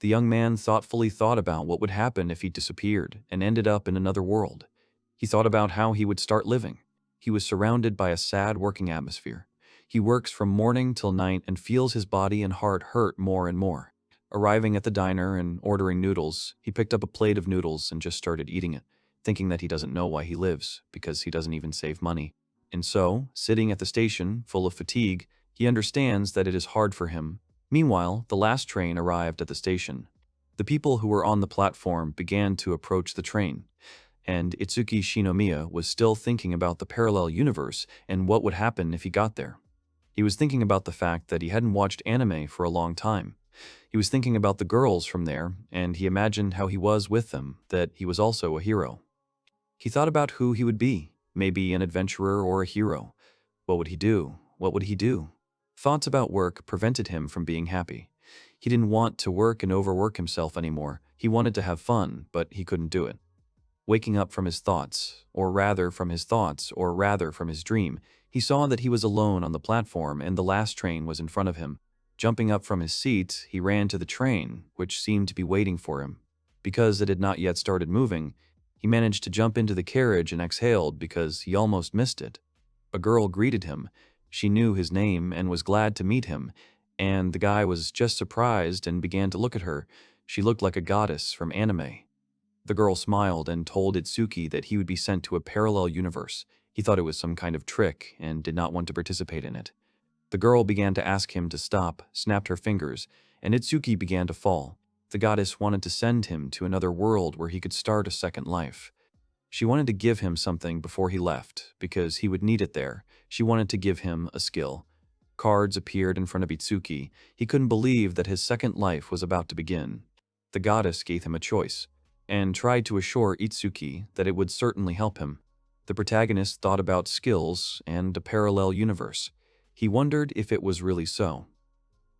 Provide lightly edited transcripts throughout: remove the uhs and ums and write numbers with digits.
The young man thoughtfully thought about what would happen if he disappeared and ended up in another world. He thought about how he would start living. He was surrounded by a sad working atmosphere. He works from morning till night and feels his body and heart hurt more and more. Arriving at the diner and ordering noodles, he picked up a plate of noodles and just started eating it, thinking that he doesn't know why he lives, because he doesn't even save money. And so, sitting at the station, full of fatigue, he understands that it is hard for him. Meanwhile, the last train arrived at the station. The people who were on the platform began to approach the train, and Itsuki Shinomiya was still thinking about the parallel universe and what would happen if he got there. He was thinking about the fact that he hadn't watched anime for a long time. He was thinking about the girls from there, and he imagined how he was with them, that he was also a hero. He thought about who he would be, maybe an adventurer or a hero. What would he do? What would he do? Thoughts about work prevented him from being happy. He didn't want to work and overwork himself anymore. He wanted to have fun, but he couldn't do it. Waking up from his thoughts, or rather from his thoughts, or rather from his dream, he saw that he was alone on the platform and the last train was in front of him. Jumping up from his seat, he ran to the train, which seemed to be waiting for him. Because it had not yet started moving, he managed to jump into the carriage and exhaled because he almost missed it. A girl greeted him. She knew his name and was glad to meet him, and the guy was just surprised and began to look at her. She looked like a goddess from anime. The girl smiled and told Itsuki that he would be sent to a parallel universe. He thought it was some kind of trick and did not want to participate in it. The girl began to ask him to stop, snapped her fingers, and Itsuki began to fall. The goddess wanted to send him to another world where he could start a second life. She wanted to give him something before he left, because he would need it there. She wanted to give him a skill. Cards appeared in front of Itsuki. He couldn't believe that his second life was about to begin. The goddess gave him a choice, and tried to assure Itsuki that it would certainly help him. The protagonist thought about skills and a parallel universe. He wondered if it was really so.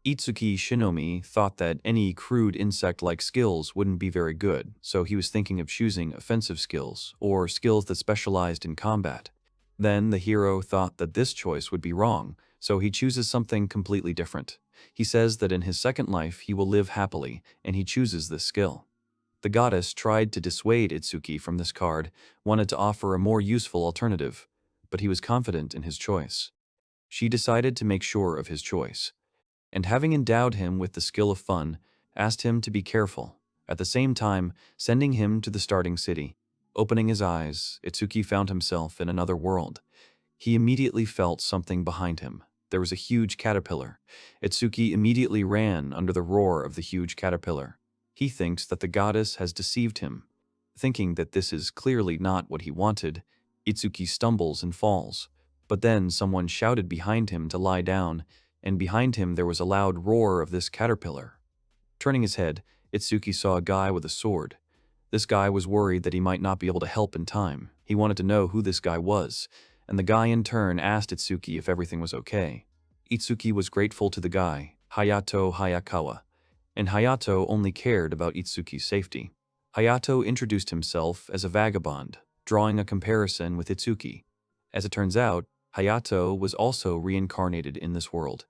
Itsuki Shinomi thought that any crude insect-like skills wouldn't be very good, so he was thinking of choosing offensive skills, or skills that specialized in combat. Then the hero thought that this choice would be wrong, so he chooses something completely different. He says that in his second life he will live happily, and he chooses this skill. The goddess tried to dissuade Itsuki from this card, wanted to offer a more useful alternative, but he was confident in his choice. She decided to make sure of his choice, and having endowed him with the skill of fun, asked him to be careful, at the same time sending him to the starting city. Opening his eyes, Itsuki found himself in another world. He immediately felt something behind him. There was a huge caterpillar. Itsuki immediately ran under the roar of the huge caterpillar. He thinks that the goddess has deceived him. Thinking that this is clearly not what he wanted, Itsuki stumbles and falls. But then someone shouted behind him to lie down, and behind him there was a loud roar of this caterpillar. Turning his head, Itsuki saw a guy with a sword. This guy was worried that he might not be able to help in time. He wanted to know who this guy was, and the guy in turn asked Itsuki if everything was okay. Itsuki was grateful to the guy, Hayato Hayakawa, and Hayato only cared about Itsuki's safety. Hayato introduced himself as a vagabond, drawing a comparison with Itsuki. As it turns out, Hayato was also reincarnated in this world.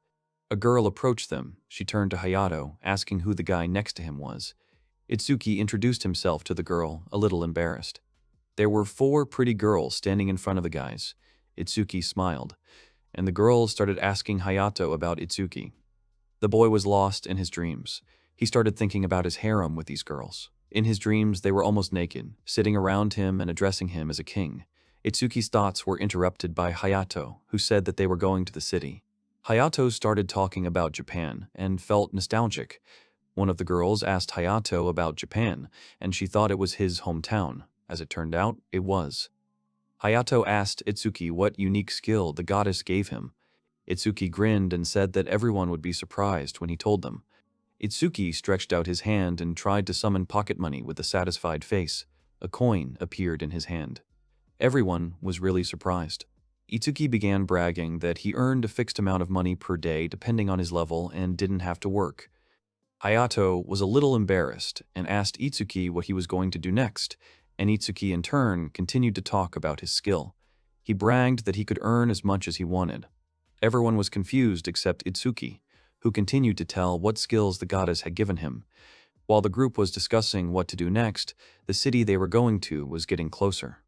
A girl approached them. She turned to Hayato, asking who the guy next to him was. Itsuki introduced himself to the girl, a little embarrassed. There were 4 pretty girls standing in front of the guys. Itsuki smiled, and the girls started asking Hayato about Itsuki. The boy was lost in his dreams. He started thinking about his harem with these girls. In his dreams, they were almost naked, sitting around him and addressing him as a king. Itsuki's thoughts were interrupted by Hayato, who said that they were going to the city. Hayato started talking about Japan and felt nostalgic. One of the girls asked Hayato about Japan, and she thought it was his hometown. As it turned out, it was. Hayato asked Itsuki what unique skill the goddess gave him. Itsuki grinned and said that everyone would be surprised when he told them. Itsuki stretched out his hand and tried to summon pocket money with a satisfied face. A coin appeared in his hand. Everyone was really surprised. Itsuki began bragging that he earned a fixed amount of money per day depending on his level and didn't have to work. Hayato was a little embarrassed and asked Itsuki what he was going to do next, and Itsuki in turn continued to talk about his skill. He bragged that he could earn as much as he wanted. Everyone was confused except Itsuki, who continued to tell what skills the goddess had given him. While the group was discussing what to do next, the city they were going to was getting closer.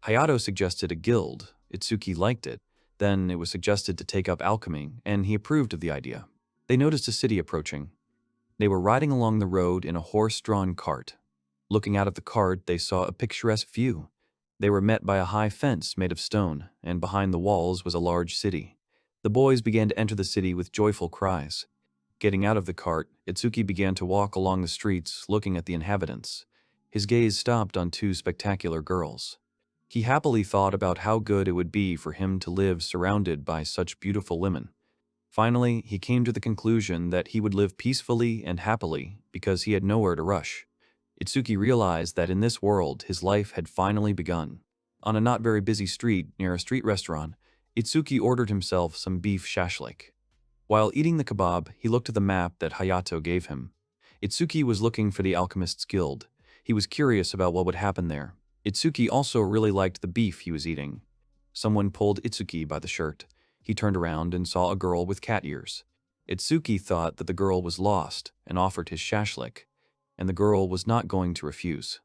Hayato suggested a guild. Itsuki liked it. Then it was suggested to take up alchemy, and he approved of the idea. They noticed a city approaching. They were riding along the road in a horse-drawn cart. Looking out of the cart, they saw a picturesque view. They were met by a high fence made of stone, and behind the walls was a large city. The boys began to enter the city with joyful cries. Getting out of the cart, Itsuki began to walk along the streets, looking at the inhabitants. His gaze stopped on two spectacular girls. He happily thought about how good it would be for him to live surrounded by such beautiful women. Finally, he came to the conclusion that he would live peacefully and happily because he had nowhere to rush. Itsuki realized that in this world his life had finally begun. On a not very busy street near a street restaurant, Itsuki ordered himself some beef shashlik. While eating the kebab, he looked at the map that Hayato gave him. Itsuki was looking for the Alchemist's Guild. He was curious about what would happen there. Itsuki also really liked the beef he was eating. Someone pulled Itsuki by the shirt. He turned around and saw a girl with cat ears. Itsuki thought that the girl was lost and offered his shashlik, and the girl was not going to refuse.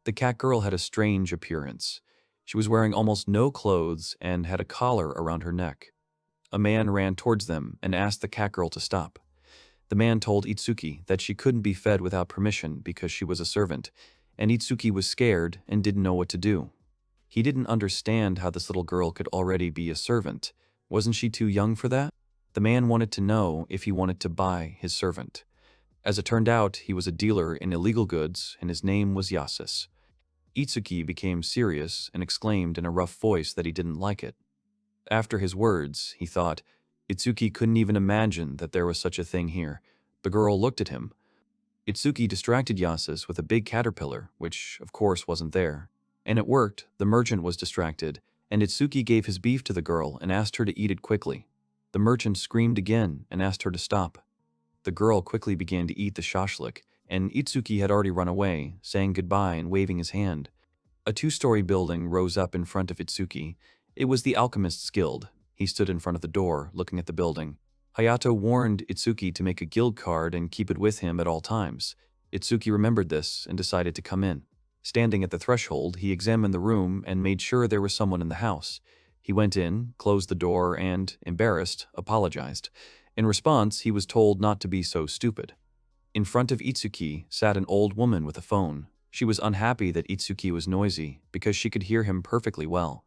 The cat girl had a strange appearance. She was wearing almost no clothes and had a collar around her neck. A man ran towards them and asked the cat girl to stop. The man told Itsuki that she couldn't be fed without permission because she was a servant, and Itsuki was scared and didn't know what to do. He didn't understand how this little girl could already be a servant. Wasn't she too young for that? The man wanted to know if he wanted to buy his servant. As it turned out, he was a dealer in illegal goods, and his name was Yasus. Itsuki became serious and exclaimed in a rough voice that he didn't like it. After his words, he thought, Itsuki couldn't even imagine that there was such a thing here. The girl looked at him. Itsuki distracted Yasus with a big caterpillar, which of course wasn't there. And it worked. The merchant was distracted, and Itsuki gave his beef to the girl and asked her to eat it quickly. The merchant screamed again and asked her to stop. The girl quickly began to eat the shashlik, and Itsuki had already run away, saying goodbye and waving his hand. A two-story building rose up in front of Itsuki. It was the Alchemist's Guild. He stood in front of the door, looking at the building. Hayato warned Itsuki to make a guild card and keep it with him at all times. Itsuki remembered this and decided to come in. Standing at the threshold, he examined the room and made sure there was someone in the house. He went in, closed the door, and, embarrassed, apologized. In response, he was told not to be so stupid. In front of Itsuki sat an old woman with a phone. She was unhappy that Itsuki was noisy because she could hear him perfectly well.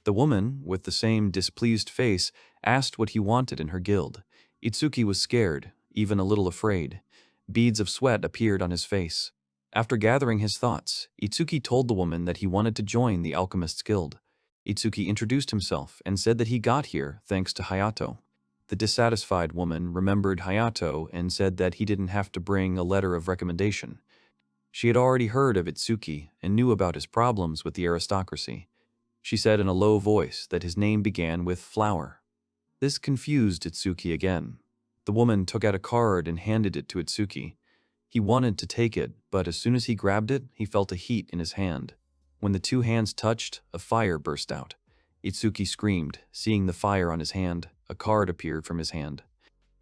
The woman, with the same displeased face, asked what he wanted in her guild. Itsuki was scared, even a little afraid. Beads of sweat appeared on his face. After gathering his thoughts, Itsuki told the woman that he wanted to join the Alchemist's Guild. Itsuki introduced himself and said that he got here thanks to Hayato. The dissatisfied woman remembered Hayato and said that he didn't have to bring a letter of recommendation. She had already heard of Itsuki and knew about his problems with the aristocracy. She said in a low voice that his name began with flower. This confused Itsuki again. The woman took out a card and handed it to Itsuki. He wanted to take it, but as soon as he grabbed it, he felt a heat in his hand. When the two hands touched, a fire burst out. Itsuki screamed. Seeing the fire on his hand, a card appeared from his hand.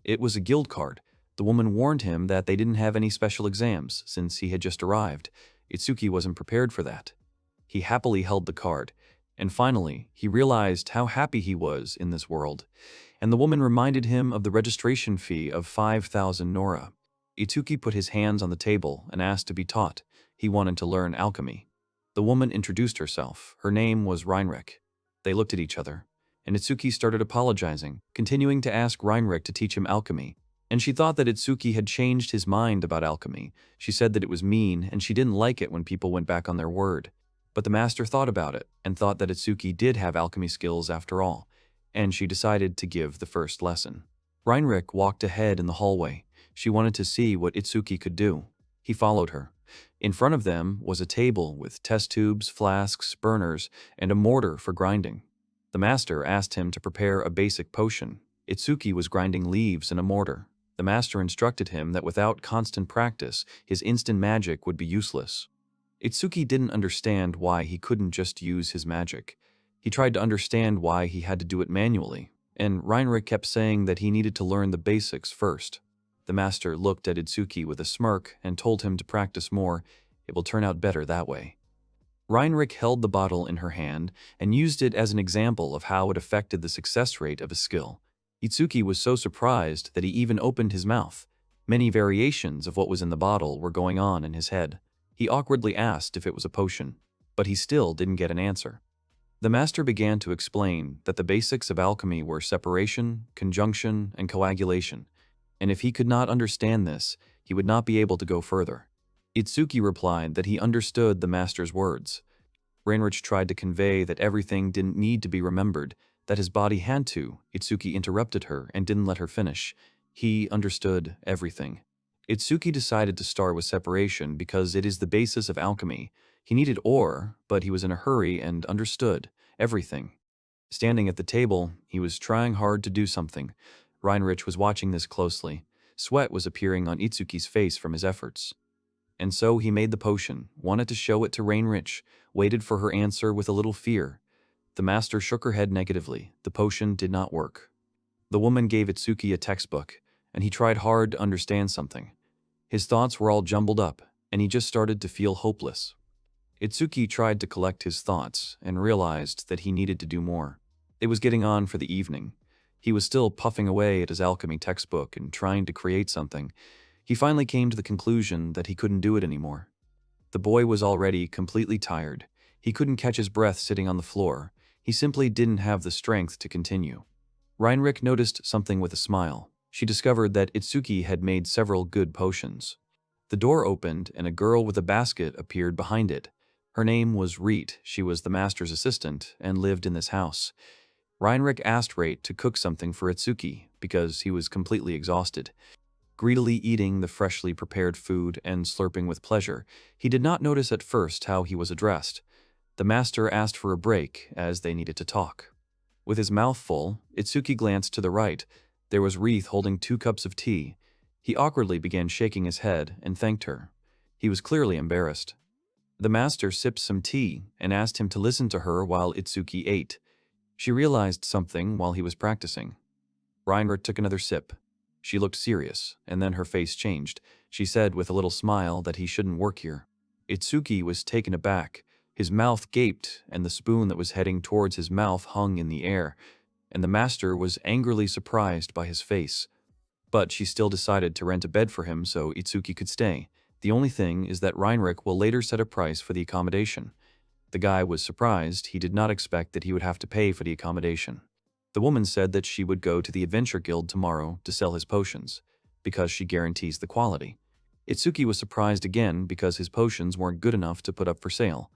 It was a guild card. The woman warned him that they didn't have any special exams since he had just arrived. Itsuki wasn't prepared for that. He happily held the card. And finally, he realized how happy he was in this world, and the woman reminded him of the registration fee of 5,000 Nora. Itsuki put his hands on the table and asked to be taught. He wanted to learn alchemy. The woman introduced herself. Her name was Reinrich. They looked at each other, and Itsuki started apologizing, continuing to ask Reinrich to teach him alchemy. And she thought that Itsuki had changed his mind about alchemy. She said that it was mean, and she didn't like it when people went back on their word. But the master thought about it and thought that Itsuki did have alchemy skills after all, and she decided to give the first lesson. Reinrich walked ahead in the hallway. She wanted to see what Itsuki could do. He followed her. In front of them was a table with test tubes, flasks, burners, and a mortar for grinding. The master asked him to prepare a basic potion. Itsuki was grinding leaves in a mortar. The master instructed him that without constant practice, his instant magic would be useless. Itsuki didn't understand why he couldn't just use his magic. He tried to understand why he had to do it manually, and Reinrich kept saying that he needed to learn the basics first. The master looked at Itsuki with a smirk and told him to practice more. It will turn out better that way. Reinrich held the bottle in her hand and used it as an example of how it affected the success rate of a skill. Itsuki was so surprised that he even opened his mouth. Many variations of what was in the bottle were going on in his head. He awkwardly asked if it was a potion, but he still didn't get an answer. The master began to explain that the basics of alchemy were separation, conjunction, and coagulation, and if he could not understand this, he would not be able to go further. Itsuki replied that he understood the master's words. Reinrich tried to convey that everything didn't need to be remembered, that his body had to. Itsuki interrupted her and didn't let her finish. He understood everything. Itsuki decided to start with separation because it is the basis of alchemy. He needed ore, but he was in a hurry and understood everything. Standing at the table, he was trying hard to do something. Reinrich was watching this closely. Sweat was appearing on Itsuki's face from his efforts. And so he made the potion, wanted to show it to Reinrich, waited for her answer with a little fear. The master shook her head negatively. The potion did not work. The woman gave Itsuki a textbook, and he tried hard to understand something. His thoughts were all jumbled up, and he just started to feel hopeless. Itsuki tried to collect his thoughts and realized that he needed to do more. It was getting on for the evening. He was still puffing away at his alchemy textbook and trying to create something. He finally came to the conclusion that he couldn't do it anymore. The boy was already completely tired. He couldn't catch his breath sitting on the floor. He simply didn't have the strength to continue. Reinrich noticed something with a smile. She discovered that Itsuki had made several good potions. The door opened and a girl with a basket appeared behind it. Her name was Reet. She was the master's assistant and lived in this house. Reinrich asked Reet to cook something for Itsuki because he was completely exhausted. Greedily eating the freshly prepared food and slurping with pleasure, he did not notice at first how he was addressed. The master asked for a break as they needed to talk. With his mouth full, Itsuki glanced to the right. There was Reet holding 2 cups of tea. He awkwardly began shaking his head and thanked her. He was clearly embarrassed. The master sipped some tea and asked him to listen to her while Itsuki ate. She realized something while he was practicing. Reinrich took another sip. She looked serious, and then her face changed. She said with a little smile that he shouldn't work here. Itsuki was taken aback. His mouth gaped, and the spoon that was heading towards his mouth hung in the air, and the master was angrily surprised by his face. But she still decided to rent a bed for him so Itsuki could stay. The only thing is that Reinrich will later set a price for the accommodation. The guy was surprised. He did not expect that he would have to pay for the accommodation. The woman said that she would go to the Adventure Guild tomorrow to sell his potions, because she guarantees the quality. Itsuki was surprised again because his potions weren't good enough to put up for sale.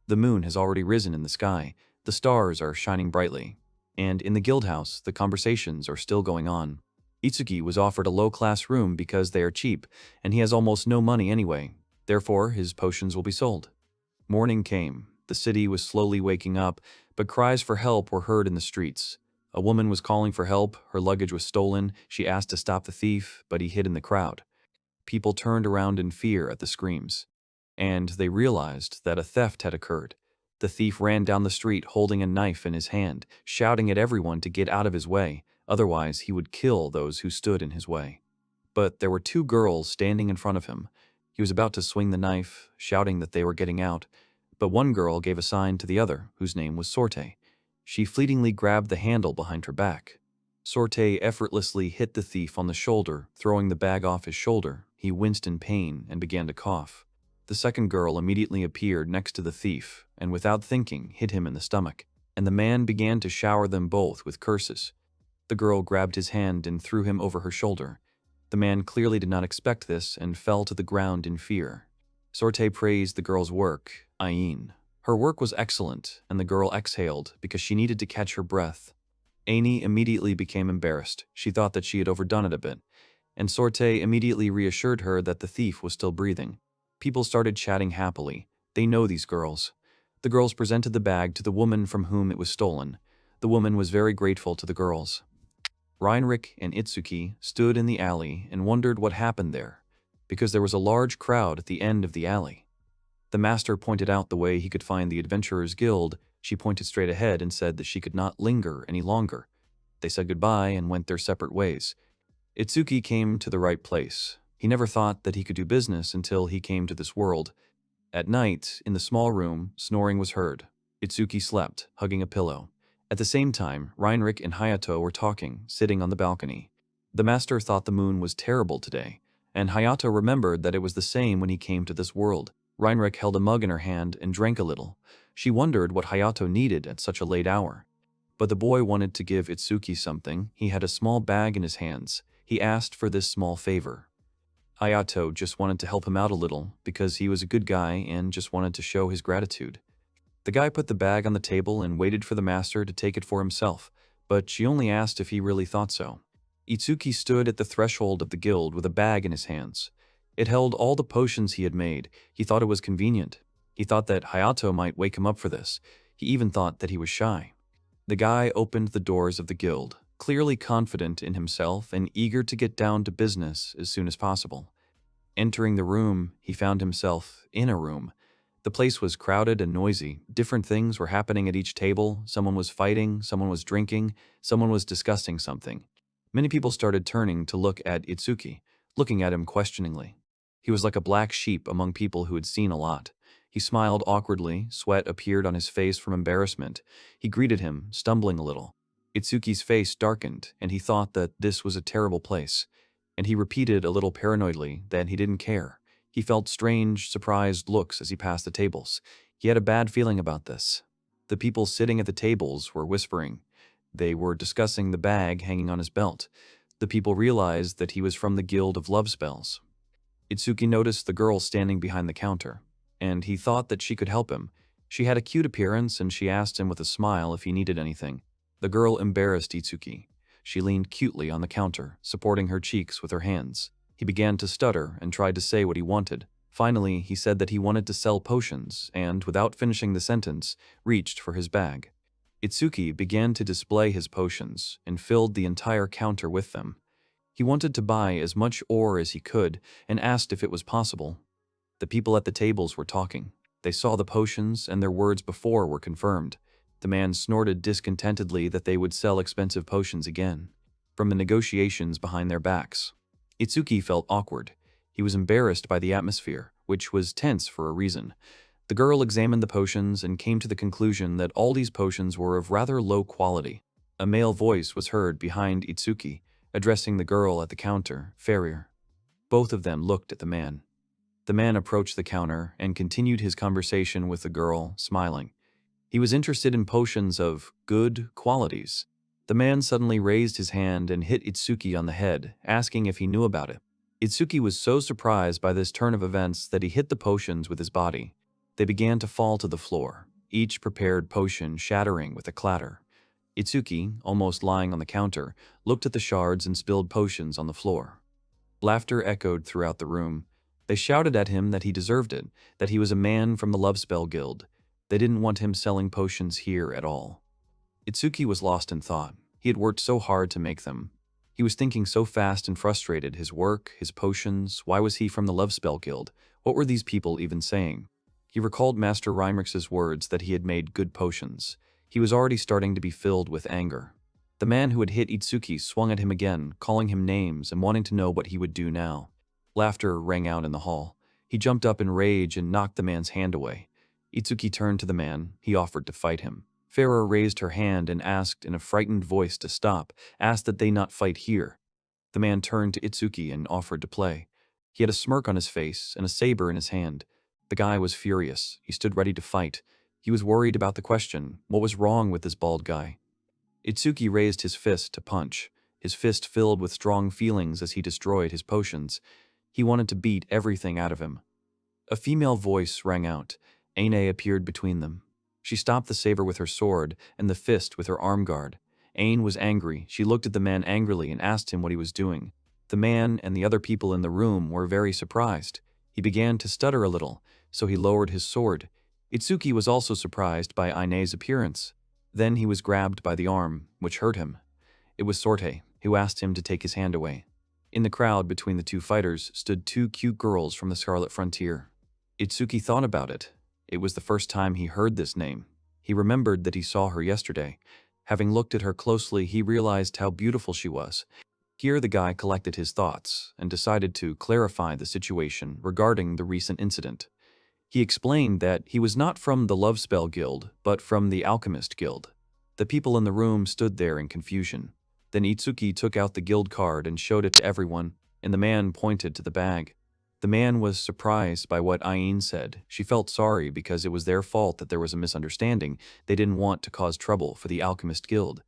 The moon has already risen in the sky, the stars are shining brightly, and in the guild house, the conversations are still going on. Itsuki was offered a low-class room because they are cheap, and he has almost no money anyway. Therefore, his potions will be sold. Morning came. The city was slowly waking up, but cries for help were heard in the streets. A woman was calling for help. Her luggage was stolen. She asked to stop the thief, but he hid in the crowd. People turned around in fear at the screams, and they realized that a theft had occurred. The thief ran down the street holding a knife in his hand, shouting at everyone to get out of his way, otherwise he would kill those who stood in his way. But there were 2 girls standing in front of him. He was about to swing the knife, shouting that they were getting out, but one girl gave a sign to the other, whose name was Sorte. She fleetingly grabbed the handle behind her back. Sorte effortlessly hit the thief on the shoulder, throwing the bag off his shoulder. He winced in pain and began to cough. The second girl immediately appeared next to the thief, and without thinking, hit him in the stomach, and the man began to shower them both with curses. The girl grabbed his hand and threw him over her shoulder. The man clearly did not expect this and fell to the ground in fear. Sorte praised the girl's work, Ain. Her work was excellent, and the girl exhaled because she needed to catch her breath. Aini immediately became embarrassed. She thought that she had overdone it a bit, and Sorte immediately reassured her that the thief was still breathing. People started chatting happily. They know these girls. The girls presented the bag to the woman from whom it was stolen. The woman was very grateful to the girls. Reinrich and Itsuki stood in the alley and wondered what happened there, because there was a large crowd at the end of the alley. The master pointed out the way he could find the Adventurers Guild. She pointed straight ahead and said that she could not linger any longer. They said goodbye and went their separate ways. Itsuki came to the right place. He never thought that he could do business until he came to this world. At night, in the small room, snoring was heard. Itsuki slept, hugging a pillow. At the same time, Reinrich and Hayato were talking, sitting on the balcony. The master thought the moon was terrible today, and Hayato remembered that it was the same when he came to this world. Reinrich held a mug in her hand and drank a little. She wondered what Hayato needed at such a late hour. But the boy wanted to give Itsuki something. He had a small bag in his hands. He asked for this small favor. Hayato just wanted to help him out a little because he was a good guy and just wanted to show his gratitude. The guy put the bag on the table and waited for the master to take it for himself, but she only asked if he really thought so. Itsuki stood at the threshold of the guild with a bag in his hands. It held all the potions he had made. He thought it was convenient. He thought that Hayato might wake him up for this. He even thought that he was shy. The guy opened the doors of the guild, clearly confident in himself and eager to get down to business as soon as possible. Entering the room, he found himself in a room. The place was crowded and noisy. Different things were happening at each table. Someone was fighting, someone was drinking, someone was discussing something. Many people started turning to look at Itsuki, looking at him questioningly. He was like a black sheep among people who had seen a lot. He smiled awkwardly, sweat appeared on his face from embarrassment. He greeted him, stumbling a little. Itsuki's face darkened, and he thought that this was a terrible place. And he repeated a little paranoidly that he didn't care. He felt strange, surprised looks as he passed the tables. He had a bad feeling about this. The people sitting at the tables were whispering. They were discussing the bag hanging on his belt. The people realized that he was from the Guild of Love Spells. Itsuki noticed the girl standing behind the counter, and he thought that she could help him. She had a cute appearance, and she asked him with a smile if he needed anything. The girl embarrassed Itsuki. She leaned cutely on the counter, supporting her cheeks with her hands. He began to stutter and tried to say what he wanted. Finally, he said that he wanted to sell potions and, without finishing the sentence, reached for his bag. Itsuki began to display his potions and filled the entire counter with them. He wanted to buy as much ore as he could and asked if it was possible. The people at the tables were talking. They saw the potions and their words before were confirmed. The man snorted discontentedly that they would sell expensive potions again, from the negotiations behind their backs. Itsuki felt awkward. He was embarrassed by the atmosphere, which was tense for a reason. The girl examined the potions and came to the conclusion that all these potions were of rather low quality. A male voice was heard behind Itsuki, addressing the girl at the counter, "Farrier." Both of them looked at the man. The man approached the counter and continued his conversation with the girl, smiling. He was interested in potions of good qualities. The man suddenly raised his hand and hit Itsuki on the head, asking if he knew about it. Itsuki was so surprised by this turn of events that he hit the potions with his body. They began to fall to the floor, each prepared potion shattering with a clatter. Itsuki, almost lying on the counter, looked at the shards and spilled potions on the floor. Laughter echoed throughout the room. They shouted at him that he deserved it, that he was a man from the Love Spell Guild. They didn't want him selling potions here at all. Itsuki was lost in thought. He had worked so hard to make them. He was thinking so fast and frustrated. His work, his potions, why was he from the Love Spell Guild? What were these people even saying? He recalled Master Reimrich's words that he had made good potions. He was already starting to be filled with anger. The man who had hit Itsuki swung at him again, calling him names and wanting to know what he would do now. Laughter rang out in the hall. He jumped up in rage and knocked the man's hand away. Itsuki turned to the man. He offered to fight him. Farah raised her hand and asked in a frightened voice to stop, asked that they not fight here. The man turned to Itsuki and offered to play. He had a smirk on his face and a saber in his hand. The guy was furious. He stood ready to fight. He was worried about the question, what was wrong with this bald guy? Itsuki raised his fist to punch, his fist filled with strong feelings as he destroyed his potions. He wanted to beat everything out of him. A female voice rang out. Aine appeared between them. She stopped the saber with her sword and the fist with her arm guard. Aine was angry. She looked at the man angrily and asked him what he was doing. The man and the other people in the room were very surprised. He began to stutter a little, so he lowered his sword. Itsuki was also surprised by Aine's appearance. Then he was grabbed by the arm, which hurt him. It was Sorte, who asked him to take his hand away. In the crowd between the two fighters stood two cute girls from the Scarlet Frontier. Itsuki thought about it. It was the first time he heard this name. He remembered that he saw her yesterday. Having looked at her closely, he realized how beautiful she was. Here the guy collected his thoughts and decided to clarify the situation regarding the recent incident. He explained that he was not from the Love Spell Guild, but from the Alchemist Guild. The people in the room stood there in confusion. Then Itsuki took out the guild card and showed it to everyone, and the man pointed to the bag. The man was surprised by what Ain said. She felt sorry because it was their fault that there was a misunderstanding. They didn't want to cause trouble for the Alchemist Guild.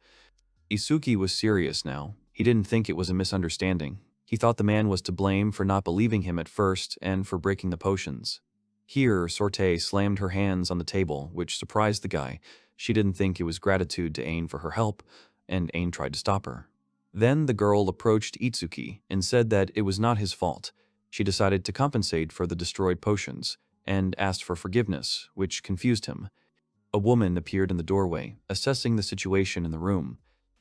Itsuki was serious now. He didn't think it was a misunderstanding. He thought the man was to blame for not believing him at first and for breaking the potions. Here, Sorte slammed her hands on the table, which surprised the guy. She didn't think it was gratitude to Ain for her help, and Ain tried to stop her. Then the girl approached Itsuki and said that it was not his fault. She decided to compensate for the destroyed potions, and asked for forgiveness, which confused him. A woman appeared in the doorway, assessing the situation in the room.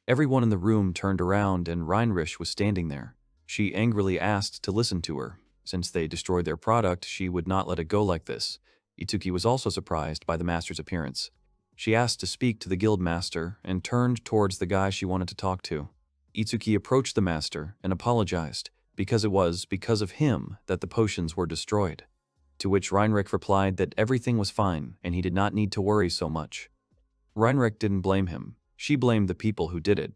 Everyone in the room turned around and Reinrich was standing there. She angrily asked to listen to her. Since they destroyed their product, she would not let it go like this. Itsuki was also surprised by the master's appearance. She asked to speak to the guild master and turned towards the guy she wanted to talk to. Itsuki approached the master and apologized, because it was because of him that the potions were destroyed. To which Reinrich replied that everything was fine and he did not need to worry so much. Reinrich didn't blame him. She blamed the people who did it,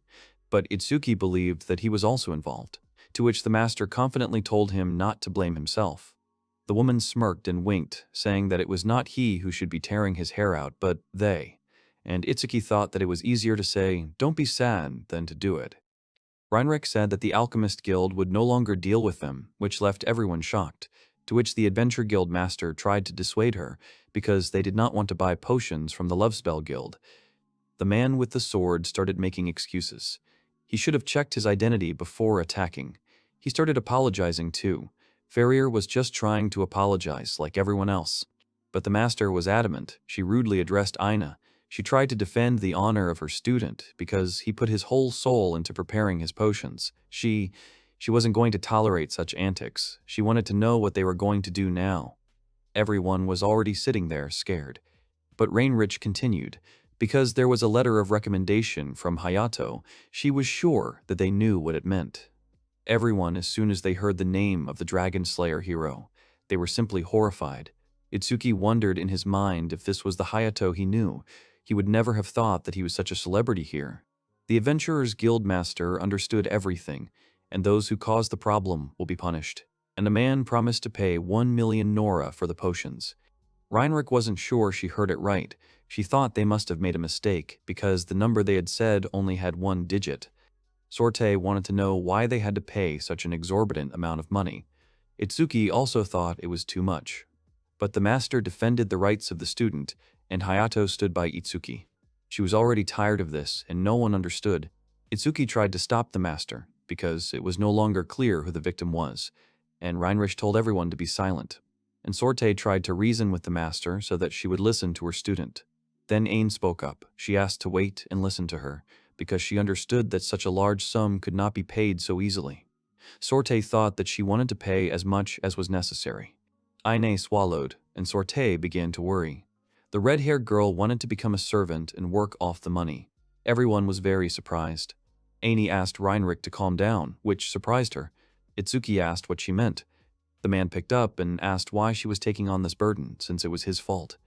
but Itsuki believed that he was also involved, to which the master confidently told him not to blame himself. The woman smirked and winked, saying that it was not he who should be tearing his hair out, but they, and Itsuki thought that it was easier to say, "Don't be sad," than to do it. Reinrich said that the Alchemist Guild would no longer deal with them, which left everyone shocked, to which the Adventure Guild master tried to dissuade her, because they did not want to buy potions from the Love Spell Guild. The man with the sword started making excuses. He should have checked his identity before attacking. He started apologizing too. Ferrier was just trying to apologize like everyone else. But the master was adamant. She rudely addressed Aina. She tried to defend the honor of her student because he put his whole soul into preparing his potions. She wasn't going to tolerate such antics. She wanted to know what they were going to do now. Everyone was already sitting there, scared. But Reinrich continued. Because there was a letter of recommendation from Hayato, she was sure that they knew what it meant. Everyone, as soon as they heard the name of the Dragon Slayer hero, they were simply horrified. Itsuki wondered in his mind if this was the Hayato he knew. He would never have thought that he was such a celebrity here. The Adventurers Guild Master understood everything, and those who caused the problem will be punished. And the man promised to pay 1 million Nora for the potions. Reinrich wasn't sure she heard it right. She thought they must have made a mistake, because the number they had said only had 1 digit. Sorte wanted to know why they had to pay such an exorbitant amount of money. Itsuki also thought it was too much. But the master defended the rights of the student, and Hayato stood by Itsuki. She was already tired of this, and no one understood. Itsuki tried to stop the master, because it was no longer clear who the victim was, and Reinrich told everyone to be silent. And Sorte tried to reason with the master so that she would listen to her student. Then Ain spoke up. She asked to wait and listen to her, because she understood that such a large sum could not be paid so easily. Sorte thought that she wanted to pay as much as was necessary. Aine swallowed, and Sorte began to worry. The red-haired girl wanted to become a servant and work off the money. Everyone was very surprised. Aine asked Reinrich to calm down, which surprised her. Itsuki asked what she meant. The man picked up and asked why she was taking on this burden, since it was his fault.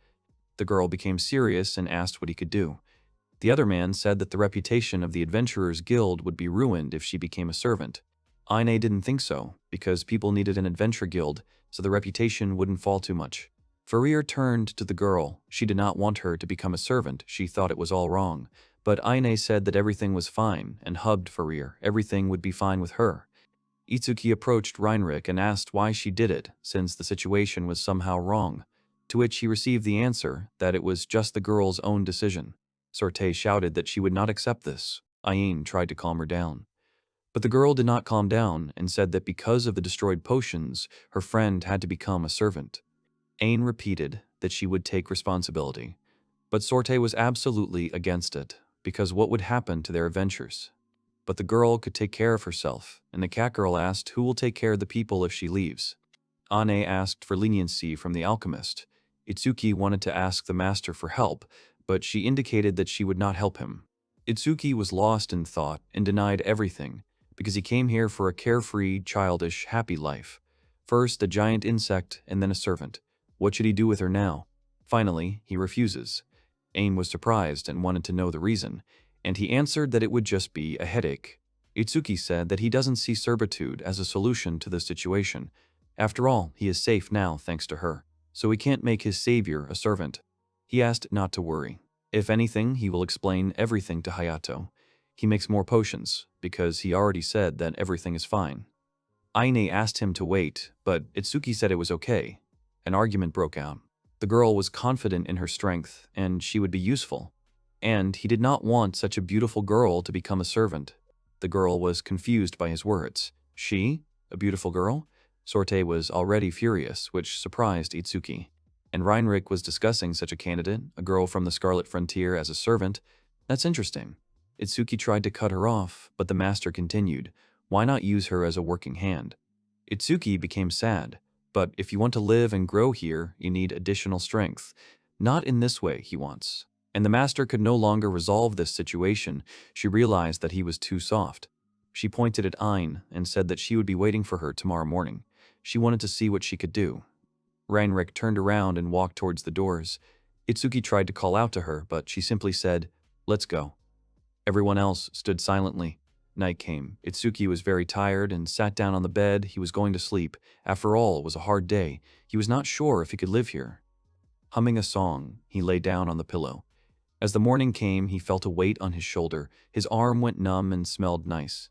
The girl became serious and asked what he could do. The other man said that the reputation of the Adventurers Guild would be ruined if she became a servant. Aine didn't think so, because people needed an adventure guild, so the reputation wouldn't fall too much. Ferrier turned to the girl. She did not want her to become a servant. She thought it was all wrong. But Aine said that everything was fine, and hubbed Ferrier. Everything would be fine with her. Itsuki approached Reinrich and asked why she did it, since the situation was somehow wrong, to which he received the answer that it was just the girl's own decision. Sorte shouted that she would not accept this. Ain tried to calm her down. But the girl did not calm down and said that because of the destroyed potions, her friend had to become a servant. Ain repeated that she would take responsibility. But Sorte was absolutely against it, because what would happen to their adventures? But the girl could take care of herself, and the cat girl asked who will take care of the people if she leaves. Aine asked for leniency from the alchemist. Itsuki wanted to ask the master for help, but she indicated that she would not help him. Itsuki was lost in thought and denied everything, because he came here for a carefree, childish, happy life. First a giant insect and then a servant. What should he do with her now? Finally, he refuses. Ain was surprised and wanted to know the reason, and he answered that it would just be a headache. Itsuki said that he doesn't see servitude as a solution to the situation. After all, he is safe now thanks to her, so he can't make his savior a servant. He asked not to worry. If anything, he will explain everything to Hayato. He makes more potions, because he already said that everything is fine. Aine asked him to wait, but Itsuki said it was okay. An argument broke out. The girl was confident in her strength, and she would be useful. And he did not want such a beautiful girl to become a servant. The girl was confused by his words. She? A beautiful girl? Sorte was already furious, which surprised Itsuki. And Reinrich was discussing such a candidate, a girl from the Scarlet Frontier, as a servant. That's interesting. Itsuki tried to cut her off, but the master continued. Why not use her as a working hand? Itsuki became sad. But if you want to live and grow here, you need additional strength. Not in this way, he wants. And the master could no longer resolve this situation. She realized that he was too soft. She pointed at Ain and said that she would be waiting for her tomorrow morning. She wanted to see what she could do. Reinrich turned around and walked towards the doors. Itsuki tried to call out to her, but she simply said, "Let's go." Everyone else stood silently. Night came. Itsuki was very tired and sat down on the bed. He was going to sleep. After all, it was a hard day. He was not sure if he could live here. Humming a song, he lay down on the pillow. As the morning came, he felt a weight on his shoulder. His arm went numb and smelled nice.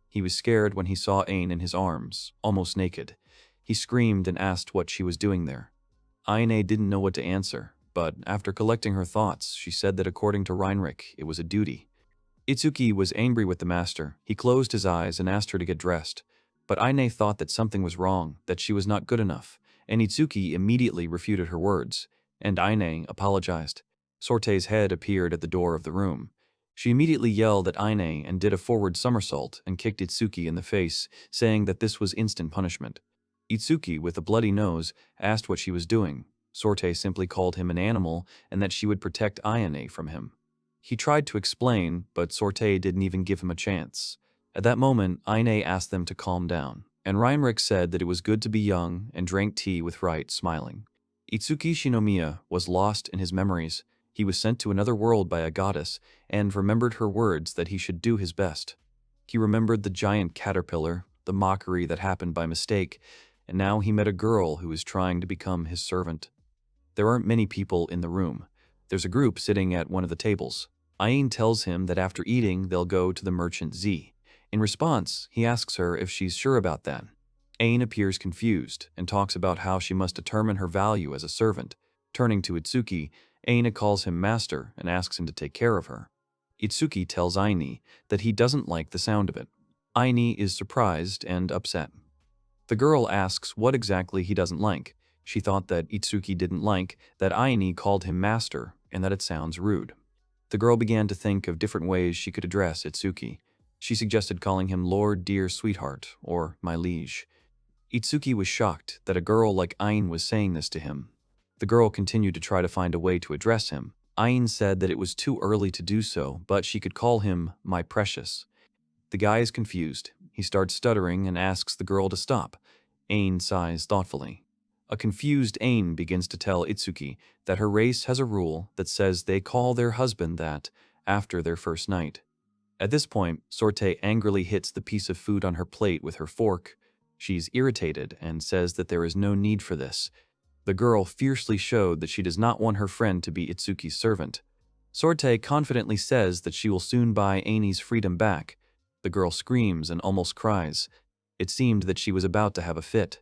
He was scared when he saw Ain in his arms, almost naked. He screamed and asked what she was doing there. Aine didn't know what to answer, but after collecting her thoughts, she said that according to Reinrich, it was a duty. Itsuki was angry with the master. He closed his eyes and asked her to get dressed. But Aine thought that something was wrong, that she was not good enough, and Itsuki immediately refuted her words, and Aine apologized. Sorte's head appeared at the door of the room. She immediately yelled at Aine and did a forward somersault and kicked Itsuki in the face, saying that this was instant punishment. Itsuki, with a bloody nose, asked what she was doing. Sorte simply called him an animal and that she would protect Aine from him. He tried to explain, but Sorte didn't even give him a chance. At that moment, Aine asked them to calm down, and Reinrich said that it was good to be young and drank tea with Right, smiling. Itsuki Shinomiya was lost in his memories. He was sent to another world by a goddess and remembered her words that he should do his best. He remembered the giant caterpillar, the mockery that happened by mistake, and now he met a girl who was trying to become his servant. There aren't many people in the room. There's a group sitting at one of the tables. Ain tells him that after eating, they'll go to the merchant Z. In response, he asks her if she's sure about that. Ain appears confused and talks about how she must determine her value as a servant. Turning to Itsuki, Ain calls him master and asks him to take care of her. Itsuki tells Ain that he doesn't like the sound of it. Ain is surprised and upset. The girl asks what exactly he doesn't like. She thought that Itsuki didn't like that Ain called him master and that it sounds rude. The girl began to think of different ways she could address Itsuki. She suggested calling him Lord Dear Sweetheart or My Liege. Itsuki was shocked that a girl like Ain was saying this to him. The girl continued to try to find a way to address him. Ain said that it was too early to do so, but she could call him My Precious. The guy is confused. He starts stuttering and asks the girl to stop. Ain sighs thoughtfully. A confused Ain begins to tell Itsuki that her race has a rule that says they call their husband that after their first night. At this point, Sorte angrily hits the piece of food on her plate with her fork. She's irritated and says that there is no need for this. The girl fiercely showed that she does not want her friend to be Itsuki's servant. Sorte confidently says that she will soon buy Ain's freedom back. The girl screams and almost cries. It seemed that she was about to have a fit.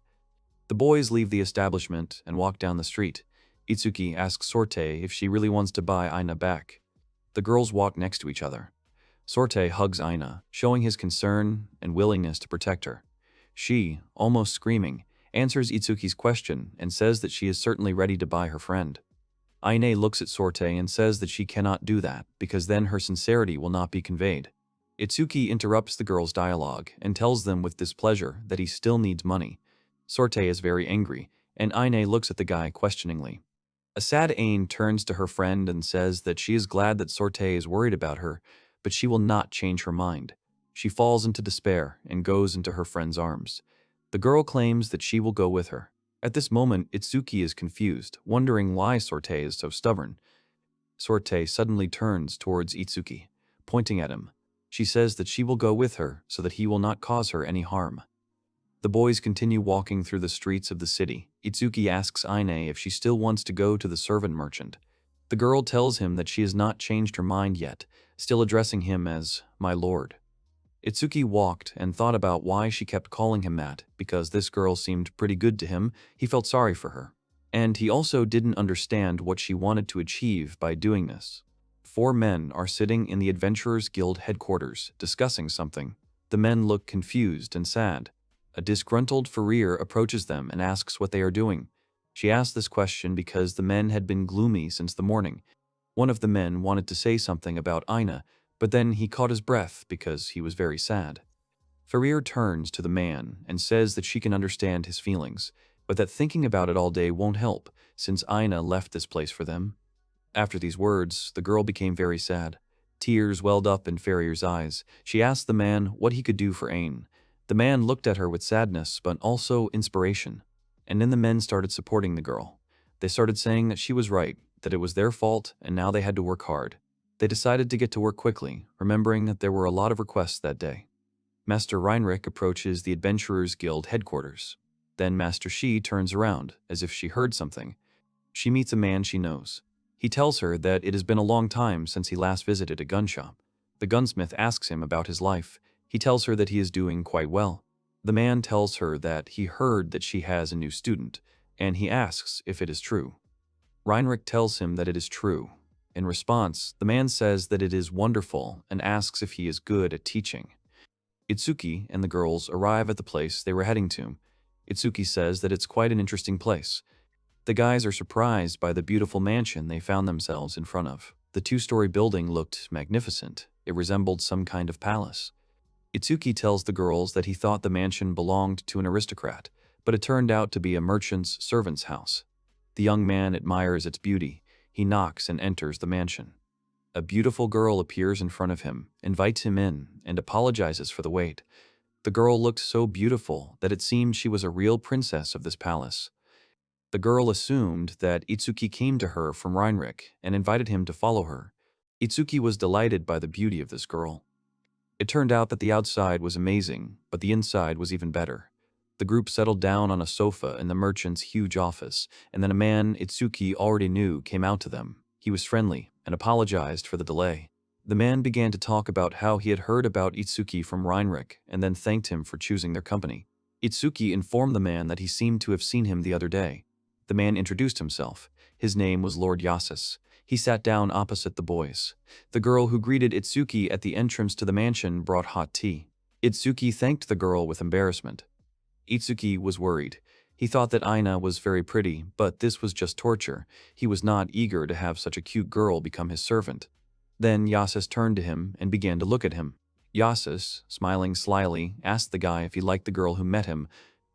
The boys leave the establishment and walk down the street. Itsuki asks Sorte if she really wants to buy Aina back. The girls walk next to each other. Sorte hugs Aina, showing his concern and willingness to protect her. She, almost screaming, answers Itsuki's question and says that she is certainly ready to buy her friend. Aine looks at Sorte and says that she cannot do that because then her sincerity will not be conveyed. Itsuki interrupts the girls' dialogue and tells them with displeasure that he still needs money. Sorte is very angry, and Aine looks at the guy questioningly. A sad Ain turns to her friend and says that she is glad that Sorte is worried about her, but she will not change her mind. She falls into despair and goes into her friend's arms. The girl claims that she will go with her. At this moment, Itsuki is confused, wondering why Sorte is so stubborn. Sorte suddenly turns towards Itsuki, pointing at him. She says that she will go with her so that he will not cause her any harm. The boys continue walking through the streets of the city. Itsuki asks Aine if she still wants to go to the servant merchant. The girl tells him that she has not changed her mind yet, still addressing him as "my lord." Itsuki walked and thought about why she kept calling him that, because this girl seemed pretty good to him. He felt sorry for her. And he also didn't understand what she wanted to achieve by doing this. 4 men are sitting in the Adventurers Guild headquarters, discussing something. The men look confused and sad. A disgruntled Farir approaches them and asks what they are doing. She asked this question because the men had been gloomy since the morning. One of the men wanted to say something about Aina, but then he caught his breath because he was very sad. Farir turns to the man and says that she can understand his feelings, but that thinking about it all day won't help, since Aina left this place for them. After these words, the girl became very sad. Tears welled up in Farir's eyes. She asked the man what he could do for Ain. The man looked at her with sadness, but also inspiration. And then the men started supporting the girl. They started saying that she was right, that it was their fault, and now they had to work hard. They decided to get to work quickly, remembering that there were a lot of requests that day. Master Reinrich approaches the Adventurers Guild headquarters. Then Master Shi turns around, as if she heard something. She meets a man she knows. He tells her that it has been a long time since he last visited a gun shop. The gunsmith asks him about his life. He tells her that he is doing quite well. The man tells her that he heard that she has a new student, and he asks if it is true. Reinrich tells him that it is true. In response, the man says that it is wonderful and asks if he is good at teaching. Itsuki and the girls arrive at the place they were heading to. Itsuki says that it's quite an interesting place. The guys are surprised by the beautiful mansion they found themselves in front of. The 2-story building looked magnificent. It resembled some kind of palace. Itsuki tells the girls that he thought the mansion belonged to an aristocrat, but it turned out to be a merchant's servant's house. The young man admires its beauty. He knocks and enters the mansion. A beautiful girl appears in front of him, invites him in, and apologizes for the wait. The girl looked so beautiful that it seemed she was a real princess of this palace. The girl assumed that Itsuki came to her from Reinrich and invited him to follow her. Itsuki was delighted by the beauty of this girl. It turned out that the outside was amazing, but the inside was even better. The group settled down on a sofa in the merchant's huge office, and then a man Itsuki already knew came out to them. He was friendly and apologized for the delay. The man began to talk about how he had heard about Itsuki from Reinrich and then thanked him for choosing their company. Itsuki informed the man that he seemed to have seen him the other day. The man introduced himself. His name was Lord Yasus. He sat down opposite the boys. The girl who greeted Itsuki at the entrance to the mansion brought hot tea. Itsuki thanked the girl with embarrassment. Itsuki was worried. He thought that Aina was very pretty, but this was just torture. He was not eager to have such a cute girl become his servant. Then Yasus turned to him and began to look at him. Yasus, smiling slyly, asked the guy if he liked the girl who met him.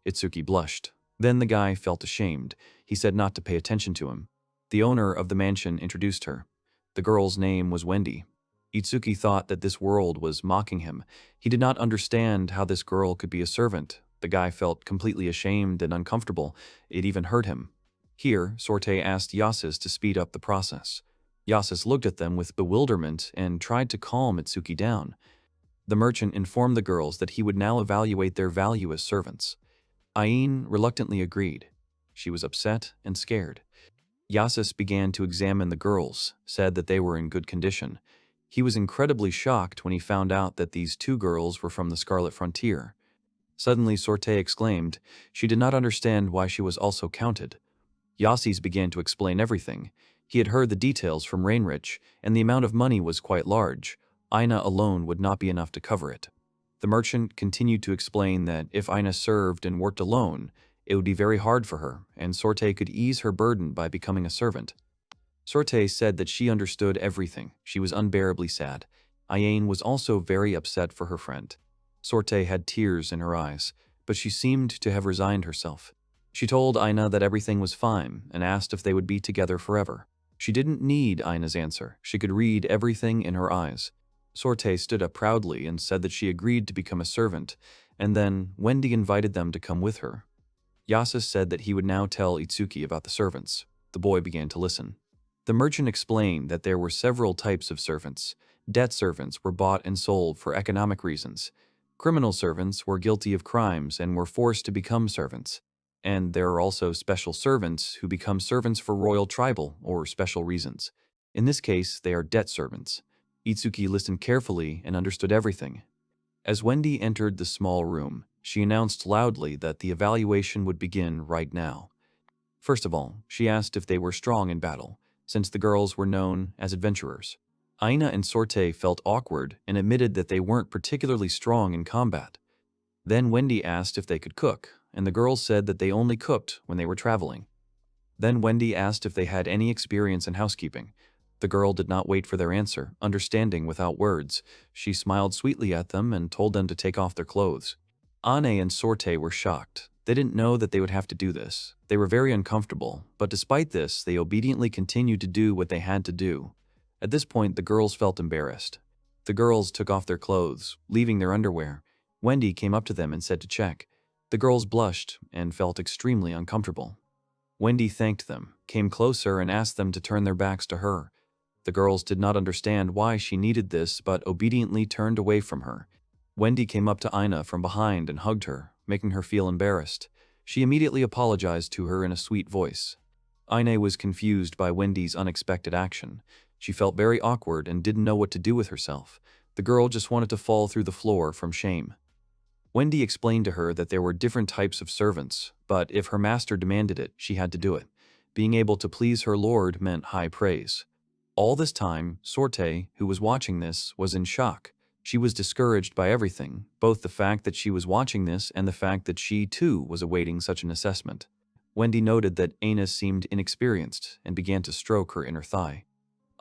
Itsuki blushed. Then the guy felt ashamed. He said not to pay attention to him. The owner of the mansion introduced her. The girl's name was Wendy. Itsuki thought that this world was mocking him. He did not understand how this girl could be a servant. The guy felt completely ashamed and uncomfortable. It even hurt him. Here, Sorte asked Yasus to speed up the process. Yasus looked at them with bewilderment and tried to calm Itsuki down. The merchant informed the girls that he would now evaluate their value as servants. Ain reluctantly agreed. She was upset and scared. Yasus began to examine the girls, said that they were in good condition. He was incredibly shocked when he found out that these 2 girls were from the Scarlet Frontier. Suddenly Sorte exclaimed. She did not understand why she was also counted. Yasis began to explain everything. He had heard the details from Reinrich, and the amount of money was quite large. Aina alone would not be enough to cover it. The merchant continued to explain that if Aina served and worked alone, it would be very hard for her, and Sorte could ease her burden by becoming a servant. Sorte said that she understood everything. She was unbearably sad. Ain was also very upset for her friend. Sorte had tears in her eyes, but she seemed to have resigned herself. She told Aina that everything was fine and asked if they would be together forever. She didn't need Aina's answer. She could read everything in her eyes. Sorte stood up proudly and said that she agreed to become a servant, and then Wendy invited them to come with her. Yasa said that he would now tell Itsuki about the servants. The boy began to listen. The merchant explained that there were several types of servants. Debt servants were bought and sold for economic reasons. Criminal servants were guilty of crimes and were forced to become servants. And there are also special servants who become servants for royal, tribal, or special reasons. In this case, they are debt servants. Itsuki listened carefully and understood everything. As Wendy entered the small room, she announced loudly that the evaluation would begin right now. First of all, she asked if they were strong in battle, since the girls were known as adventurers. Aina and Sorte felt awkward and admitted that they weren't particularly strong in combat. Then Wendy asked if they could cook, and the girls said that they only cooked when they were traveling. Then Wendy asked if they had any experience in housekeeping. The girl did not wait for their answer, understanding without words. She smiled sweetly at them and told them to take off their clothes. Ane and Sorte were shocked. They didn't know that they would have to do this. They were very uncomfortable, but despite this, they obediently continued to do what they had to do. At this point, the girls felt embarrassed. The girls took off their clothes, leaving their underwear. Wendy came up to them and said to check. The girls blushed and felt extremely uncomfortable. Wendy thanked them, came closer, and asked them to turn their backs to her. The girls did not understand why she needed this, but obediently turned away from her. Wendy came up to Ina from behind and hugged her, making her feel embarrassed. She immediately apologized to her in a sweet voice. Ina was confused by Wendy's unexpected action. She felt very awkward and didn't know what to do with herself. The girl just wanted to fall through the floor from shame. Wendy explained to her that there were different types of servants, but if her master demanded it, she had to do it. Being able to please her lord meant high praise. All this time, Sorte, who was watching this, was in shock. She was discouraged by everything, both the fact that she was watching this and the fact that she, too, was awaiting such an assessment. Wendy noted that Aina seemed inexperienced and began to stroke her inner thigh.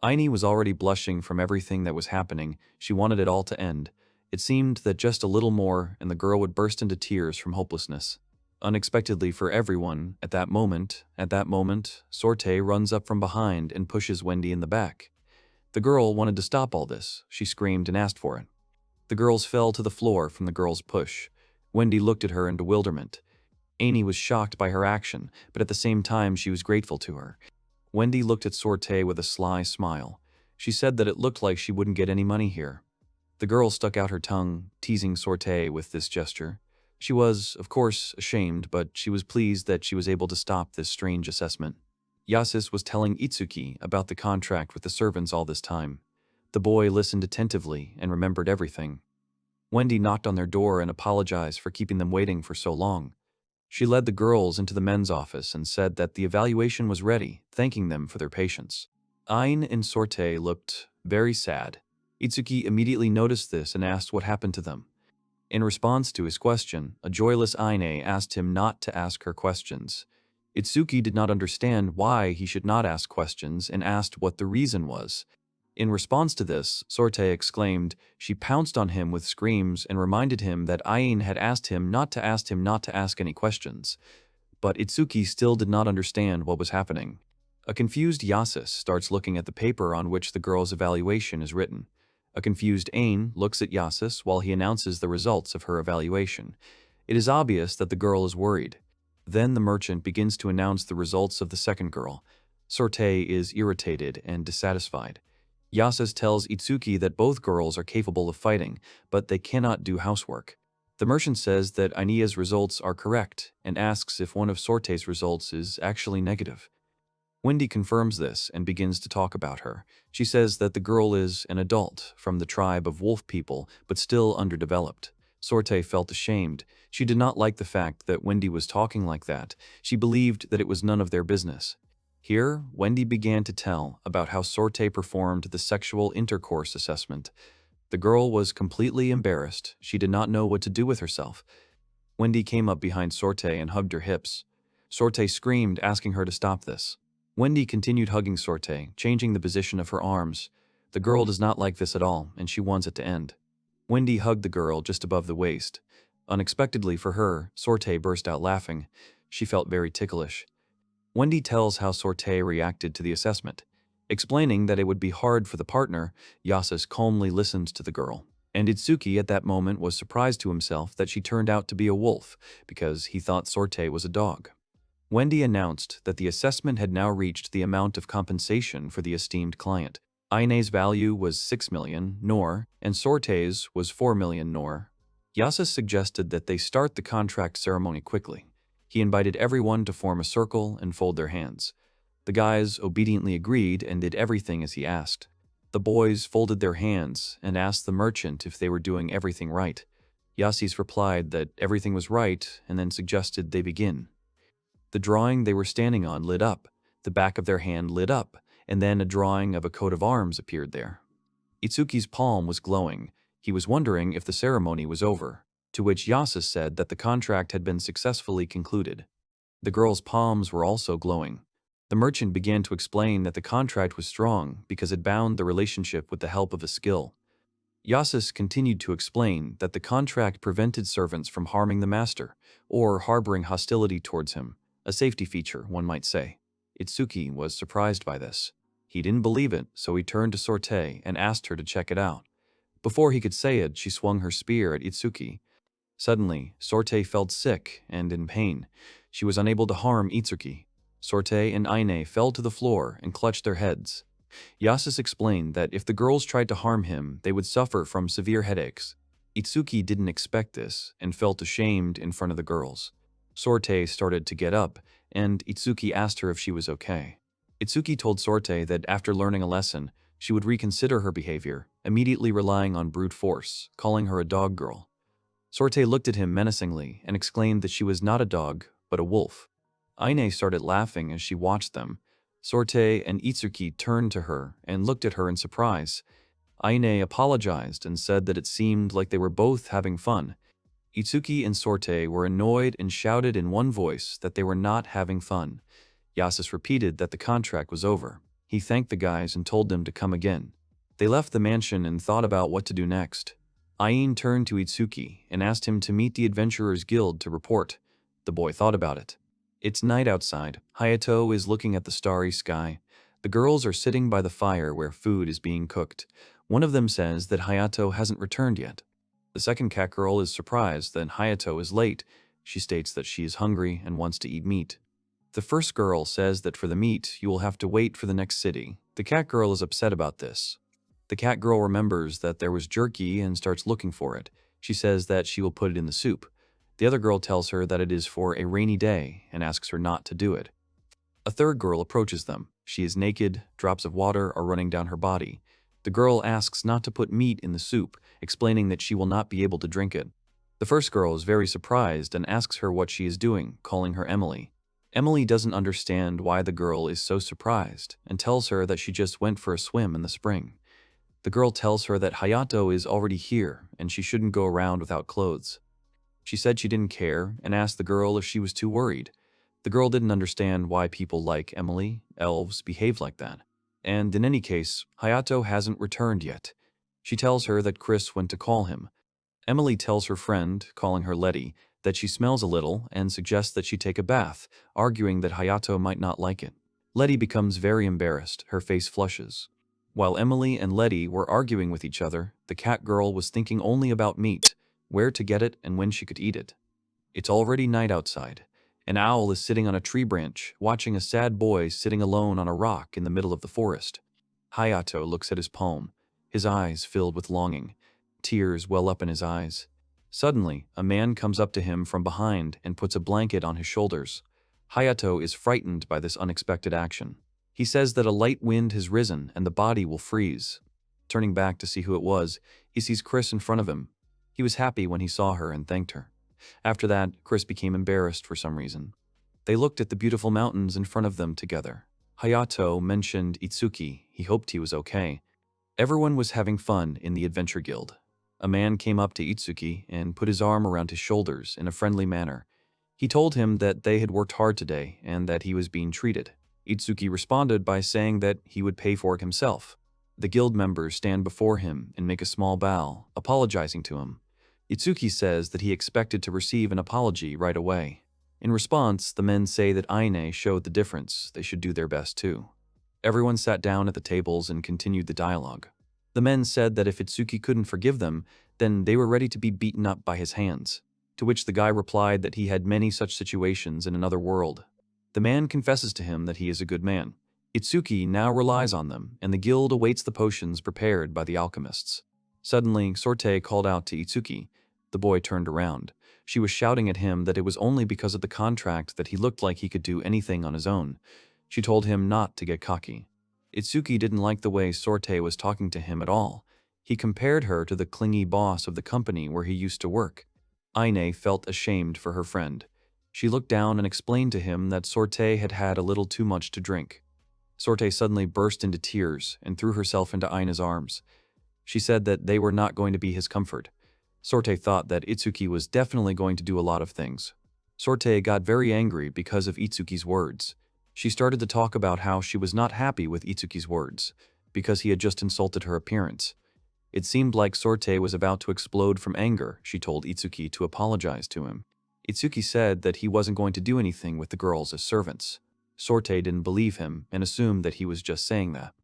Aini was already blushing from everything that was happening. She wanted it all to end. It seemed that just a little more and the girl would burst into tears from hopelessness. Unexpectedly for everyone, at that moment, Sorte runs up from behind and pushes Wendy in the back. The girl wanted to stop all this. She screamed and asked for it. The girls fell to the floor from the girl's push. Wendy looked at her in bewilderment. Amy was shocked by her action, but at the same time she was grateful to her. Wendy looked at Sorte with a sly smile. She said that it looked like she wouldn't get any money here. The girl stuck out her tongue, teasing Sorte with this gesture. She was, of course, ashamed, but she was pleased that she was able to stop this strange assessment. Yasis was telling Itsuki about the contract with the servants all this time. The boy listened attentively and remembered everything. Wendy knocked on their door and apologized for keeping them waiting for so long. She led the girls into the men's office and said that the evaluation was ready, thanking them for their patience. Ain and Sorte looked very sad. Itsuki immediately noticed this and asked what happened to them. In response to his question, a joyless Aine asked him not to ask her questions. Itsuki did not understand why he should not ask questions and asked what the reason was. In response to this, Sorte exclaimed. She pounced on him with screams and reminded him that Ain had asked him not to ask any questions. But Itsuki still did not understand what was happening. A confused Yasis starts looking at the paper on which the girl's evaluation is written. A confused Ain looks at Yasis while he announces the results of her evaluation. It is obvious that the girl is worried. Then the merchant begins to announce the results of the second girl. Sorte is irritated and dissatisfied. Yasis tells Itsuki that both girls are capable of fighting, but they cannot do housework. The merchant says that Ainia's results are correct and asks if one of Sorte's results is actually negative. Wendy confirms this and begins to talk about her. She says that the girl is an adult from the tribe of wolf people, but still underdeveloped. Sorte felt ashamed. She did not like the fact that Wendy was talking like that. She believed that it was none of their business. Here, Wendy began to tell about how Sorte performed the sexual intercourse assessment. The girl was completely embarrassed. She did not know what to do with herself. Wendy came up behind Sorte and hugged her hips. Sorte screamed, asking her to stop this. Wendy continued hugging Sorte, changing the position of her arms. The girl does not like this at all, and she wants it to end. Wendy hugged the girl just above the waist. Unexpectedly for her, Sorte burst out laughing. She felt very ticklish. Wendy tells how Sorte reacted to the assessment. Explaining that it would be hard for the partner, Yasus calmly listened to the girl. And Itsuki at that moment was surprised to himself that she turned out to be a wolf, because he thought Sorte was a dog. Wendy announced that the assessment had now reached the amount of compensation for the esteemed client. Aine's value was 6 million nor, and Sorte's was 4 million nor. Yasus suggested that they start the contract ceremony quickly. He invited everyone to form a circle and fold their hands. The guys obediently agreed and did everything as he asked. The boys folded their hands and asked the merchant if they were doing everything right. Yasis replied that everything was right and then suggested they begin. The drawing they were standing on lit up, the back of their hand lit up, and then a drawing of a coat of arms appeared there. Itsuki's palm was glowing. He was wondering if the ceremony was over, to which Yasus said that the contract had been successfully concluded. The girl's palms were also glowing. The merchant began to explain that the contract was strong because it bound the relationship with the help of a skill. Yasus continued to explain that the contract prevented servants from harming the master or harboring hostility towards him, a safety feature, one might say. Itsuki was surprised by this. He didn't believe it, so he turned to Sorte and asked her to check it out. Before he could say it, she swung her spear at Itsuki. Suddenly, Sorte felt sick and in pain. She was unable to harm Itsuki. Sorte and Aine fell to the floor and clutched their heads. Yasus explained that if the girls tried to harm him, they would suffer from severe headaches. Itsuki didn't expect this and felt ashamed in front of the girls. Sorte started to get up, and Itsuki asked her if she was okay. Itsuki told Sorte that after learning a lesson, she would reconsider her behavior, immediately relying on brute force, calling her a dog girl. Sorte looked at him menacingly and exclaimed that she was not a dog, but a wolf. Aine started laughing as she watched them. Sorte and Itsuki turned to her and looked at her in surprise. Aine apologized and said that it seemed like they were both having fun. Itsuki and Sorte were annoyed and shouted in one voice that they were not having fun. Yasus repeated that the contract was over. He thanked the guys and told them to come again. They left the mansion and thought about what to do next. Aine turned to Itsuki and asked him to meet the Adventurers Guild to report. The boy thought about it. It's night outside. Hayato is looking at the starry sky. The girls are sitting by the fire where food is being cooked. One of them says that Hayato hasn't returned yet. The second cat girl is surprised that Hayato is late. She states that she is hungry and wants to eat meat. The first girl says that for the meat, you will have to wait for the next city. The cat girl is upset about this. The cat girl remembers that there was jerky and starts looking for it. She says that she will put it in the soup. The other girl tells her that it is for a rainy day and asks her not to do it. A third girl approaches them. She is naked, drops of water are running down her body. The girl asks not to put meat in the soup, explaining that she will not be able to drink it. The first girl is very surprised and asks her what she is doing, calling her Emily. Emily doesn't understand why the girl is so surprised and tells her that she just went for a swim in the spring. The girl tells her that Hayato is already here and she shouldn't go around without clothes. She said she didn't care and asked the girl if she was too worried. The girl didn't understand why people like Emily, elves, behave like that. And in any case, Hayato hasn't returned yet. She tells her that Chris went to call him. Emily tells her friend, calling her Letty, that she smells a little and suggests that she take a bath, arguing that Hayato might not like it. Letty becomes very embarrassed, her face flushes. While Emily and Letty were arguing with each other, the cat girl was thinking only about meat, where to get it and when she could eat it. It's already night outside. An owl is sitting on a tree branch, watching a sad boy sitting alone on a rock in the middle of the forest. Hayato looks at his poem, his eyes filled with longing. Tears well up in his eyes. Suddenly, a man comes up to him from behind and puts a blanket on his shoulders. Hayato is frightened by this unexpected action. He says that a light wind has risen and the body will freeze. Turning back to see who it was, he sees Chris in front of him. He was happy when he saw her and thanked her. After that, Chris became embarrassed for some reason. They looked at the beautiful mountains in front of them together. Hayato mentioned Itsuki. He hoped he was okay. Everyone was having fun in the Adventure Guild. A man came up to Itsuki and put his arm around his shoulders in a friendly manner. He told him that they had worked hard today and that he was being treated. Itsuki responded by saying that he would pay for it himself. The guild members stand before him and make a small bow, apologizing to him. Itsuki says that he expected to receive an apology right away. In response, the men say that Aine showed the difference. They should do their best too. Everyone sat down at the tables and continued the dialogue. The men said that if Itsuki couldn't forgive them, then they were ready to be beaten up by his hands, to which the guy replied that he had many such situations in another world. The man confesses to him that he is a good man. Itsuki now relies on them, and the guild awaits the potions prepared by the alchemists. Suddenly, Sorte called out to Itsuki. The boy turned around. She was shouting at him that it was only because of the contract that he looked like he could do anything on his own. She told him not to get cocky. Itsuki didn't like the way Sorte was talking to him at all. He compared her to the clingy boss of the company where he used to work. Aine felt ashamed for her friend. She looked down and explained to him that Sorte had had a little too much to drink. Sorte suddenly burst into tears and threw herself into Aine's arms. She said that they were not going to be his comfort. Sorte thought that Itsuki was definitely going to do a lot of things. Sorte got very angry because of Itsuki's words. She started to talk about how she was not happy with Itsuki's words, because he had just insulted her appearance. It seemed like Sorte was about to explode from anger. She told Itsuki to apologize to him. Itsuki said that he wasn't going to do anything with the girls as servants. Sorte didn't believe him and assumed that he was just saying that.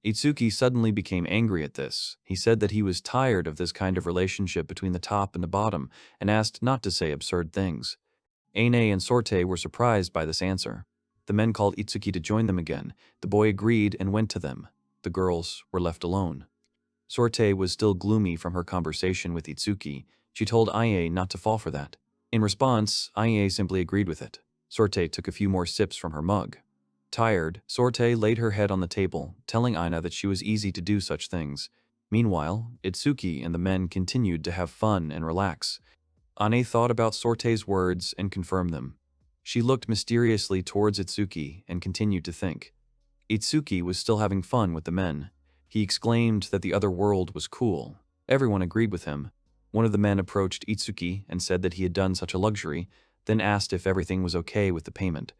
Itsuki suddenly became angry at this. He said that he was tired of this kind of relationship between the top and the bottom and asked not to say absurd things. Aine and Sorte were surprised by this answer. The men called Itsuki to join them again. The boy agreed and went to them. The girls were left alone. Sorte was still gloomy from her conversation with Itsuki. She told Aie not to fall for that. In response, Aie simply agreed with it. Sorte took a few more sips from her mug. Tired, Sorte laid her head on the table, telling Aina that she was easy to do such things. Meanwhile, Itsuki and the men continued to have fun and relax. Aine thought about Sorte's words and confirmed them. She looked mysteriously towards Itsuki and continued to think. Itsuki was still having fun with the men. He exclaimed that the other world was cool. Everyone agreed with him. One of the men approached Itsuki and said that he had done such a luxury, then asked if everything was okay with the payment.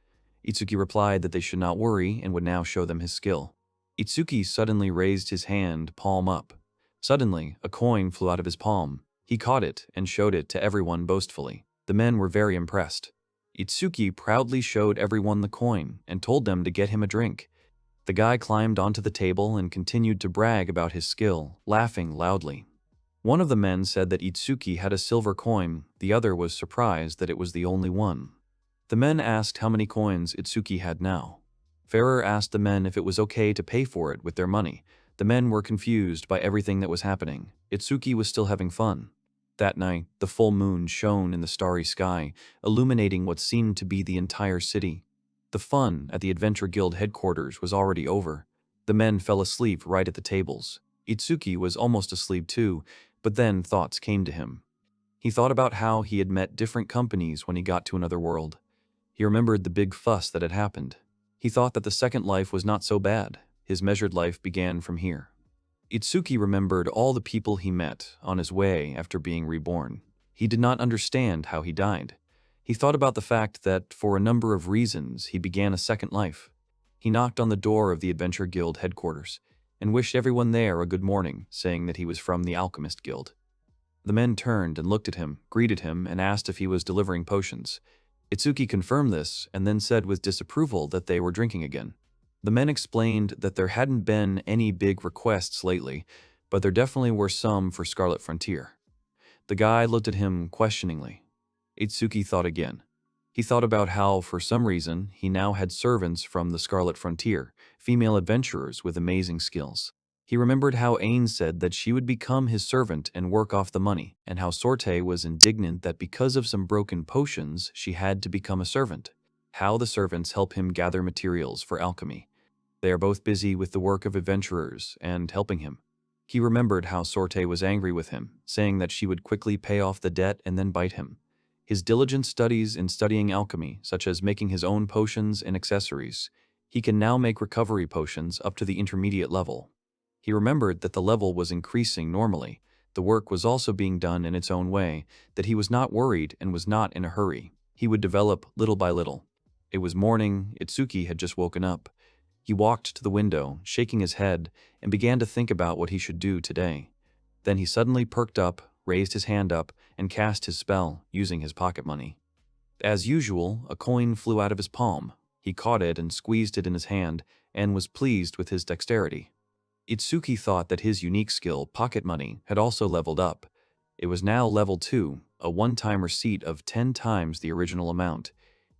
Itsuki replied that they should not worry and would now show them his skill. Itsuki suddenly raised his hand, palm up. Suddenly, a coin flew out of his palm. He caught it and showed it to everyone boastfully. The men were very impressed. Itsuki proudly showed everyone the coin and told them to get him a drink. The guy climbed onto the table and continued to brag about his skill, laughing loudly. One of the men said that Itsuki had a silver coin. The other was surprised that it was the only one. The men asked how many coins Itsuki had now. Ferrer asked the men if it was okay to pay for it with their money. The men were confused by everything that was happening. Itsuki was still having fun. That night, the full moon shone in the starry sky, illuminating what seemed to be the entire city. The fun at the Adventure Guild headquarters was already over. The men fell asleep right at the tables. Itsuki was almost asleep too, but then thoughts came to him. He thought about how he had met different companies when he got to another world. He remembered the big fuss that had happened. He thought that the second life was not so bad. His measured life began from here. Itsuki remembered all the people he met on his way after being reborn. He did not understand how he died. He thought about the fact that, for a number of reasons, he began a second life. He knocked on the door of the Adventure Guild headquarters and wished everyone there a good morning, saying that he was from the Alchemist Guild. The men turned and looked at him, greeted him, and asked if he was delivering potions. Itsuki confirmed this and then said with disapproval that they were drinking again. The men explained that there hadn't been any big requests lately, but there definitely were some for Scarlet Frontier. The guy looked at him questioningly. Itsuki thought again. He thought about how, for some reason, he now had servants from the Scarlet Frontier, female adventurers with amazing skills. He remembered how Aine said that she would become his servant and work off the money, and how Sorte was indignant that because of some broken potions, she had to become a servant. How the servants help him gather materials for alchemy. They are both busy with the work of adventurers and helping him. He remembered how Sorte was angry with him, saying that she would quickly pay off the debt and then bite him. His diligent studies in studying alchemy, such as making his own potions and accessories, he can now make recovery potions up to the intermediate level. He remembered that the level was increasing normally. The work was also being done in its own way, that he was not worried and was not in a hurry. He would develop little by little. It was morning. Itsuki had just woken up. He walked to the window, shaking his head, and began to think about what he should do today. Then he suddenly perked up, raised his hand up, and cast his spell, using his pocket money. As usual, a coin flew out of his palm. He caught it and squeezed it in his hand and was pleased with his dexterity. Itsuki thought that his unique skill, pocket money, had also leveled up. It was now level 2, a one-time receipt of 10 times the original amount.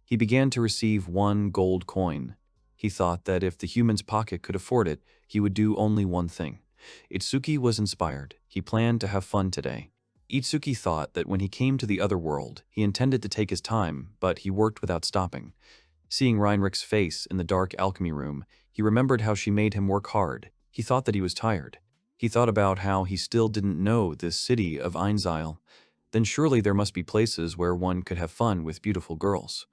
He began to receive 1 gold coin. He thought that if the human's pocket could afford it, he would do only one thing. Itsuki was inspired. He planned to have fun today. Itsuki thought that when he came to the other world, he intended to take his time, but he worked without stopping. Seeing Reinrich's face in the dark alchemy room, he remembered how she made him work hard. He thought that he was tired. He thought about how he still didn't know this city of Einzile. Then surely there must be places where one could have fun with beautiful girls.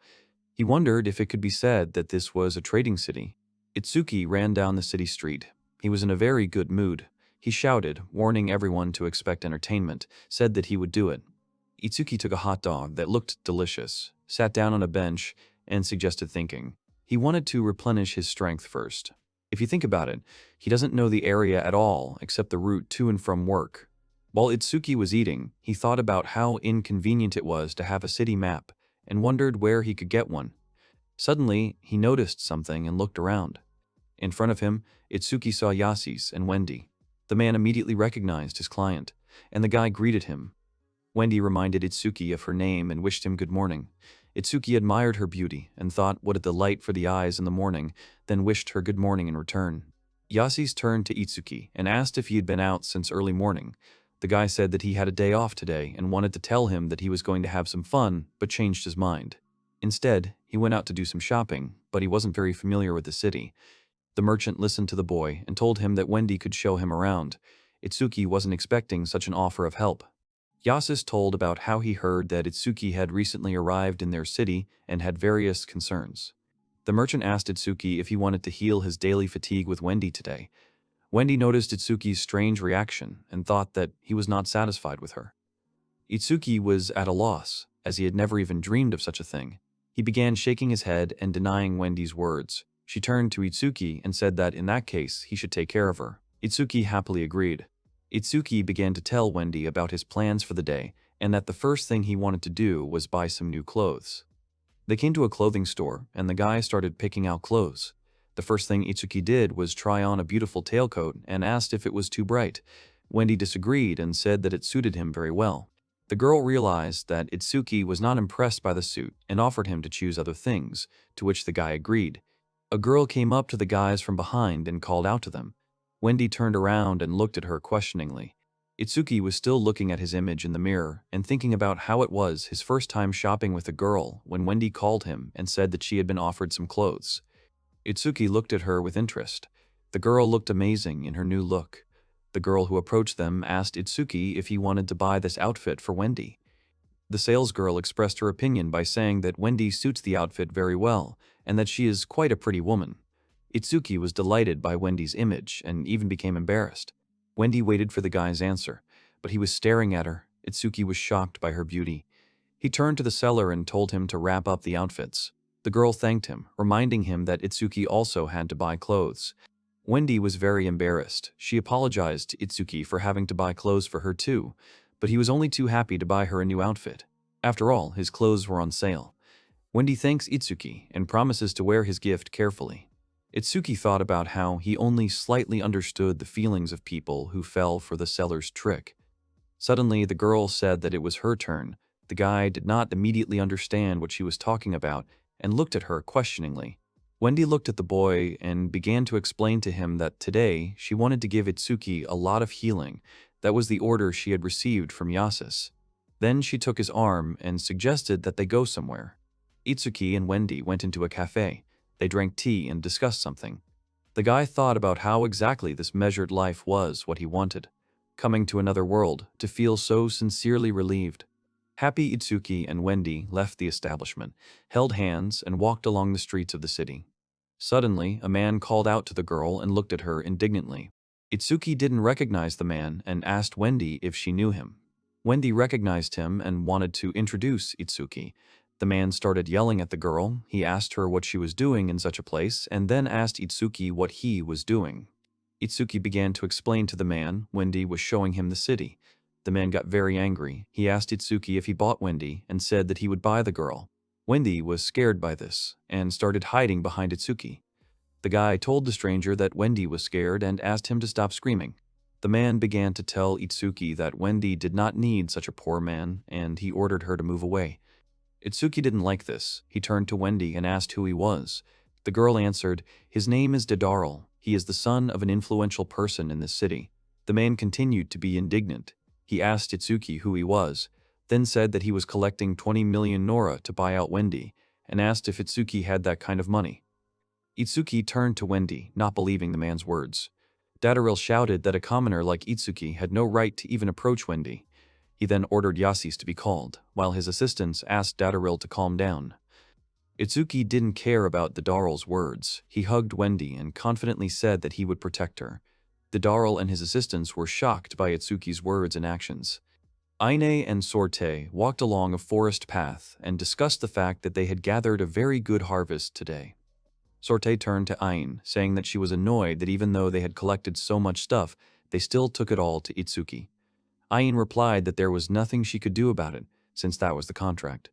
He wondered if it could be said that this was a trading city. Itsuki ran down the city street. He was in a very good mood. He shouted, warning everyone to expect entertainment, said that he would do it. Itsuki took a hot dog that looked delicious, sat down on a bench, and suggested thinking. He wanted to replenish his strength first. If you think about it, he doesn't know the area at all except the route to and from work. While Itsuki was eating, he thought about how inconvenient it was to have a city map and wondered where he could get one. Suddenly, he noticed something and looked around. In front of him, Itsuki saw Yasis and Wendy. The man immediately recognized his client, and the guy greeted him. Wendy reminded Itsuki of her name and wished him good morning. Itsuki admired her beauty and thought what a delight for the eyes in the morning, then wished her good morning in return. Yasis turned to Itsuki and asked if he had been out since early morning. The guy said that he had a day off today and wanted to tell him that he was going to have some fun, but changed his mind. Instead, he went out to do some shopping, but he wasn't very familiar with the city. The merchant listened to the boy and told him that Wendy could show him around. Itsuki wasn't expecting such an offer of help. Yasis told about how he heard that Itsuki had recently arrived in their city and had various concerns. The merchant asked Itsuki if he wanted to heal his daily fatigue with Wendy today. Wendy noticed Itsuki's strange reaction and thought that he was not satisfied with her. Itsuki was at a loss, as he had never even dreamed of such a thing. He began shaking his head and denying Wendy's words. She turned to Itsuki and said that in that case he should take care of her. Itsuki happily agreed. Itsuki began to tell Wendy about his plans for the day and that the first thing he wanted to do was buy some new clothes. They came to a clothing store and the guy started picking out clothes. The first thing Itsuki did was try on a beautiful tailcoat and asked if it was too bright. Wendy disagreed and said that it suited him very well. The girl realized that Itsuki was not impressed by the suit and offered him to choose other things, to which the guy agreed. A girl came up to the guys from behind and called out to them. Wendy turned around and looked at her questioningly. Itsuki was still looking at his image in the mirror and thinking about how it was his first time shopping with a girl when Wendy called him and said that she had been offered some clothes. Itsuki looked at her with interest. The girl looked amazing in her new look. The girl who approached them asked Itsuki if he wanted to buy this outfit for Wendy. The salesgirl expressed her opinion by saying that Wendy suits the outfit very well and that she is quite a pretty woman. Itsuki was delighted by Wendy's image and even became embarrassed. Wendy waited for the guy's answer, but he was staring at her. Itsuki was shocked by her beauty. He turned to the seller and told him to wrap up the outfits. The girl thanked him, reminding him that Itsuki also had to buy clothes. Wendy was very embarrassed. She apologized to Itsuki for having to buy clothes for her too, but he was only too happy to buy her a new outfit. After all, his clothes were on sale. Wendy thanks Itsuki and promises to wear his gift carefully. Itsuki thought about how he only slightly understood the feelings of people who fell for the seller's trick. Suddenly, the girl said that it was her turn. The guy did not immediately understand what she was talking about and looked at her questioningly. Wendy looked at the boy and began to explain to him that today she wanted to give Itsuki a lot of healing. That was the order she had received from Yasis. Then she took his arm and suggested that they go somewhere. Itsuki and Wendy went into a cafe. They drank tea and discussed something. The guy thought about how exactly this measured life was what he wanted. Coming to another world, to feel so sincerely relieved. Happy Itsuki and Wendy left the establishment, held hands, and walked along the streets of the city. Suddenly, a man called out to the girl and looked at her indignantly. Itsuki didn't recognize the man and asked Wendy if she knew him. Wendy recognized him and wanted to introduce Itsuki. The man started yelling at the girl. He asked her what she was doing in such a place and then asked Itsuki what he was doing. Itsuki began to explain to the man. Wendy was showing him the city. The man got very angry. He asked Itsuki if he bought Wendy and said that he would buy the girl. Wendy was scared by this and started hiding behind Itsuki. The guy told the stranger that Wendy was scared and asked him to stop screaming. The man began to tell Itsuki that Wendy did not need such a poor man, and he ordered her to move away. Itsuki didn't like this. He turned to Wendy and asked who he was. The girl answered, "His name is Dedarl. He is the son of an influential person in this city." The man continued to be indignant. He asked Itsuki who he was, then said that he was collecting 20 million Nora to buy out Wendy, and asked if Itsuki had that kind of money. Itsuki turned to Wendy, not believing the man's words. Dadaril shouted that a commoner like Itsuki had no right to even approach Wendy. He then ordered Yasis to be called, while his assistants asked Dadaril to calm down. Itsuki didn't care about Dadarl's words. He hugged Wendy and confidently said that he would protect her. Dadaril and his assistants were shocked by Itsuki's words and actions. Aine and Sorte walked along a forest path and discussed the fact that they had gathered a very good harvest today. Sorte turned to Aine, saying that she was annoyed that even though they had collected so much stuff, they still took it all to Itsuki. Aine replied that there was nothing she could do about it, since that was the contract.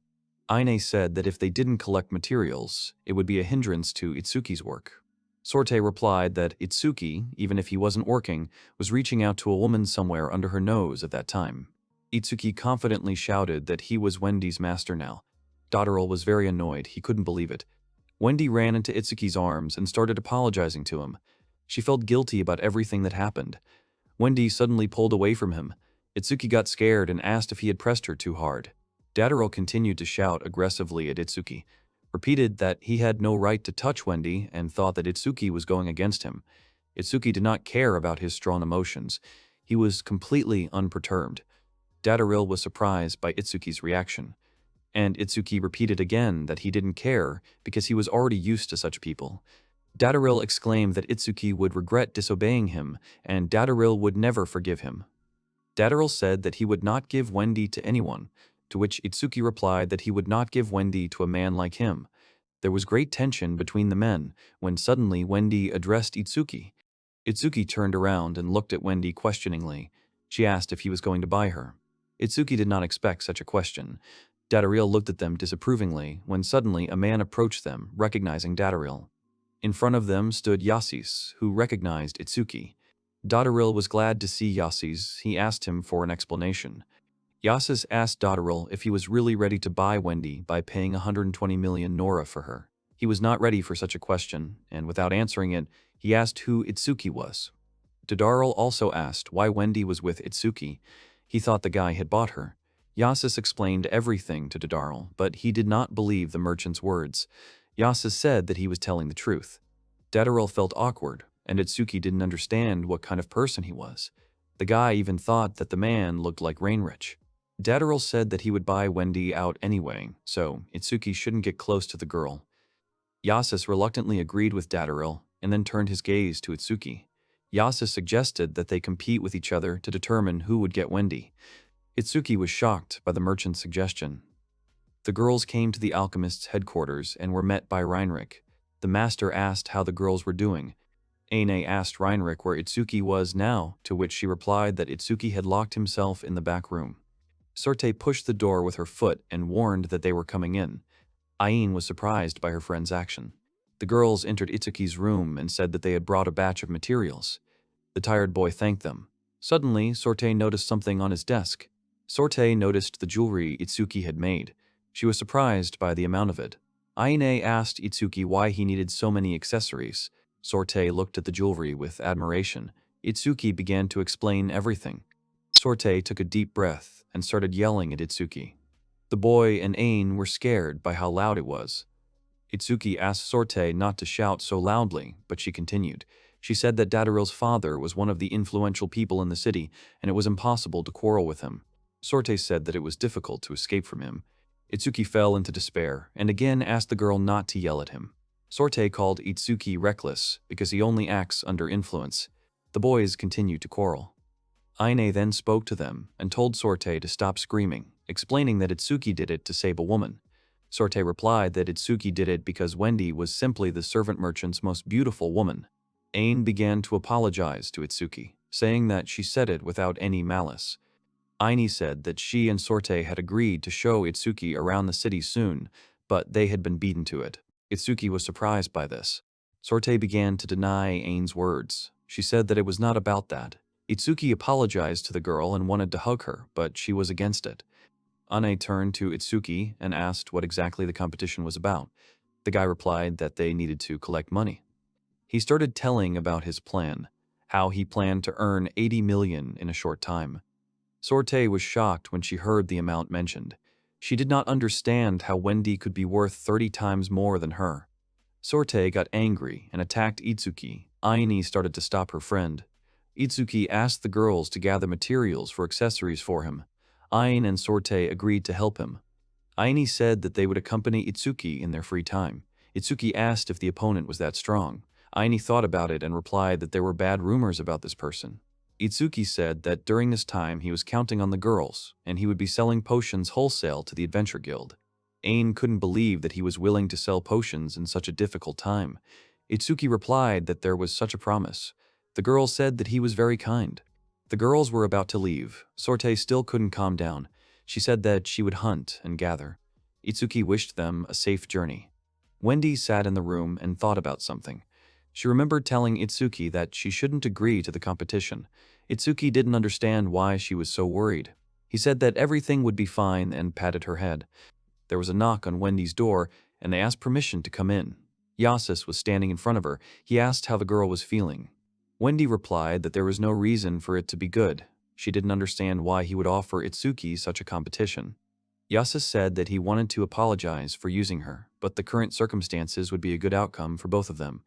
Aine said that if they didn't collect materials, it would be a hindrance to Itsuki's work. Sorte replied that Itsuki, even if he wasn't working, was reaching out to a woman somewhere under her nose at that time. Itsuki confidently shouted that he was Wendy's master now. Dadaril was very annoyed. He couldn't believe it. Wendy ran into Itsuki's arms and started apologizing to him. She felt guilty about everything that happened. Wendy suddenly pulled away from him. Itsuki got scared and asked if he had pressed her too hard. Dadaril continued to shout aggressively at Itsuki, repeated that he had no right to touch Wendy and thought that Itsuki was going against him. Itsuki did not care about his strong emotions. He was completely unperturbed. Dadaril was surprised by Itsuki's reaction. And Itsuki repeated again that he didn't care because he was already used to such people. Dadaril exclaimed that Itsuki would regret disobeying him, and Dadaril would never forgive him. Dadaril said that he would not give Wendy to anyone, to which Itsuki replied that he would not give Wendy to a man like him. There was great tension between the men when suddenly Wendy addressed Itsuki. Itsuki turned around and looked at Wendy questioningly. She asked if he was going to buy her. Itsuki did not expect such a question. Dadaril looked at them disapprovingly when suddenly a man approached them, recognizing Dadaril. In front of them stood Yasis, who recognized Itsuki. Dadaril was glad to see Yasis. He asked him for an explanation. Yasis asked Dadaril if he was really ready to buy Wendy by paying 120 million Nora for her. He was not ready for such a question, and without answering it, he asked who Itsuki was. Dadaril also asked why Wendy was with Itsuki. He thought the guy had bought her. Yasis explained everything to Dadaril, but he did not believe the merchant's words. Yasis said that he was telling the truth. Dadaril felt awkward, and Itsuki didn't understand what kind of person he was. The guy even thought that the man looked like Rainrich. Dadaril said that he would buy Wendy out anyway, so Itsuki shouldn't get close to the girl. Yasis reluctantly agreed with Dadaril, and then turned his gaze to Itsuki. Yasis suggested that they compete with each other to determine who would get Wendy. Itsuki was shocked by the merchant's suggestion. The girls came to the alchemist's headquarters and were met by Reinrich. The master asked how the girls were doing. Aine asked Reinrich where Itsuki was now, to which she replied that Itsuki had locked himself in the back room. Sorte pushed the door with her foot and warned that they were coming in. Aine was surprised by her friend's action. The girls entered Itsuki's room and said that they had brought a batch of materials. The tired boy thanked them. Suddenly, Sorte noticed something on his desk. Sorte noticed the jewelry Itsuki had made. She was surprised by the amount of it. Aine asked Itsuki why he needed so many accessories. Sorte looked at the jewelry with admiration. Itsuki began to explain everything. Sorte took a deep breath and started yelling at Itsuki. The boy and Aine were scared by how loud it was. Itsuki asked Sorte not to shout so loudly, but she continued. She said that Dadaril's father was one of the influential people in the city, and it was impossible to quarrel with him. Sorte said that it was difficult to escape from him. Itsuki fell into despair, and again asked the girl not to yell at him. Sorte called Itsuki reckless, because he only acts under influence. The boys continued to quarrel. Aine then spoke to them, and told Sorte to stop screaming, explaining that Itsuki did it to save a woman. Sorte replied that Itsuki did it because Wendy was simply the servant merchant's most beautiful woman. Aine began to apologize to Itsuki, saying that she said it without any malice. Aine said that she and Sorte had agreed to show Itsuki around the city soon, but they had been beaten to it. Itsuki was surprised by this. Sorte began to deny Ain's words. She said that it was not about that. Itsuki apologized to the girl and wanted to hug her, but she was against it. Ane turned to Itsuki and asked what exactly the competition was about. The guy replied that they needed to collect money. He started telling about his plan, how he planned to earn 80 million in a short time. Sorte was shocked when she heard the amount mentioned. She did not understand how Wendy could be worth 30 times more than her. Sorte got angry and attacked Itsuki. Aine started to stop her friend. Itsuki asked the girls to gather materials for accessories for him. Aine and Sorte agreed to help him. Aine said that they would accompany Itsuki in their free time. Itsuki asked if the opponent was that strong. Aine thought about it and replied that there were bad rumors about this person. Itsuki said that during this time he was counting on the girls, and he would be selling potions wholesale to the Adventure Guild. Aine couldn't believe that he was willing to sell potions in such a difficult time. Itsuki replied that there was such a promise. The girls said that he was very kind. The girls were about to leave. Sorte still couldn't calm down. She said that she would hunt and gather. Itsuki wished them a safe journey. Wendy sat in the room and thought about something. She remembered telling Itsuki that she shouldn't agree to the competition. Itsuki didn't understand why she was so worried. He said that everything would be fine and patted her head. There was a knock on Wendy's door, and they asked permission to come in. Yasus was standing in front of her. He asked how the girl was feeling. Wendy replied that there was no reason for it to be good. She didn't understand why he would offer Itsuki such a competition. Yasus said that he wanted to apologize for using her, but the current circumstances would be a good outcome for both of them.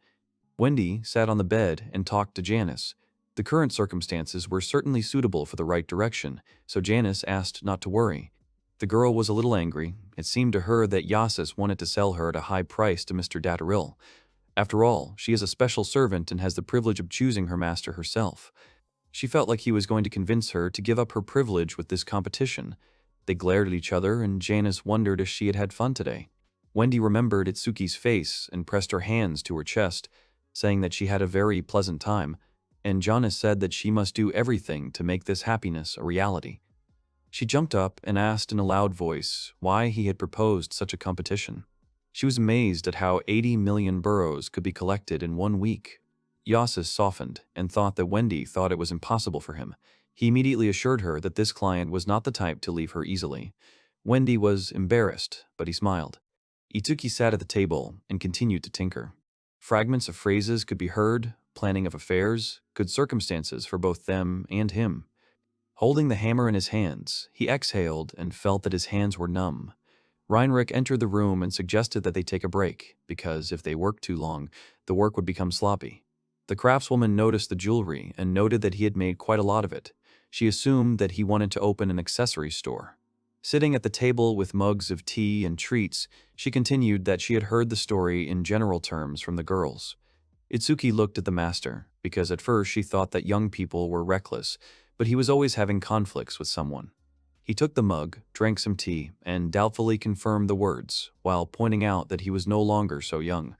Wendy sat on the bed and talked to Janice. The current circumstances were certainly suitable for the right direction, so Janice asked not to worry. The girl was a little angry. It seemed to her that Yasus wanted to sell her at a high price to Mr. Dataril. After all, she is a special servant and has the privilege of choosing her master herself. She felt like he was going to convince her to give up her privilege with this competition. They glared at each other, and Janice wondered if she had had fun today. Wendy remembered Itsuki's face and pressed her hands to her chest, saying that she had a very pleasant time, and Janice said that she must do everything to make this happiness a reality. She jumped up and asked in a loud voice why he had proposed such a competition. She was amazed at how 80 million burrows could be collected in 1 week. Yasus softened and thought that Wendy thought it was impossible for him. He immediately assured her that this client was not the type to leave her easily. Wendy was embarrassed, but he smiled. Itsuki sat at the table and continued to tinker. Fragments of phrases could be heard, planning of affairs, good circumstances for both them and him. Holding the hammer in his hands, he exhaled and felt that his hands were numb. Reinrich entered the room and suggested that they take a break, because if they worked too long, the work would become sloppy. The craftswoman noticed the jewelry and noted that he had made quite a lot of it. She assumed that he wanted to open an accessory store. Sitting at the table with mugs of tea and treats, she continued that she had heard the story in general terms from the girls. Itsuki looked at the master, because at first she thought that young people were reckless, but he was always having conflicts with someone. He took the mug, drank some tea, and doubtfully confirmed the words, while pointing out that he was no longer so young.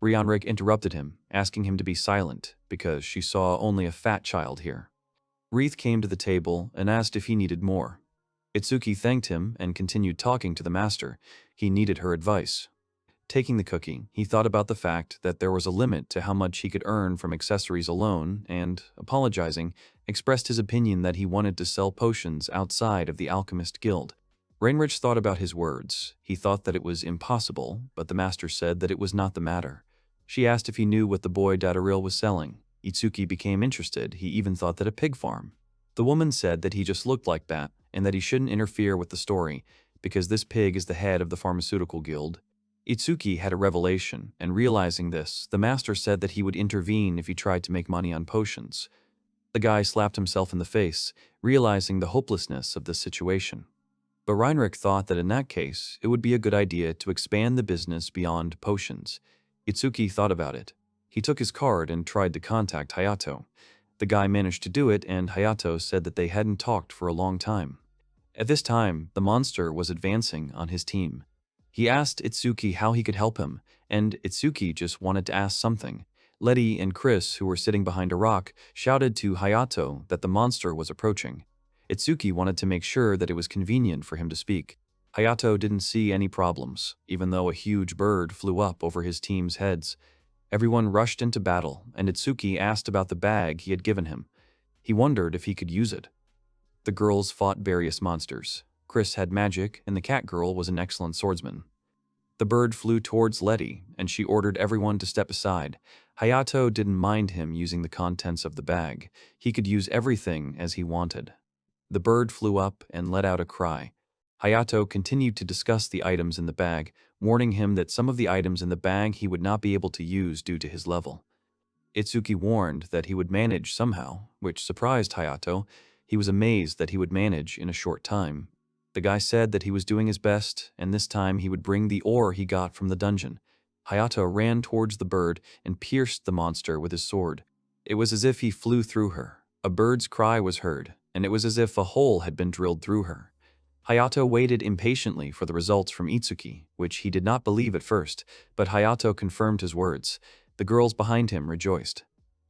Reinrich interrupted him, asking him to be silent, because she saw only a fat child here. Wreath came to the table and asked if he needed more. Itsuki thanked him and continued talking to the master. He needed her advice. Taking the cookie, he thought about the fact that there was a limit to how much he could earn from accessories alone and, apologizing, expressed his opinion that he wanted to sell potions outside of the Alchemist Guild. Reinrich thought about his words. He thought that it was impossible, but the master said that it was not the matter. She asked if he knew what the boy Dataril was selling. Itsuki became interested. He even thought that a pig farm. The woman said that he just looked like that, and that he shouldn't interfere with the story, because this pig is the head of the pharmaceutical guild. Itsuki had a revelation, and realizing this, the master said that he would intervene if he tried to make money on potions. The guy slapped himself in the face, realizing the hopelessness of this situation. But Reinrich thought that in that case, it would be a good idea to expand the business beyond potions. Itsuki thought about it. He took his card and tried to contact Hayato. The guy managed to do it, and Hayato said that they hadn't talked for a long time. At this time, the monster was advancing on his team. He asked Itsuki how he could help him, and Itsuki just wanted to ask something. Letty and Chris, who were sitting behind a rock, shouted to Hayato that the monster was approaching. Itsuki wanted to make sure that it was convenient for him to speak. Hayato didn't see any problems, even though a huge bird flew up over his team's heads. Everyone rushed into battle, and Itsuki asked about the bag he had given him. He wondered if he could use it. The girls fought various monsters. Chris had magic, and the cat girl was an excellent swordsman. The bird flew towards Letty, and she ordered everyone to step aside. Hayato didn't mind him using the contents of the bag. He could use everything as he wanted. The bird flew up and let out a cry. Hayato continued to discuss the items in the bag, warning him that some of the items in the bag he would not be able to use due to his level. Itsuki warned that he would manage somehow, which surprised Hayato. He was amazed that he would manage in a short time. The guy said that he was doing his best, and this time he would bring the ore he got from the dungeon. Hayato ran towards the bird and pierced the monster with his sword. It was as if he flew through her. A bird's cry was heard, and it was as if a hole had been drilled through her. Hayato waited impatiently for the results from Itsuki, which he did not believe at first, but Hayato confirmed his words. The girls behind him rejoiced.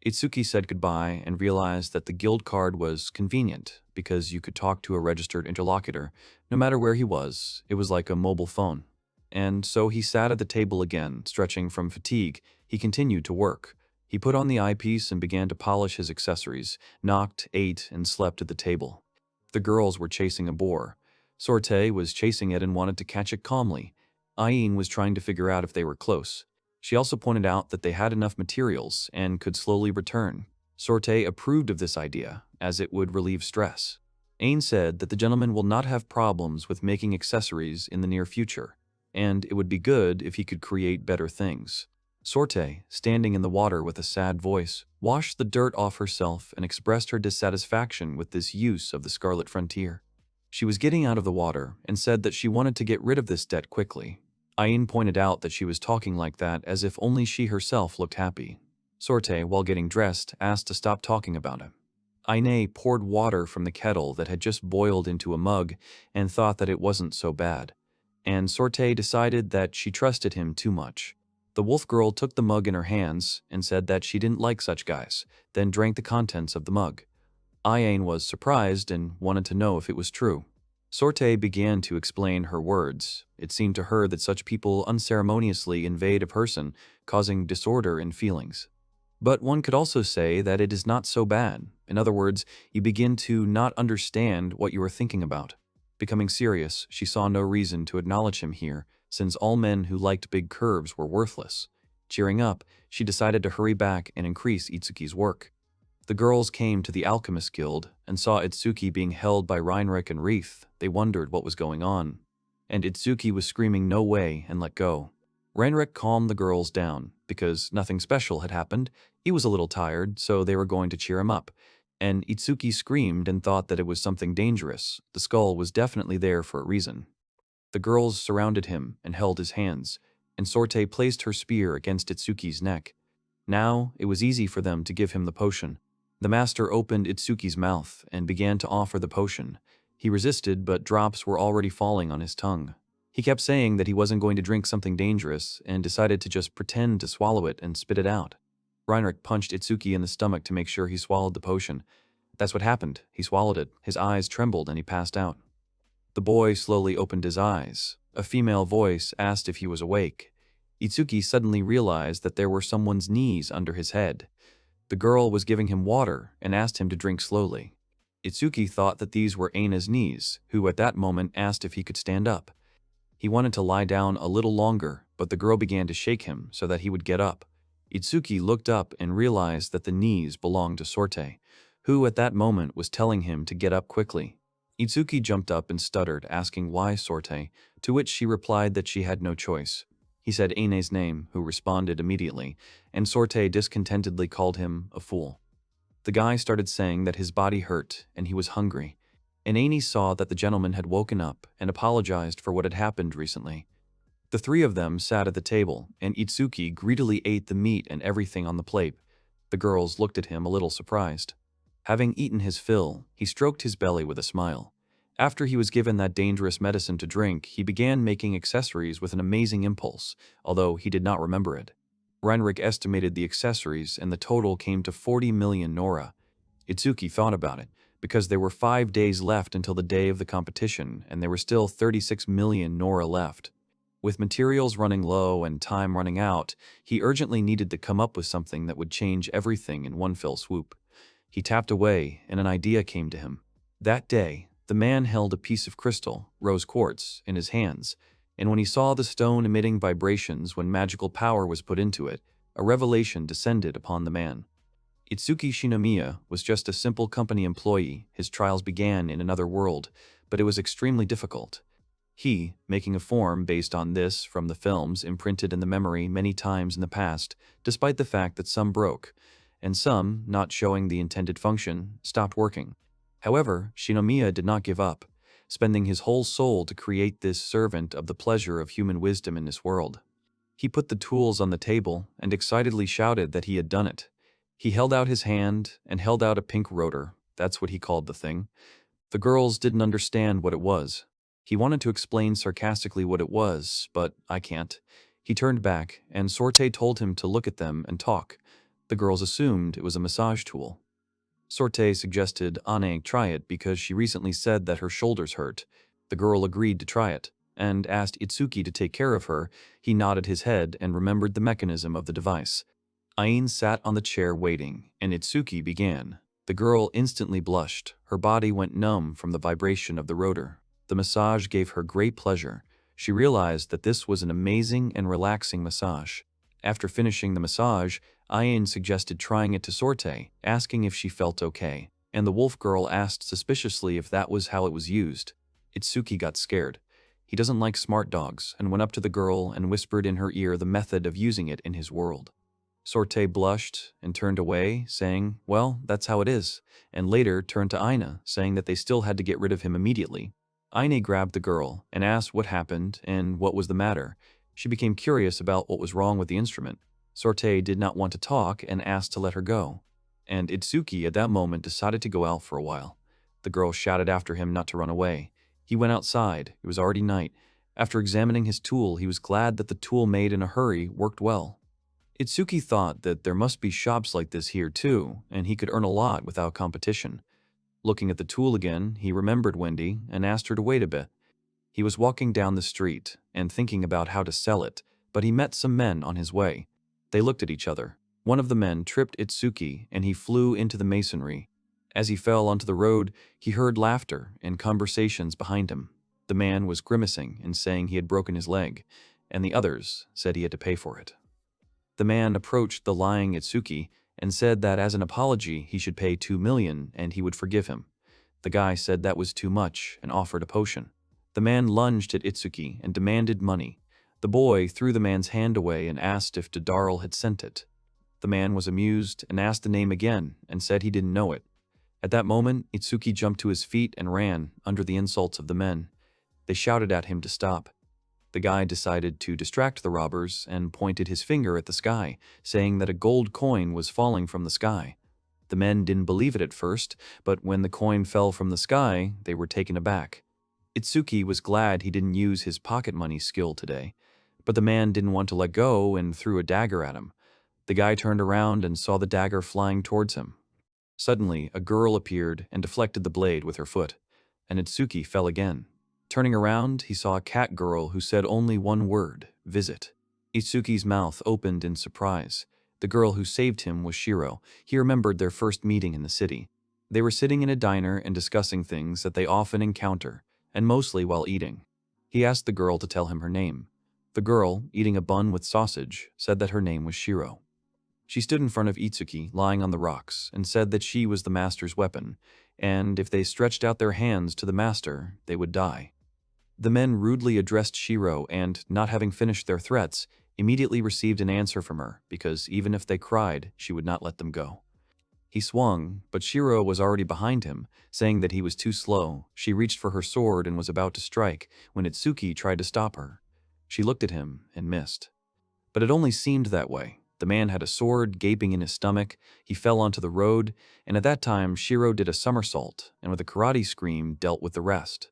Itsuki said goodbye and realized that the guild card was convenient because you could talk to a registered interlocutor. No matter where he was, it was like a mobile phone. And so he sat at the table again, stretching from fatigue. He continued to work. He put on the eyepiece and began to polish his accessories, knocked, ate, and slept at the table. The girls were chasing a boar. Sorte was chasing it and wanted to catch it calmly. Aine was trying to figure out if they were close. She also pointed out that they had enough materials and could slowly return. Sorte approved of this idea, as it would relieve stress. Aine said that the gentleman will not have problems with making accessories in the near future, and it would be good if he could create better things. Sorte, standing in the water with a sad voice, washed the dirt off herself and expressed her dissatisfaction with this use of the Scarlet Frontier. She was getting out of the water and said that she wanted to get rid of this debt quickly. Aine pointed out that she was talking like that as if only she herself looked happy. Sorte, while getting dressed, asked to stop talking about it. Aine poured water from the kettle that had just boiled into a mug and thought that it wasn't so bad. And Sorte decided that she trusted him too much. The wolf girl took the mug in her hands and said that she didn't like such guys, then drank the contents of the mug. Aine was surprised and wanted to know if it was true. Sorte began to explain her words. It seemed to her that such people unceremoniously invade a person, causing disorder in feelings. But one could also say that it is not so bad. In other words, you begin to not understand what you are thinking about. Becoming serious, she saw no reason to acknowledge him here, since all men who liked big curves were worthless. Cheering up, she decided to hurry back and increase Itsuki's work. The girls came to the Alchemist Guild and saw Itsuki being held by Reinrich and Wreath. They wondered what was going on. And Itsuki was screaming no way and let go. Reinrich calmed the girls down because nothing special had happened. He was a little tired, so they were going to cheer him up. And Itsuki screamed and thought that it was something dangerous. The skull was definitely there for a reason. The girls surrounded him and held his hands, and Sorte placed her spear against Itsuki's neck. Now it was easy for them to give him the potion. The master opened Itsuki's mouth and began to offer the potion. He resisted, but drops were already falling on his tongue. He kept saying that he wasn't going to drink something dangerous and decided to just pretend to swallow it and spit it out. Reinrich punched Itsuki in the stomach to make sure he swallowed the potion. That's what happened. He swallowed it. His eyes trembled and he passed out. The boy slowly opened his eyes. A female voice asked if he was awake. Itsuki suddenly realized that there were someone's knees under his head. The girl was giving him water and asked him to drink slowly. Itsuki thought that these were Aine's knees, who at that moment asked if he could stand up. He wanted to lie down a little longer, but the girl began to shake him so that he would get up. Itsuki looked up and realized that the knees belonged to Sorte, who at that moment was telling him to get up quickly. Itsuki jumped up and stuttered, asking why Sorte, to which she replied that she had no choice. He said Aine's name, who responded immediately, and Sorte discontentedly called him a fool. The guy started saying that his body hurt and he was hungry, and Aine saw that the gentleman had woken up and apologized for what had happened recently. The three of them sat at the table, and Itsuki greedily ate the meat and everything on the plate. The girls looked at him a little surprised. Having eaten his fill, he stroked his belly with a smile. After he was given that dangerous medicine to drink, he began making accessories with an amazing impulse, although he did not remember it. Reinrich estimated the accessories and the total came to 40 million Nora. Itsuki thought about it, because there were 5 days left until the day of the competition, and there were still 36 million Nora left. With materials running low and time running out, he urgently needed to come up with something that would change everything in one fell swoop. He tapped away, and an idea came to him. That day, the man held a piece of crystal, rose quartz, in his hands, and when he saw the stone emitting vibrations when magical power was put into it, a revelation descended upon the man. Itsuki Shinomiya was just a simple company employee. His trials began in another world, but it was extremely difficult. He, making a form based on this from the films imprinted in the memory many times in the past, despite the fact that some broke, and some, not showing the intended function, stopped working. However, Shinomiya did not give up, spending his whole soul to create this servant of the pleasure of human wisdom in this world. He put the tools on the table and excitedly shouted that he had done it. He held out his hand and held out a pink rotor. That's what he called the thing. The girls didn't understand what it was. He wanted to explain sarcastically what it was, but I can't. He turned back, and Sorte told him to look at them and talk. The girls assumed it was a massage tool. Sorte suggested Ane try it because she recently said that her shoulders hurt. The girl agreed to try it, and asked Itsuki to take care of her. He nodded his head and remembered the mechanism of the device. Ain sat on the chair waiting, and Itsuki began. The girl instantly blushed. Her body went numb from the vibration of the rotor. The massage gave her great pleasure. She realized that this was an amazing and relaxing massage. After finishing the massage, Ain suggested trying it to Sorte, asking if she felt okay, and the wolf girl asked suspiciously if that was how it was used. Itsuki got scared. He doesn't like smart dogs, and went up to the girl and whispered in her ear the method of using it in his world. Sorte blushed and turned away, saying, "Well, that's how it is," and later turned to Aina, saying that they still had to get rid of him immediately. Aina grabbed the girl and asked what happened and what was the matter. She became curious about what was wrong with the instrument. Sorte did not want to talk and asked to let her go. And Itsuki at that moment decided to go out for a while. The girl shouted after him not to run away. He went outside. It was already night. After examining his tool, he was glad that the tool made in a hurry worked well. Itsuki thought that there must be shops like this here too, and he could earn a lot without competition. Looking at the tool again, he remembered Wendy and asked her to wait a bit. He was walking down the street and thinking about how to sell it, but he met some men on his way. They looked at each other. One of the men tripped Itsuki and he flew into the masonry. As he fell onto the road, he heard laughter and conversations behind him. The man was grimacing and saying he had broken his leg, and the others said he had to pay for it. The man approached the lying Itsuki and said that as an apology he should pay 2 million and he would forgive him. The guy said that was too much and offered a potion. The man lunged at Itsuki and demanded money. The boy threw the man's hand away and asked if Dadarl had sent it. The man was amused and asked the name again and said he didn't know it. At that moment, Itsuki jumped to his feet and ran, under the insults of the men. They shouted at him to stop. The guy decided to distract the robbers and pointed his finger at the sky, saying that a gold coin was falling from the sky. The men didn't believe it at first, but when the coin fell from the sky, they were taken aback. Itsuki was glad he didn't use his pocket money skill today, but the man didn't want to let go and threw a dagger at him. The guy turned around and saw the dagger flying towards him. Suddenly, a girl appeared and deflected the blade with her foot, and Itsuki fell again. Turning around, he saw a cat girl who said only one word, "Visit." Itsuki's mouth opened in surprise. The girl who saved him was Shiro. He remembered their first meeting in the city. They were sitting in a diner and discussing things that they often encounter, and mostly while eating. He asked the girl to tell him her name. The girl, eating a bun with sausage, said that her name was Shiro. She stood in front of Itsuki, lying on the rocks, and said that she was the master's weapon, and if they stretched out their hands to the master, they would die. The men rudely addressed Shiro and, not having finished their threats, immediately received an answer from her because even if they cried, she would not let them go. He swung, but Shiro was already behind him, saying that he was too slow. She reached for her sword and was about to strike when Itsuki tried to stop her. She looked at him and missed. But it only seemed that way. The man had a sword gaping in his stomach, he fell onto the road, and at that time Shiro did a somersault and with a karate scream dealt with the rest.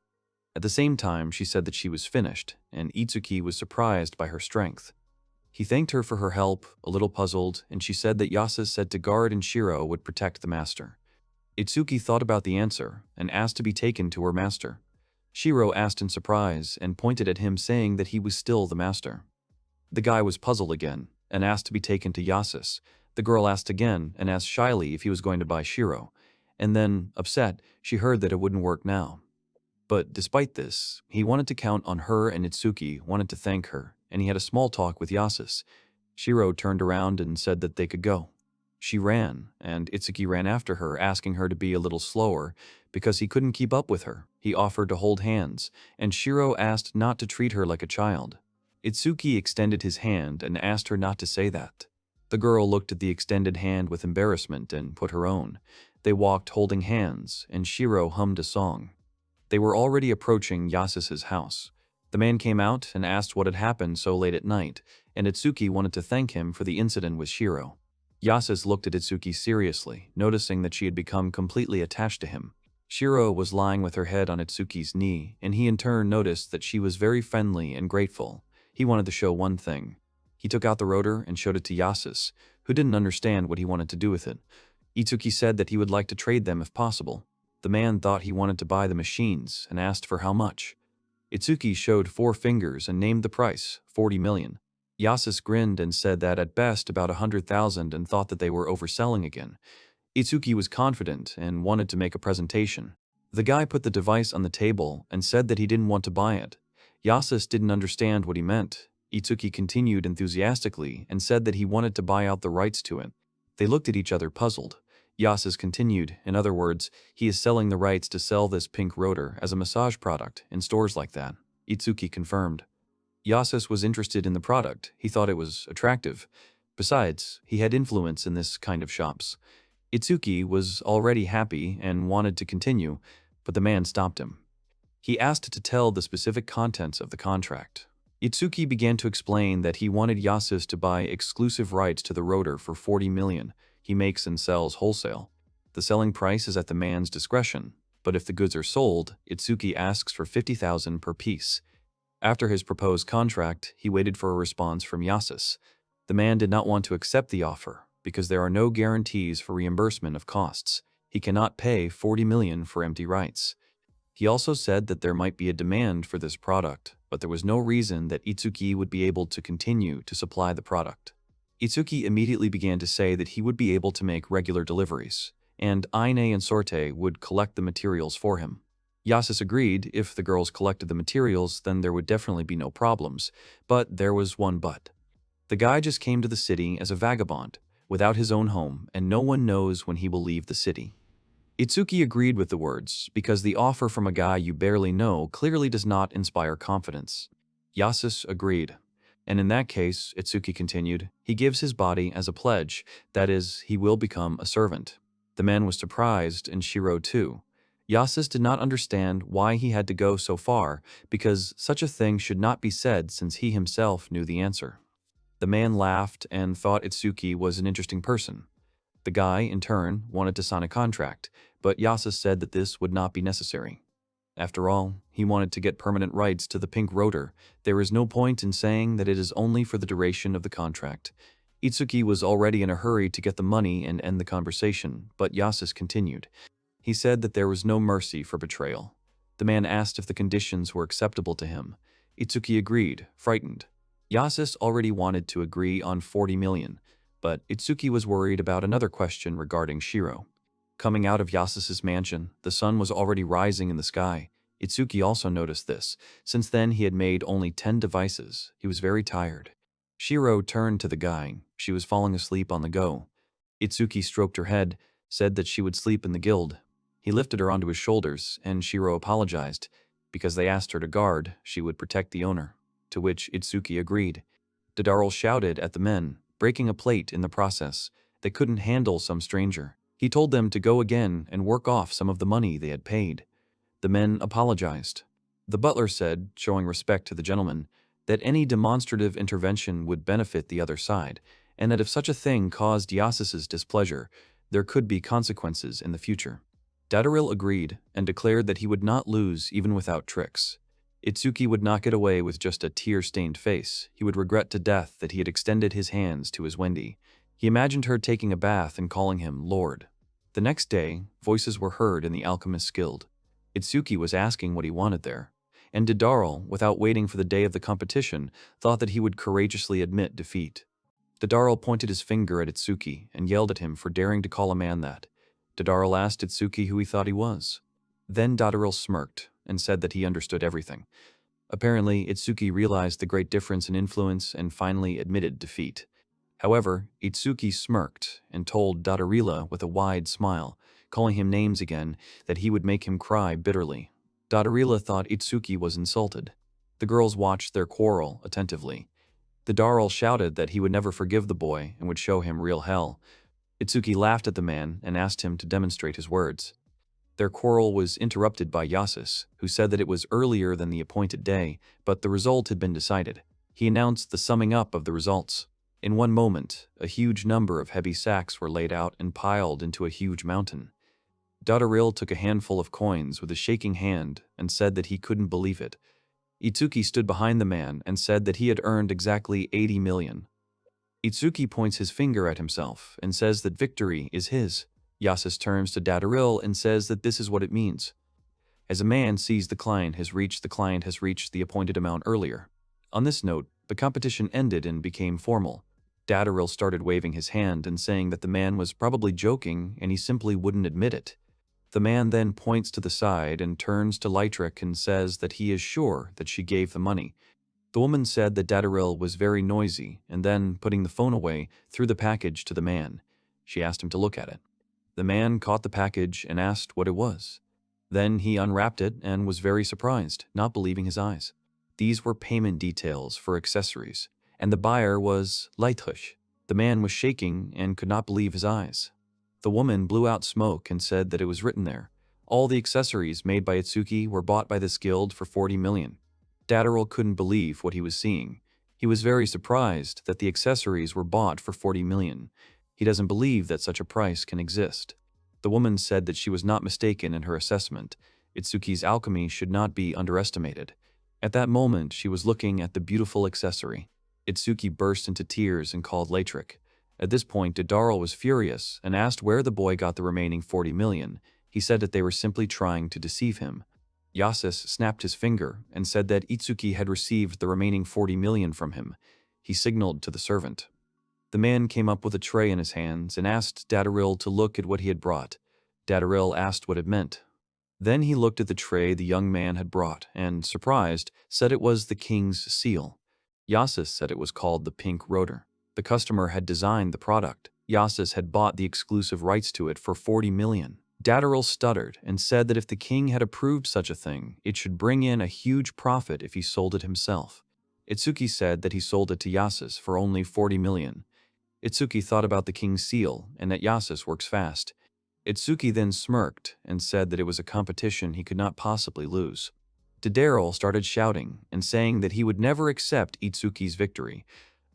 At the same time, she said that she was finished, and Itsuki was surprised by her strength. He thanked her for her help, a little puzzled, and she said that Yasa said to guard and Shiro would protect the master. Itsuki thought about the answer and asked to be taken to her master. Shiro asked in surprise and pointed at him saying that he was still the master. The guy was puzzled again and asked to be taken to Yasus. The girl asked again and asked shyly if he was going to buy Shiro. And then, upset, she heard that it wouldn't work now. But despite this, he wanted to count on her, and Itsuki wanted to thank her, and he had a small talk with Yasus. Shiro turned around and said that they could go. She ran, and Itsuki ran after her, asking her to be a little slower because he couldn't keep up with her. He offered to hold hands, and Shiro asked not to treat her like a child. Itsuki extended his hand and asked her not to say that. The girl looked at the extended hand with embarrassment and put her own. They walked holding hands, and Shiro hummed a song. They were already approaching Yasus's house. The man came out and asked what had happened so late at night, and Itsuki wanted to thank him for the incident with Shiro. Yasus looked at Itsuki seriously, noticing that she had become completely attached to him. Shiro was lying with her head on Itsuki's knee, and he in turn noticed that she was very friendly and grateful. He wanted to show one thing. He took out the rotor and showed it to Yasus, who didn't understand what he wanted to do with it. Itsuki said that he would like to trade them if possible. The man thought he wanted to buy the machines and asked for how much. Itsuki showed 4 fingers and named the price, 40 million. Yasus grinned and said that at best about 100,000 and thought that they were overselling again. Itsuki was confident and wanted to make a presentation. The guy put the device on the table and said that he didn't want to buy it. Yasus didn't understand what he meant. Itsuki continued enthusiastically and said that he wanted to buy out the rights to it. They looked at each other puzzled. Yasus continued, in other words, he is selling the rights to sell this pink rotor as a massage product in stores like that. Itsuki confirmed. Yasus was interested in the product. He thought it was attractive. Besides, he had influence in this kind of shops. Itsuki was already happy and wanted to continue, but the man stopped him. He asked to tell the specific contents of the contract. Itsuki began to explain that he wanted Yasus to buy exclusive rights to the rotor for 40 million. He makes and sells wholesale. The selling price is at the man's discretion, but if the goods are sold, Itsuki asks for 50,000 per piece. After his proposed contract, he waited for a response from Yasus. The man did not want to accept the offer because there are no guarantees for reimbursement of costs. He cannot pay 40 million for empty rights. He also said that there might be a demand for this product, but there was no reason that Itsuki would be able to continue to supply the product. Itsuki immediately began to say that he would be able to make regular deliveries, and Aine and Sorte would collect the materials for him. Yasus agreed. If the girls collected the materials, then there would definitely be no problems, but there was one but. The guy just came to the city as a vagabond, without his own home, and no one knows when he will leave the city. Itsuki agreed with the words, because the offer from a guy you barely know clearly does not inspire confidence. Yasus agreed. And in that case, Itsuki continued, he gives his body as a pledge, that is, he will become a servant. The man was surprised, and Shiro too. Yasus did not understand why he had to go so far, because such a thing should not be said since he himself knew the answer. The man laughed and thought Itsuki was an interesting person. The guy, in turn, wanted to sign a contract, but Yasus said that this would not be necessary. After all, he wanted to get permanent rights to the pink rotor. There is no point in saying that it is only for the duration of the contract. Itsuki was already in a hurry to get the money and end the conversation, but Yasus continued. He said that there was no mercy for betrayal. The man asked if the conditions were acceptable to him. Itsuki agreed, frightened. Yasus already wanted to agree on 40 million, but Itsuki was worried about another question regarding Shiro. Coming out of Yasus's mansion, the sun was already rising in the sky. Itsuki also noticed this. Since then, he had made only 10 devices. He was very tired. Shiro turned to the guy. She was falling asleep on the go. Itsuki stroked her head, said that she would sleep in the guild. He lifted her onto his shoulders, and Shiro apologized. Because they asked her to guard, she would protect the owner, to which Itsuki agreed. Dadarel shouted at the men, breaking a plate in the process. They couldn't handle some stranger. He told them to go again and work off some of the money they had paid. The men apologized. The butler said, showing respect to the gentleman, that any demonstrative intervention would benefit the other side, and that if such a thing caused Yasus's displeasure, there could be consequences in the future. Dadaril agreed and declared that he would not lose even without tricks. Itsuki would not get away with just a tear-stained face. He would regret to death that he had extended his hands to his Wendy. He imagined her taking a bath and calling him Lord. The next day, voices were heard in the alchemist's guild. Itsuki was asking what he wanted there, and Dedarl, without waiting for the day of the competition, thought that he would courageously admit defeat. Dedarl pointed his finger at Itsuki and yelled at him for daring to call a man that. Dedarl asked Itsuki who he thought he was. Then Dedarl smirked and said that he understood everything. Apparently, Itsuki realized the great difference in influence and finally admitted defeat. However, Itsuki smirked and told Dadarila with a wide smile, calling him names again, that he would make him cry bitterly. Dadarila thought Itsuki was insulted. The girls watched their quarrel attentively. Dedarl shouted that he would never forgive the boy and would show him real hell. Itsuki laughed at the man and asked him to demonstrate his words. Their quarrel was interrupted by Yasus, who said that it was earlier than the appointed day, but the result had been decided. He announced the summing up of the results. In one moment, a huge number of heavy sacks were laid out and piled into a huge mountain. Dadaril took a handful of coins with a shaking hand and said that he couldn't believe it. Itsuki stood behind the man and said that he had earned exactly 80 million. Itsuki points his finger at himself and says that victory is his. Yasus turns to Dadaril and says that this is what it means. As a man sees the client has reached the appointed amount earlier. On this note, the competition ended and became formal. Dadaril started waving his hand and saying that the man was probably joking and he simply wouldn't admit it. The man then points to the side and turns to Lytric and says that he is sure that she gave the money. The woman said that Dadaril was very noisy and then, putting the phone away, threw the package to the man. She asked him to look at it. The man caught the package and asked what it was. Then he unwrapped it and was very surprised, not believing his eyes. These were payment details for accessories, and the buyer was Lytric. The man was shaking and could not believe his eyes. The woman blew out smoke and said that it was written there. All the accessories made by Itsuki were bought by this guild for 40 million. Dadaril couldn't believe what he was seeing. He was very surprised that the accessories were bought for 40 million. He doesn't believe that such a price can exist. The woman said that she was not mistaken in her assessment. Itsuki's alchemy should not be underestimated. At that moment, she was looking at the beautiful accessory. Itsuki burst into tears and called Lytric. At this point, Dedarl was furious and asked where the boy got the remaining 40 million. He said that they were simply trying to deceive him. Yasus snapped his finger and said that Itsuki had received the remaining 40 million from him. He signaled to the servant. The man came up with a tray in his hands and asked Dadaril to look at what he had brought. Dadaril asked what it meant. Then he looked at the tray the young man had brought and, surprised, said it was the king's seal. Yasus said it was called the pink rotor. The customer had designed the product. Yasus had bought the exclusive rights to it for 40 million. Dadaril stuttered and said that if the king had approved such a thing, it should bring in a huge profit if he sold it himself. Itsuki said that he sold it to Yasus for only 40 million. Itsuki thought about the king's seal and that Yasus works fast. Itsuki then smirked and said that it was a competition he could not possibly lose. Dadaril started shouting and saying that he would never accept Itsuki's victory.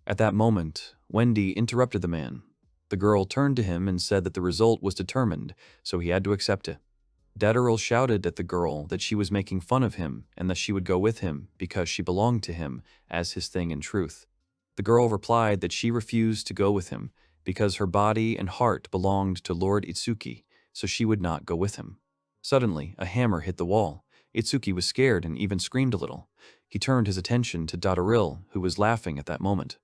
At that moment, Wendy interrupted the man. The girl turned to him and said that the result was determined, so he had to accept it. Dadaril shouted at the girl that she was making fun of him and that she would go with him because she belonged to him as his thing in truth. The girl replied that she refused to go with him because her body and heart belonged to Lord Itsuki, so she would not go with him. Suddenly, a hammer hit the wall. Itsuki was scared and even screamed a little. He turned his attention to Dadaril, who was laughing at that moment.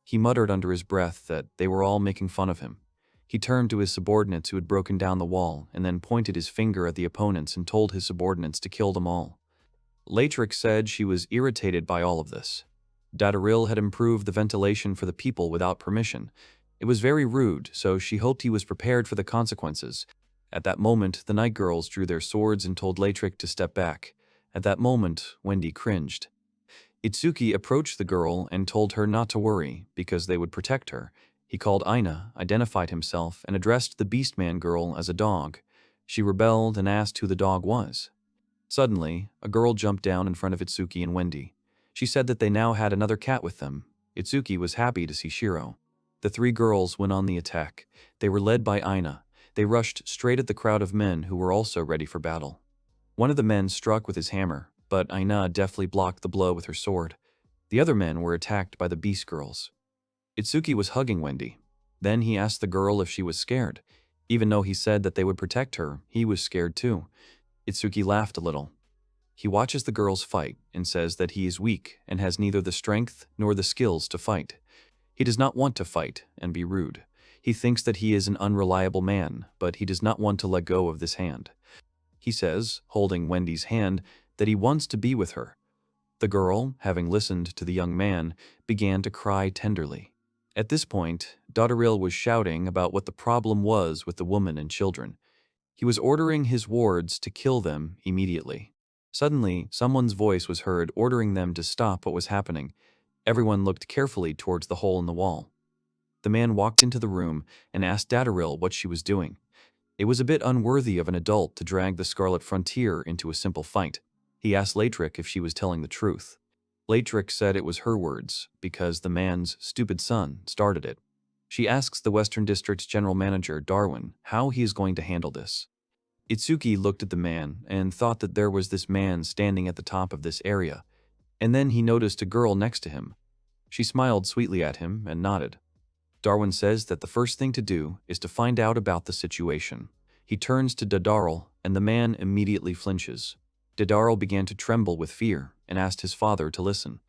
He muttered under his breath that they were all making fun of him. He turned to his subordinates who had broken down the wall and then pointed his finger at the opponents and told his subordinates to kill them all. Lytric said she was irritated by all of this. Dadaril had improved the ventilation for the people without permission. It was very rude, so she hoped he was prepared for the consequences. At that moment, the night girls drew their swords and told Lytric to step back. At that moment, Wendy cringed. Itsuki approached the girl and told her not to worry, because they would protect her. He called Aina, identified himself, and addressed the Beastman girl as a dog. She rebelled and asked who the dog was. Suddenly, a girl jumped down in front of Itsuki and Wendy. She said that they now had another cat with them. Itsuki was happy to see Shiro. The three girls went on the attack. They were led by Aina. They rushed straight at the crowd of men who were also ready for battle. One of the men struck with his hammer, but Aina deftly blocked the blow with her sword. The other men were attacked by the beast girls. Itsuki was hugging Wendy. Then he asked the girl if she was scared. Even though he said that they would protect her, he was scared too. Itsuki laughed a little. He watches the girls fight and says that he is weak and has neither the strength nor the skills to fight. He does not want to fight and be rude. He thinks that he is an unreliable man, but he does not want to let go of this hand. He says, holding Wendy's hand, that he wants to be with her. The girl, having listened to the young man, began to cry tenderly. At this point, Dotteril was shouting about what the problem was with the woman and children. He was ordering his wards to kill them immediately. Suddenly, someone's voice was heard ordering them to stop what was happening. Everyone looked carefully towards the hole in the wall. The man walked into the room and asked Dotteril what she was doing. It was a bit unworthy of an adult to drag the Scarlet Frontier into a simple fight. He asked Latrick if she was telling the truth. Latrick said it was her words, because the man's stupid son started it. She asks the Western District's general manager, Darwin, how he is going to handle this. Itsuki looked at the man and thought that there was this man standing at the top of this area, and then he noticed a girl next to him. She smiled sweetly at him and nodded. Darwin says that the first thing to do is to find out about the situation. He turns to Dadarl, and the man immediately flinches. Dadarl began to tremble with fear and asked his father to listen.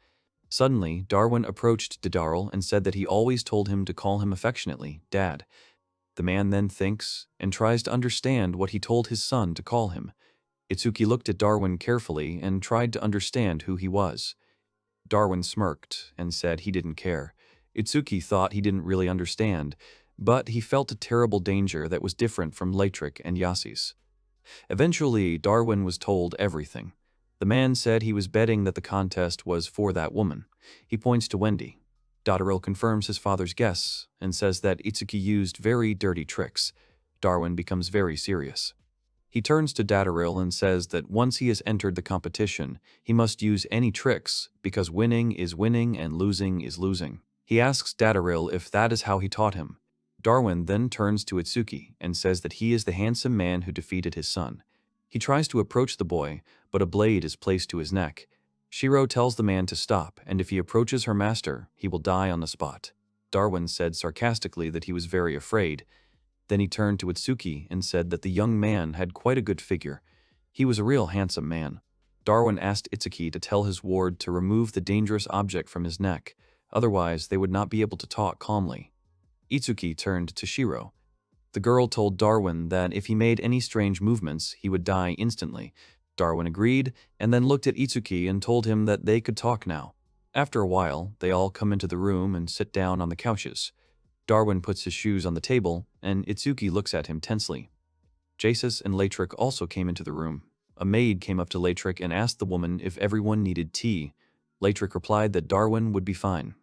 Suddenly, Darwin approached Dadarl and said that he always told him to call him affectionately, Dad. The man then thinks and tries to understand what he told his son to call him. Itsuki looked at Darwin carefully and tried to understand who he was. Darwin smirked and said he didn't care. Itsuki thought he didn't really understand, but he felt a terrible danger that was different from Latrick and Yassi's. Eventually, Darwin was told everything. The man said he was betting that the contest was for that woman. He points to Wendy. Dotteril confirms his father's guess and says that Itsuki used very dirty tricks. Darwin becomes very serious. He turns to Dotteril and says that once he has entered the competition, he must use any tricks because winning is winning and losing is losing. He asks Dotteril if that is how he taught him. Darwin then turns to Itsuki and says that he is the handsome man who defeated his son. He tries to approach the boy, but a blade is placed to his neck. Shiro tells the man to stop, and if he approaches her master, he will die on the spot. Darwin said sarcastically that he was very afraid. Then he turned to Itsuki and said that the young man had quite a good figure. He was a real handsome man. Darwin asked Itsuki to tell his ward to remove the dangerous object from his neck, otherwise they would not be able to talk calmly. Itsuki turned to Shiro. The girl told Darwin that if he made any strange movements, he would die instantly. Darwin agreed, and then looked at Itsuki and told him that they could talk now. After a while, they all come into the room and sit down on the couches. Darwin puts his shoes on the table, and Itsuki looks at him tensely. Jasus and Latrick also came into the room. A maid came up to Latrick and asked the woman if everyone needed tea. Latrick replied that Darwin would be fine.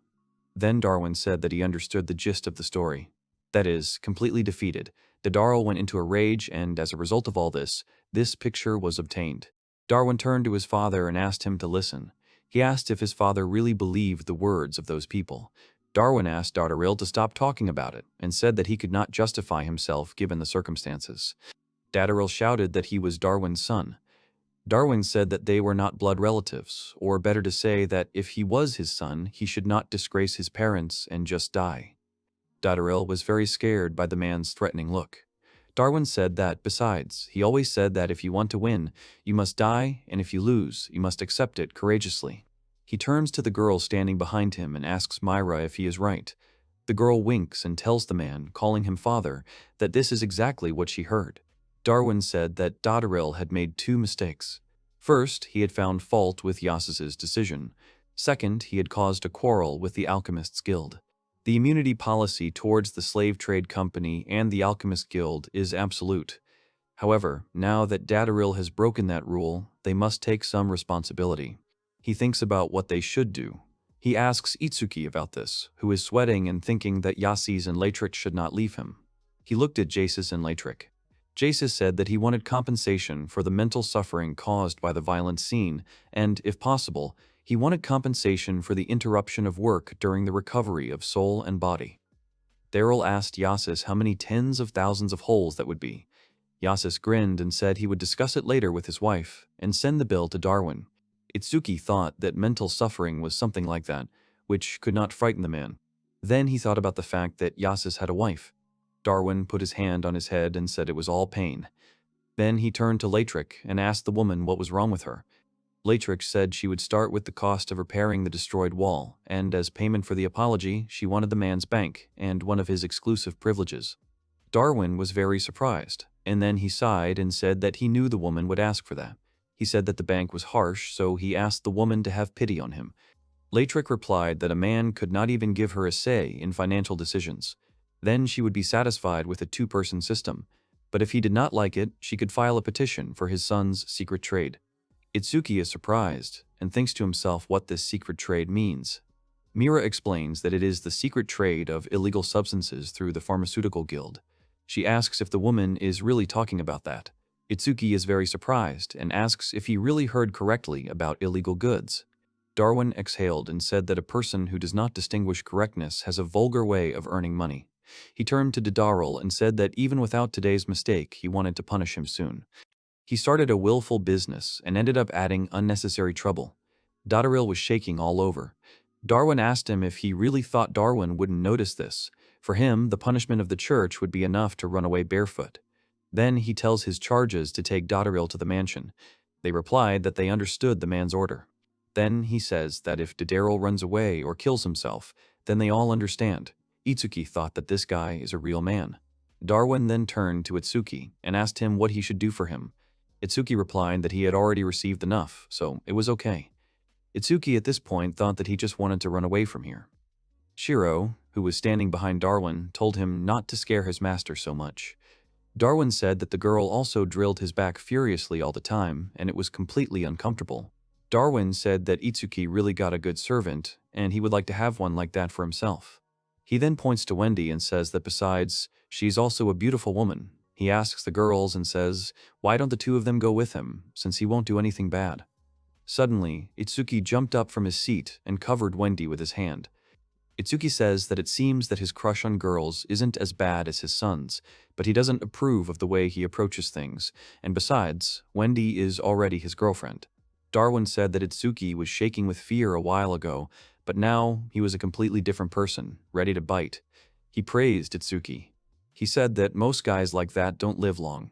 Then Darwin said that he understood the gist of the story. That is, completely defeated, Dadarl went into a rage, and as a result of all this picture was obtained. Darwin turned to his father and asked him to listen. He asked if his father really believed the words of those people. Darwin asked Dotteril to stop talking about it, and said that he could not justify himself given the circumstances. Dotteril shouted that he was Darwin's son. Darwin said that they were not blood relatives, or better to say that if he was his son, he should not disgrace his parents and just die. Dotteril was very scared by the man's threatening look. Darwin said that, besides, he always said that if you want to win, you must die, and if you lose, you must accept it courageously. He turns to the girl standing behind him and asks Myra if he is right. The girl winks and tells the man, calling him father, that this is exactly what she heard. Darwin said that Dotteril had made two mistakes. First, he had found fault with Yasus's decision. Second, he had caused a quarrel with the Alchemists Guild. The immunity policy towards the Slave Trade Company and the Alchemist Guild is absolute. However, now that Dotteril has broken that rule, they must take some responsibility. He thinks about what they should do. He asks Itsuki about this, who is sweating and thinking that Yasis and Latrick should not leave him. He looked at Jasus and Latrick. Jasus said that he wanted compensation for the mental suffering caused by the violent scene, and, if possible, he wanted compensation for the interruption of work during the recovery of soul and body. Daryl asked Yasus how many tens of thousands of holes that would be. Yasus grinned and said he would discuss it later with his wife and send the bill to Darwin. Itsuki thought that mental suffering was something like that, which could not frighten the man. Then he thought about the fact that Yasus had a wife. Darwin put his hand on his head and said it was all pain. Then he turned to Latrick and asked the woman what was wrong with her. Latrick said she would start with the cost of repairing the destroyed wall, and as payment for the apology, she wanted the man's bank and one of his exclusive privileges. Darwin was very surprised, and then he sighed and said that he knew the woman would ask for that. He said that the bank was harsh, so he asked the woman to have pity on him. Latrick replied that a man could not even give her a say in financial decisions. Then she would be satisfied with a two-person system, but if he did not like it, she could file a petition for his son's secret trade. Itsuki is surprised and thinks to himself what this secret trade means. Mira explains that it is the secret trade of illegal substances through the pharmaceutical guild. She asks if the woman is really talking about that. Itsuki is very surprised and asks if he really heard correctly about illegal goods. Darwin exhaled and said that a person who does not distinguish correctness has a vulgar way of earning money. He turned to Didaril and said that even without today's mistake, he wanted to punish him soon. He started a willful business and ended up adding unnecessary trouble. Didaril was shaking all over. Darwin asked him if he really thought Darwin wouldn't notice this. For him, the punishment of the church would be enough to run away barefoot. Then he tells his charges to take Didaril to the mansion. They replied that they understood the man's order. Then he says that if Didaril runs away or kills himself, then they all understand. Itsuki thought that this guy is a real man. Darwin then turned to Itsuki and asked him what he should do for him. Itsuki replied that he had already received enough, so it was okay. Itsuki at this point thought that he just wanted to run away from here. Shiro, who was standing behind Darwin, told him not to scare his master so much. Darwin said that the girl also drilled his back furiously all the time, and it was completely uncomfortable. Darwin said that Itsuki really got a good servant, and he would like to have one like that for himself. He then points to Wendy and says that besides, she's also a beautiful woman. He asks the girls and says, why don't the two of them go with him, since he won't do anything bad? Suddenly, Itsuki jumped up from his seat and covered Wendy with his hand. Itsuki says that it seems that his crush on girls isn't as bad as his son's, but he doesn't approve of the way he approaches things, and besides, Wendy is already his girlfriend. Darwin said that Itsuki was shaking with fear a while ago, but now he was a completely different person, ready to bite. He praised Itsuki. He said that most guys like that don't live long.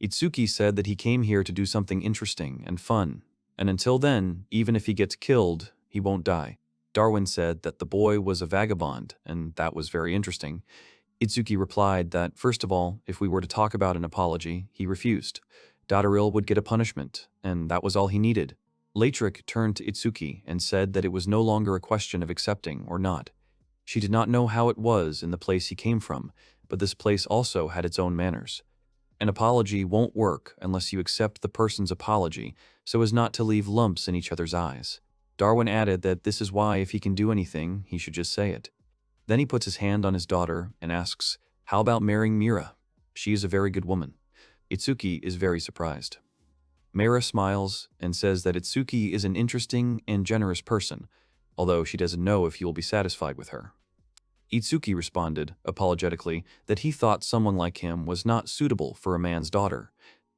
Itsuki said that he came here to do something interesting and fun, and until then, even if he gets killed, he won't die. Darwin said that the boy was a vagabond, and that was very interesting. Itsuki replied that, first of all, if we were to talk about an apology, he refused. Didaril would get a punishment, and that was all he needed. Latrick turned to Itsuki and said that it was no longer a question of accepting or not. She did not know how it was in the place he came from, but this place also had its own manners. An apology won't work unless you accept the person's apology so as not to leave lumps in each other's eyes. Darwin added that this is why if he can do anything, he should just say it. Then he puts his hand on his daughter and asks, how about marrying Mira? She is a very good woman. Itsuki is very surprised. Mira smiles and says that Itsuki is an interesting and generous person, although she doesn't know if he will be satisfied with her. Itsuki responded, apologetically, that he thought someone like him was not suitable for a man's daughter.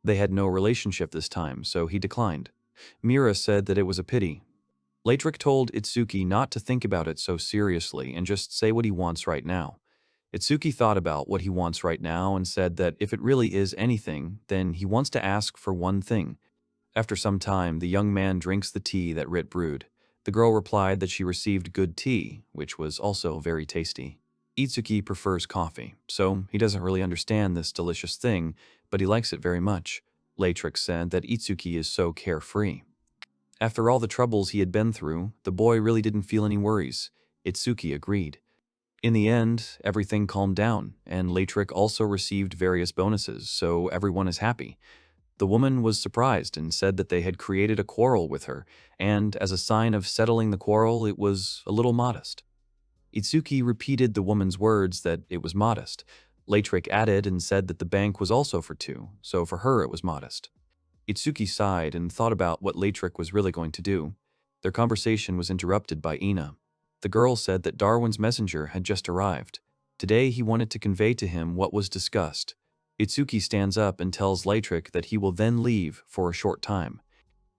They had no relationship this time, so he declined. Mira said that it was a pity. Latrick told Itsuki not to think about it so seriously and just say what he wants right now. Itsuki thought about what he wants right now and said that if it really is anything, then he wants to ask for one thing. After some time, the young man drinks the tea that Rit brewed. The girl replied that she received good tea, which was also very tasty. Itsuki prefers coffee, so he doesn't really understand this delicious thing, but he likes it very much. Latrick said that Itsuki is so carefree. After all the troubles he had been through, the boy really didn't feel any worries. Itsuki agreed. In the end, everything calmed down, and Latrick also received various bonuses, so everyone is happy. The woman was surprised and said that they had created a quarrel with her, and as a sign of settling the quarrel, it was a little modest. Itsuki repeated the woman's words that it was modest. Latrick added and said that the bank was also for two, so for her it was modest. Itsuki sighed and thought about what Latrick was really going to do. Their conversation was interrupted by Ina. The girl said that Darwin's messenger had just arrived. Today he wanted to convey to him what was discussed. Itsuki stands up and tells Latrick that he will then leave for a short time.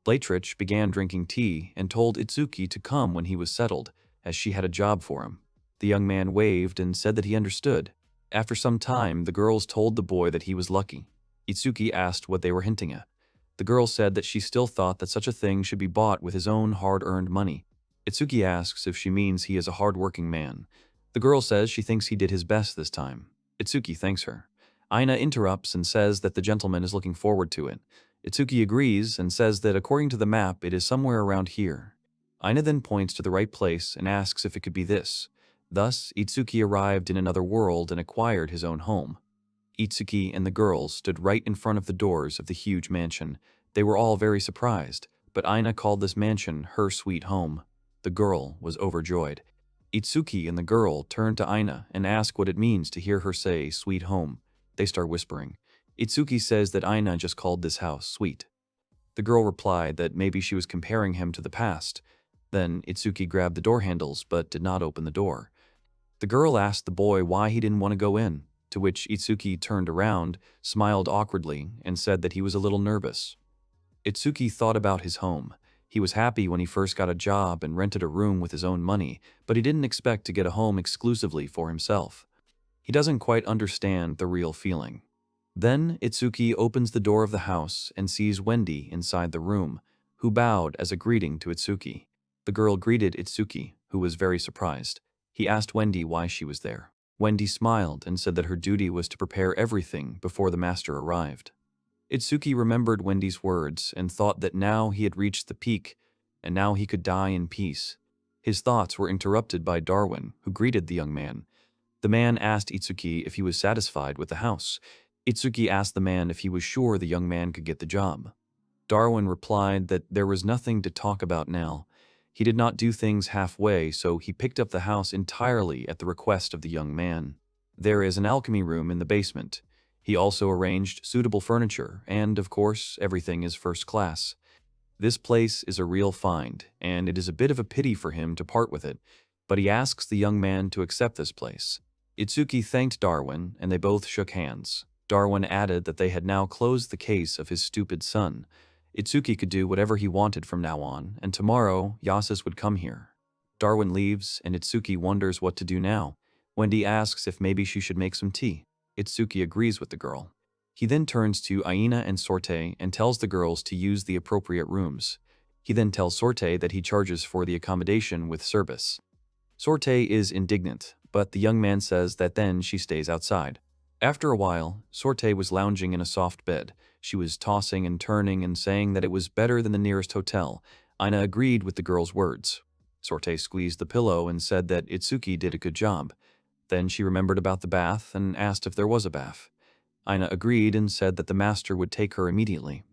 Latrick began drinking tea and told Itsuki to come when he was settled, as she had a job for him. The young man waved and said that he understood. After some time, the girls told the boy that he was lucky. Itsuki asked what they were hinting at. The girl said that she still thought that such a thing should be bought with his own hard-earned money. Itsuki asks if she means he is a hard-working man. The girl says she thinks he did his best this time. Itsuki thanks her. Aina interrupts and says that the gentleman is looking forward to it. Itsuki agrees and says that according to the map, it is somewhere around here. Aina then points to the right place and asks if it could be this. Thus, Itsuki arrived in another world and acquired his own home. Itsuki and the girls stood right in front of the doors of the huge mansion. They were all very surprised, but Aina called this mansion her sweet home. The girl was overjoyed. Itsuki and the girl turn to Aina and ask what it means to hear her say sweet home. They start whispering. Itsuki says that Aina just called this house sweet. The girl replied that maybe she was comparing him to the past. Then Itsuki grabbed the door handles but did not open the door. The girl asked the boy why he didn't want to go in, to which Itsuki turned around, smiled awkwardly, and said that he was a little nervous. Itsuki thought about his home. He was happy when he first got a job and rented a room with his own money, but he didn't expect to get a home exclusively for himself. He doesn't quite understand the real feeling. Then Itsuki opens the door of the house and sees Wendy inside the room, who bowed as a greeting to Itsuki. The girl greeted Itsuki, who was very surprised. He asked Wendy why she was there. Wendy smiled and said that her duty was to prepare everything before the master arrived. Itsuki remembered Wendy's words and thought that now he had reached the peak, and now he could die in peace. His thoughts were interrupted by Darwin, who greeted the young man. The man asked Itsuki if he was satisfied with the house. Itsuki asked the man if he was sure the young man could get the job. Darwin replied that there was nothing to talk about now. He did not do things halfway, so he picked up the house entirely at the request of the young man. There is an alchemy room in the basement. He also arranged suitable furniture, and, of course, everything is first class. This place is a real find, and it is a bit of a pity for him to part with it, but he asks the young man to accept this place. Itsuki thanked Darwin, and they both shook hands. Darwin added that they had now closed the case of his stupid son. Itsuki could do whatever he wanted from now on, and tomorrow, Yasus would come here. Darwin leaves, and Itsuki wonders what to do now. Wendy asks if maybe she should make some tea. Itsuki agrees with the girl. He then turns to Aina and Sorte and tells the girls to use the appropriate rooms. He then tells Sorte that he charges for the accommodation with service. Sorte is indignant, but the young man says that then she stays outside. After a while, Sorte was lounging in a soft bed. She was tossing and turning and saying that it was better than the nearest hotel. Aina agreed with the girl's words. Sorte squeezed the pillow and said that Itsuki did a good job. Then she remembered about the bath and asked if there was a bath. Aina agreed and said that the master would take her immediately.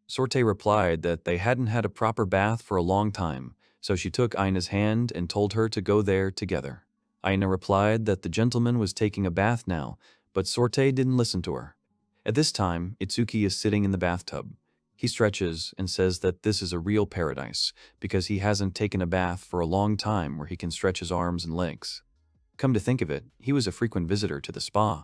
Sorte replied that they hadn't had a proper bath for a long time, so she took Aina's hand and told her to go there together. Aina replied that the gentleman was taking a bath now, but Sorte didn't listen to her. At this time, Itsuki is sitting in the bathtub. He stretches and says that this is a real paradise, because he hasn't taken a bath for a long time where he can stretch his arms and legs. Come to think of it, he was a frequent visitor to the spa.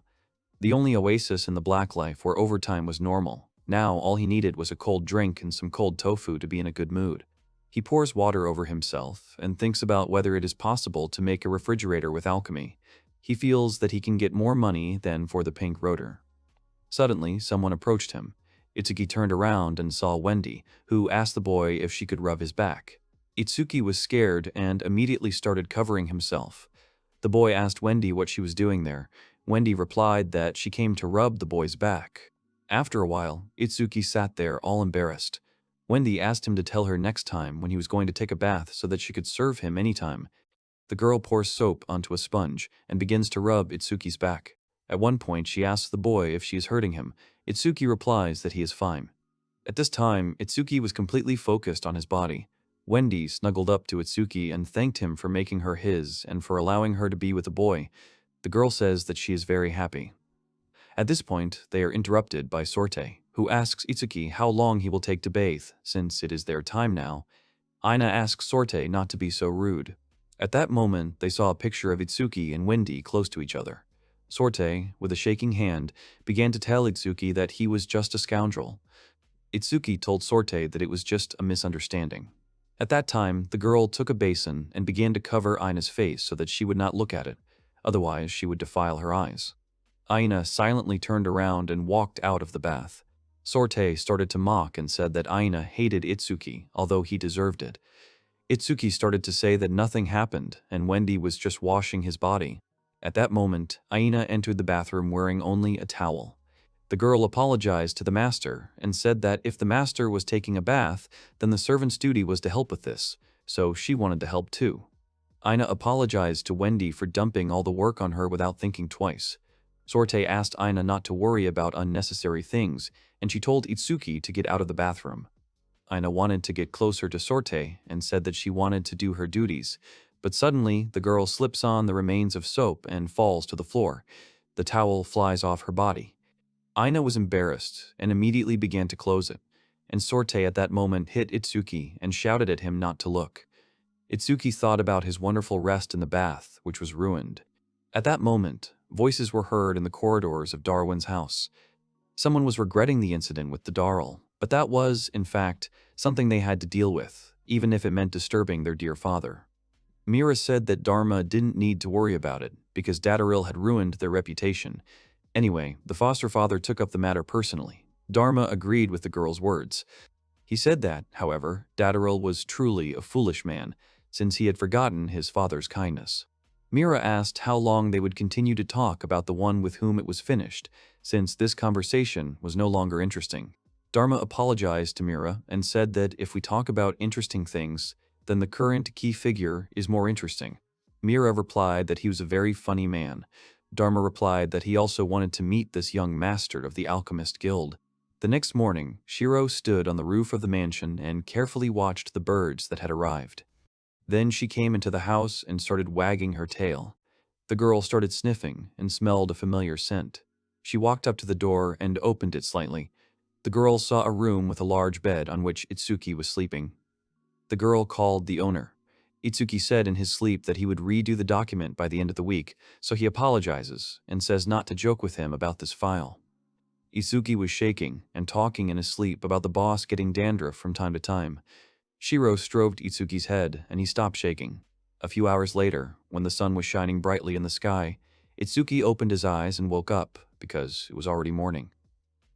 The only oasis in the black life where overtime was normal. Now all he needed was a cold drink and some cold tofu to be in a good mood. He pours water over himself and thinks about whether it is possible to make a refrigerator with alchemy. He feels that he can get more money than for the pink rotor. Suddenly, someone approached him. Itsuki turned around and saw Wendy, who asked the boy if she could rub his back. Itsuki was scared and immediately started covering himself. The boy asked Wendy what she was doing there. Wendy replied that she came to rub the boy's back. After a while, Itsuki sat there all embarrassed. Wendy asked him to tell her next time when he was going to take a bath so that she could serve him anytime. The girl pours soap onto a sponge and begins to rub Itsuki's back. At one point, she asks the boy if she is hurting him. Itsuki replies that he is fine. At this time, Itsuki was completely focused on his body. Wendy snuggled up to Itsuki and thanked him for making her his and for allowing her to be with the boy. The girl says that she is very happy. At this point, they are interrupted by Sorte, who asks Itsuki how long he will take to bathe, since it is their time now. Aina asks Sorte not to be so rude. At that moment, they saw a picture of Itsuki and Wendy close to each other. Sorte, with a shaking hand, began to tell Itsuki that he was just a scoundrel. Itsuki told Sorte that it was just a misunderstanding. At that time, the girl took a basin and began to cover Aina's face so that she would not look at it. Otherwise, she would defile her eyes. Aina silently turned around and walked out of the bath. Sorte started to mock and said that Aina hated Itsuki, although he deserved it. Itsuki started to say that nothing happened and Wendy was just washing his body. At that moment, Aina entered the bathroom wearing only a towel. The girl apologized to the master and said that if the master was taking a bath, then the servant's duty was to help with this, so she wanted to help too. Aina apologized to Wendy for dumping all the work on her without thinking twice. Sorte asked Aina not to worry about unnecessary things, and she told Itsuki to get out of the bathroom. Aina wanted to get closer to Sorte and said that she wanted to do her duties, but suddenly the girl slips on the remains of soap and falls to the floor. The towel flies off her body. Aina was embarrassed and immediately began to close it, and Sorte at that moment hit Itsuki and shouted at him not to look. Itsuki thought about his wonderful rest in the bath, which was ruined. At that moment, voices were heard in the corridors of Darwin's house. Someone was regretting the incident with the Darl, but that was, in fact, something they had to deal with, even if it meant disturbing their dear father. Mira said that Dharma didn't need to worry about it, because Dadaril had ruined their reputation. Anyway, the foster father took up the matter personally. Dharma agreed with the girl's words. He said that, however, Dadaril was truly a foolish man, since he had forgotten his father's kindness. Mira asked how long they would continue to talk about the one with whom it was finished, since this conversation was no longer interesting. Dharma apologized to Mira and said that if we talk about interesting things, then the current key figure is more interesting. Mira replied that he was a very funny man. Dharma replied that he also wanted to meet this young master of the Alchemist Guild. The next morning, Shiro stood on the roof of the mansion and carefully watched the birds that had arrived. Then she came into the house and started wagging her tail. The girl started sniffing and smelled a familiar scent. She walked up to the door and opened it slightly. The girl saw a room with a large bed on which Itsuki was sleeping. The girl called the owner. Itsuki said in his sleep that he would redo the document by the end of the week, so he apologizes and says not to joke with him about this file. Itsuki was shaking and talking in his sleep about the boss getting dandruff from time to time. Shiro stroked Itsuki's head and he stopped shaking. A few hours later, when the sun was shining brightly in the sky, Itsuki opened his eyes and woke up because it was already morning.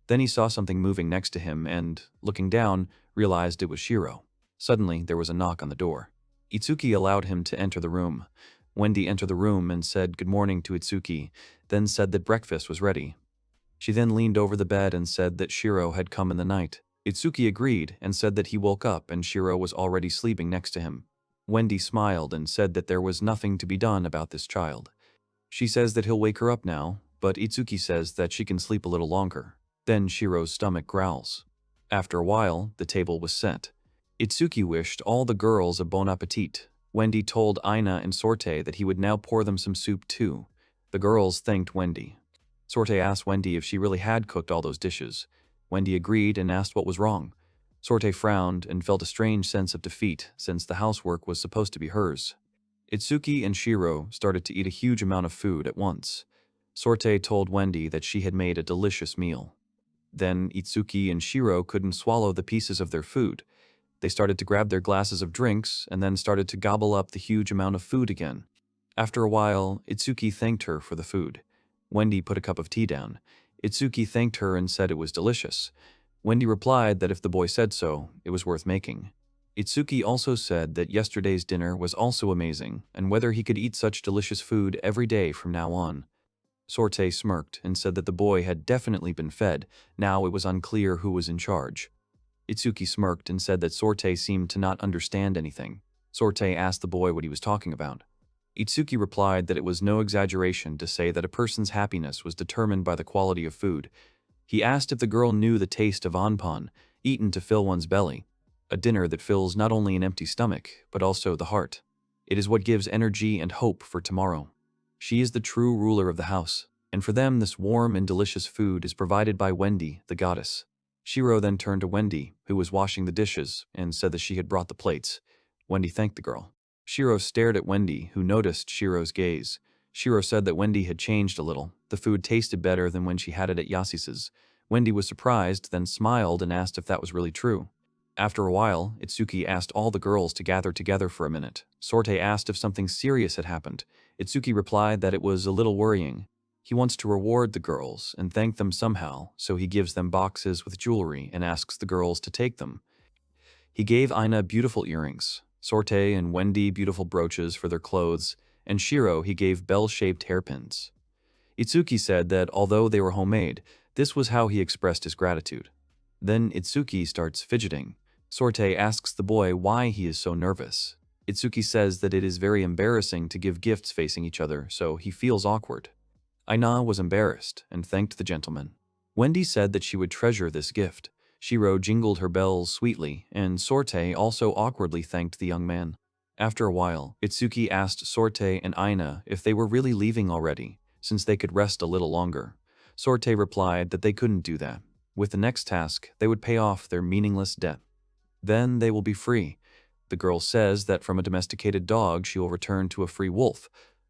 Then he saw something moving next to him and, looking down, realized it was Shiro. Suddenly, there was a knock on the door. Itsuki allowed him to enter the room. Wendy entered the room and said good morning to Itsuki, then said that breakfast was ready. She then leaned over the bed and said that Shiro had come in the night. Itsuki agreed and said that he woke up and Shiro was already sleeping next to him. Wendy smiled and said that there was nothing to be done about this child. She says that he'll wake her up now, but Itsuki says that she can sleep a little longer. Then Shiro's stomach growls. After a while, the table was set. Itsuki wished all the girls a bon appetit. Wendy told Aina and Sorte that he would now pour them some soup too. The girls thanked Wendy. Sorte asked Wendy if she really had cooked all those dishes. Wendy agreed and asked what was wrong. Sorte frowned and felt a strange sense of defeat since the housework was supposed to be hers. Itsuki and Shiro started to eat a huge amount of food at once. Sorte told Wendy that she had made a delicious meal. Then Itsuki and Shiro couldn't swallow the pieces of their food. They started to grab their glasses of drinks and then started to gobble up the huge amount of food again. After a while, Itsuki thanked her for the food. Wendy put a cup of tea down. Itsuki thanked her and said it was delicious. Wendy replied that if the boy said so, it was worth making. Itsuki also said that yesterday's dinner was also amazing and whether he could eat such delicious food every day from now on. Sorte smirked and said that the boy had definitely been fed. Now it was unclear who was in charge. Itsuki smirked and said that Sorte seemed to not understand anything. Sorte asked the boy what he was talking about. Itsuki replied that it was no exaggeration to say that a person's happiness was determined by the quality of food. He asked if the girl knew the taste of anpan, eaten to fill one's belly, a dinner that fills not only an empty stomach, but also the heart. It is what gives energy and hope for tomorrow. She is the true ruler of the house, and for them this warm and delicious food is provided by Wendy, the goddess. Shiro then turned to Wendy, who was washing the dishes, and said that she had brought the plates. Wendy thanked the girl. Shiro stared at Wendy, who noticed Shiro's gaze. Shiro said that Wendy had changed a little. The food tasted better than when she had it at Yasise's. Wendy was surprised, then smiled and asked if that was really true. After a while, Itsuki asked all the girls to gather together for a minute. Sorte asked if something serious had happened. Itsuki replied that it was a little worrying. He wants to reward the girls and thank them somehow, so he gives them boxes with jewelry and asks the girls to take them. He gave Aina beautiful earrings, Sorte and Wendy beautiful brooches for their clothes, and Shiro he gave bell-shaped hairpins. Itsuki said that although they were homemade, this was how he expressed his gratitude. Then Itsuki starts fidgeting. Sorte asks the boy why he is so nervous. Itsuki says that it is very embarrassing to give gifts facing each other, so he feels awkward. Aina was embarrassed and thanked the gentleman. Wendy said that she would treasure this gift. Shiro jingled her bells sweetly, and Sorte also awkwardly thanked the young man. After a while, Itsuki asked Sorte and Aina if they were really leaving already, since they could rest a little longer. Sorte replied that they couldn't do that. With the next task, they would pay off their meaningless debt. Then they will be free. The girl says that from a domesticated dog she will return to a free wolf.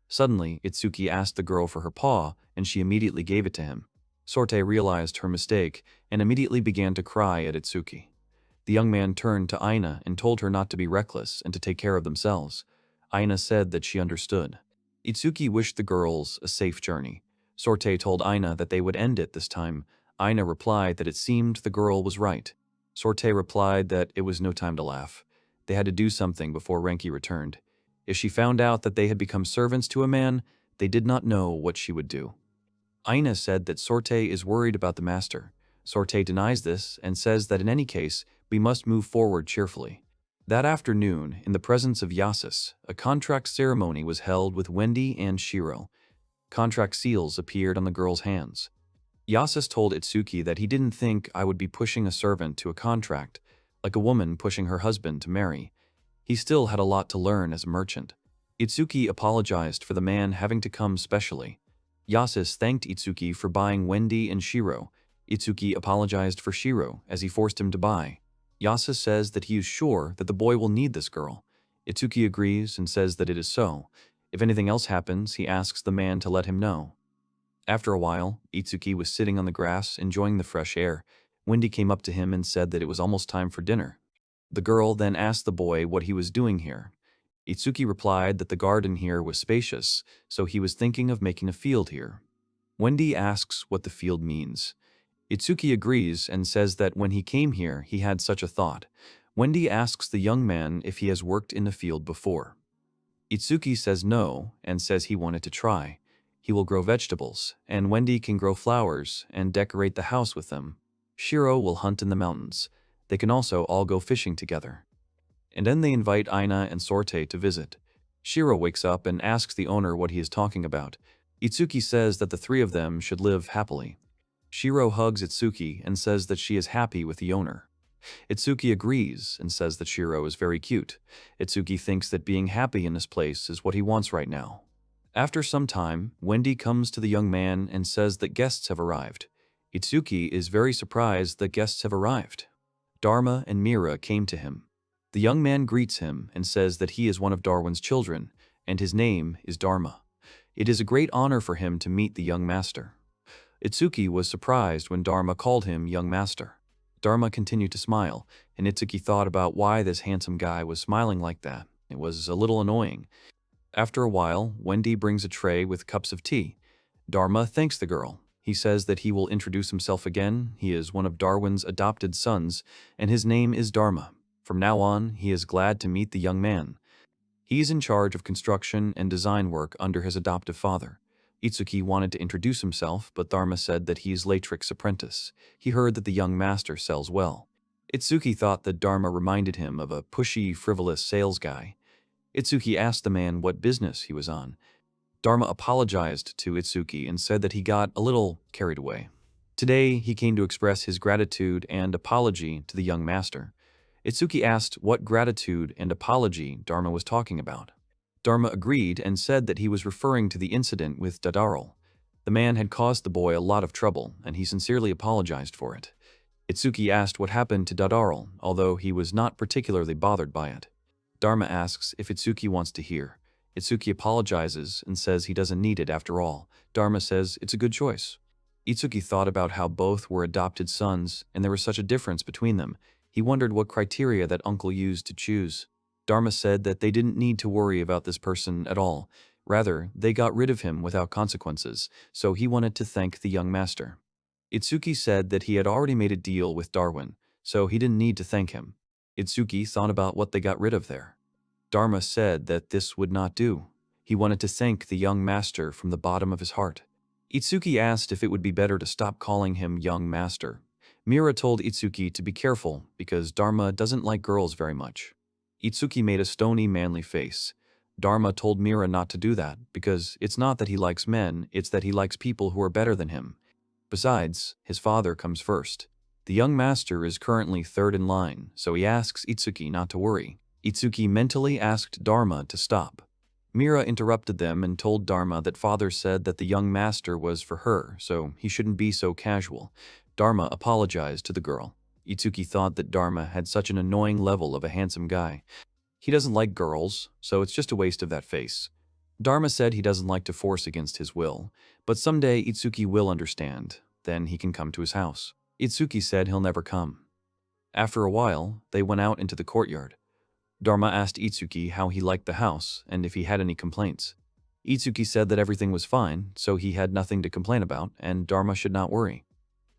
Suddenly, Itsuki asked the girl for her paw, and she immediately gave it to him. Sorte realized her mistake and immediately began to cry at Itsuki. The young man turned to Aina and told her not to be reckless and to take care of themselves. Aina said that she understood. Itsuki wished the girls a safe journey. Sorte told Aina that they would end it this time. Aina replied that it seemed the girl was right. Sorte replied that it was no time to laugh. They had to do something before Renki returned. If she found out that they had become servants to a man, they did not know what she would do. Aina said that Sorte is worried about the master. Sorte denies this and says that in any case, we must move forward cheerfully. That afternoon, in the presence of Yasus, a contract ceremony was held with Wendy and Shiro. Contract seals appeared on the girls' hands. Yasus told Itsuki that he didn't think I would be pushing a servant to a contract, like a woman pushing her husband to marry. He still had a lot to learn as a merchant. Itsuki apologized for the man having to come specially. Yasus thanked Itsuki for buying Wendy and Shiro. Itsuki apologized for Shiro as he forced him to buy. Yasus says that he is sure that the boy will need this girl. Itsuki agrees and says that it is so. If anything else happens, he asks the man to let him know. After a while, Itsuki was sitting on the grass enjoying the fresh air. Wendy came up to him and said that it was almost time for dinner. The girl then asked the boy what he was doing here. Itsuki replied that the garden here was spacious, so he was thinking of making a field here. Wendy asks what the field means. Itsuki agrees and says that when he came here, he had such a thought. Wendy asks the young man if he has worked in the field before. Itsuki says no and says he wanted to try. He will grow vegetables, and Wendy can grow flowers and decorate the house with them. Shiro will hunt in the mountains. They can also all go fishing together. And then they invite Aina and Sorte to visit. Shiro wakes up and asks the owner what he is talking about. Itsuki says that the three of them should live happily. Shiro hugs Itsuki and says that she is happy with the owner. Itsuki agrees and says that Shiro is very cute. Itsuki thinks that being happy in this place is what he wants right now. After some time, Wendy comes to the young man and says that guests have arrived. Itsuki is very surprised that guests have arrived. Dharma and Mira came to him. The young man greets him and says that he is one of Darwin's children, and his name is Dharma. It is a great honor for him to meet the young master. Itsuki was surprised when Dharma called him young master. Dharma continued to smile, and Itsuki thought about why this handsome guy was smiling like that. It was a little annoying. After a while, Wendy brings a tray with cups of tea. Dharma thanks the girl. He says that he will introduce himself again. He is one of Darwin's adopted sons, and his name is Dharma. From now on, he is glad to meet the young man. He is in charge of construction and design work under his adoptive father. Itsuki wanted to introduce himself, but Dharma said that he is Latrik's apprentice. He heard that the young master sells well. Itsuki thought that Dharma reminded him of a pushy, frivolous sales guy. Itsuki asked the man what business he was on. Dharma apologized to Itsuki and said that he got a little carried away. Today, he came to express his gratitude and apology to the young master. Itsuki asked what gratitude and apology Dharma was talking about. Dharma agreed and said that he was referring to the incident with Dadarl. The man had caused the boy a lot of trouble, and he sincerely apologized for it. Itsuki asked what happened to Dadarl, although he was not particularly bothered by it. Dharma asks if Itsuki wants to hear. Itsuki apologizes and says he doesn't need it after all. Dharma says it's a good choice. Itsuki thought about how both were adopted sons, and there was such a difference between them. He wondered what criteria that uncle used to choose. Dharma said that they didn't need to worry about this person at all. Rather, they got rid of him without consequences, so he wanted to thank the young master. Itsuki said that he had already made a deal with Darwin, so he didn't need to thank him. Itsuki thought about what they got rid of there. Dharma said that this would not do. He wanted to thank the young master from the bottom of his heart. Itsuki asked if it would be better to stop calling him young master. Mira told Itsuki to be careful because Dharma doesn't like girls very much. Itsuki made a stony, manly face. Dharma told Mira not to do that because it's not that he likes men, it's that he likes people who are better than him. Besides, his father comes first. The young master is currently third in line, so he asks Itsuki not to worry. Itsuki mentally asked Dharma to stop. Mira interrupted them and told Dharma that father said that the young master was for her, so he shouldn't be so casual. Dharma apologized to the girl. Itsuki thought that Dharma had such an annoying level of a handsome guy. He doesn't like girls, so it's just a waste of that face. Dharma said he doesn't like to force against his will, but someday Itsuki will understand. Then he can come to his house. Itsuki said he'll never come. After a while, they went out into the courtyard. Dharma asked Itsuki how he liked the house and if he had any complaints. Itsuki said that everything was fine, so he had nothing to complain about, and Dharma should not worry.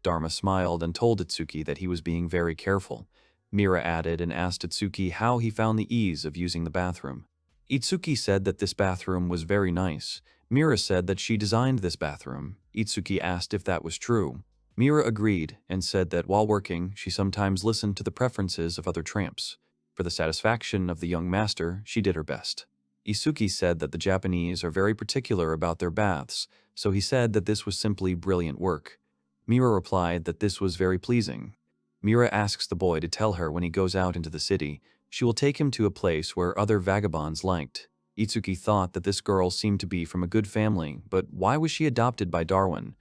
Dharma smiled and told Itsuki that he was being very careful. Mira added and asked Itsuki how he found the ease of using the bathroom. Itsuki said that this bathroom was very nice. Mira said that she designed this bathroom. Itsuki asked if that was true. Mira agreed and said that while working, she sometimes listened to the preferences of other tramps. For the satisfaction of the young master, she did her best. Itsuki said that the Japanese are very particular about their baths, so he said that this was simply brilliant work. Mira replied that this was very pleasing. Mira asks the boy to tell her when he goes out into the city, she will take him to a place where other vagabonds liked. Itsuki thought that this girl seemed to be from a good family, but why was she adopted by Darwin?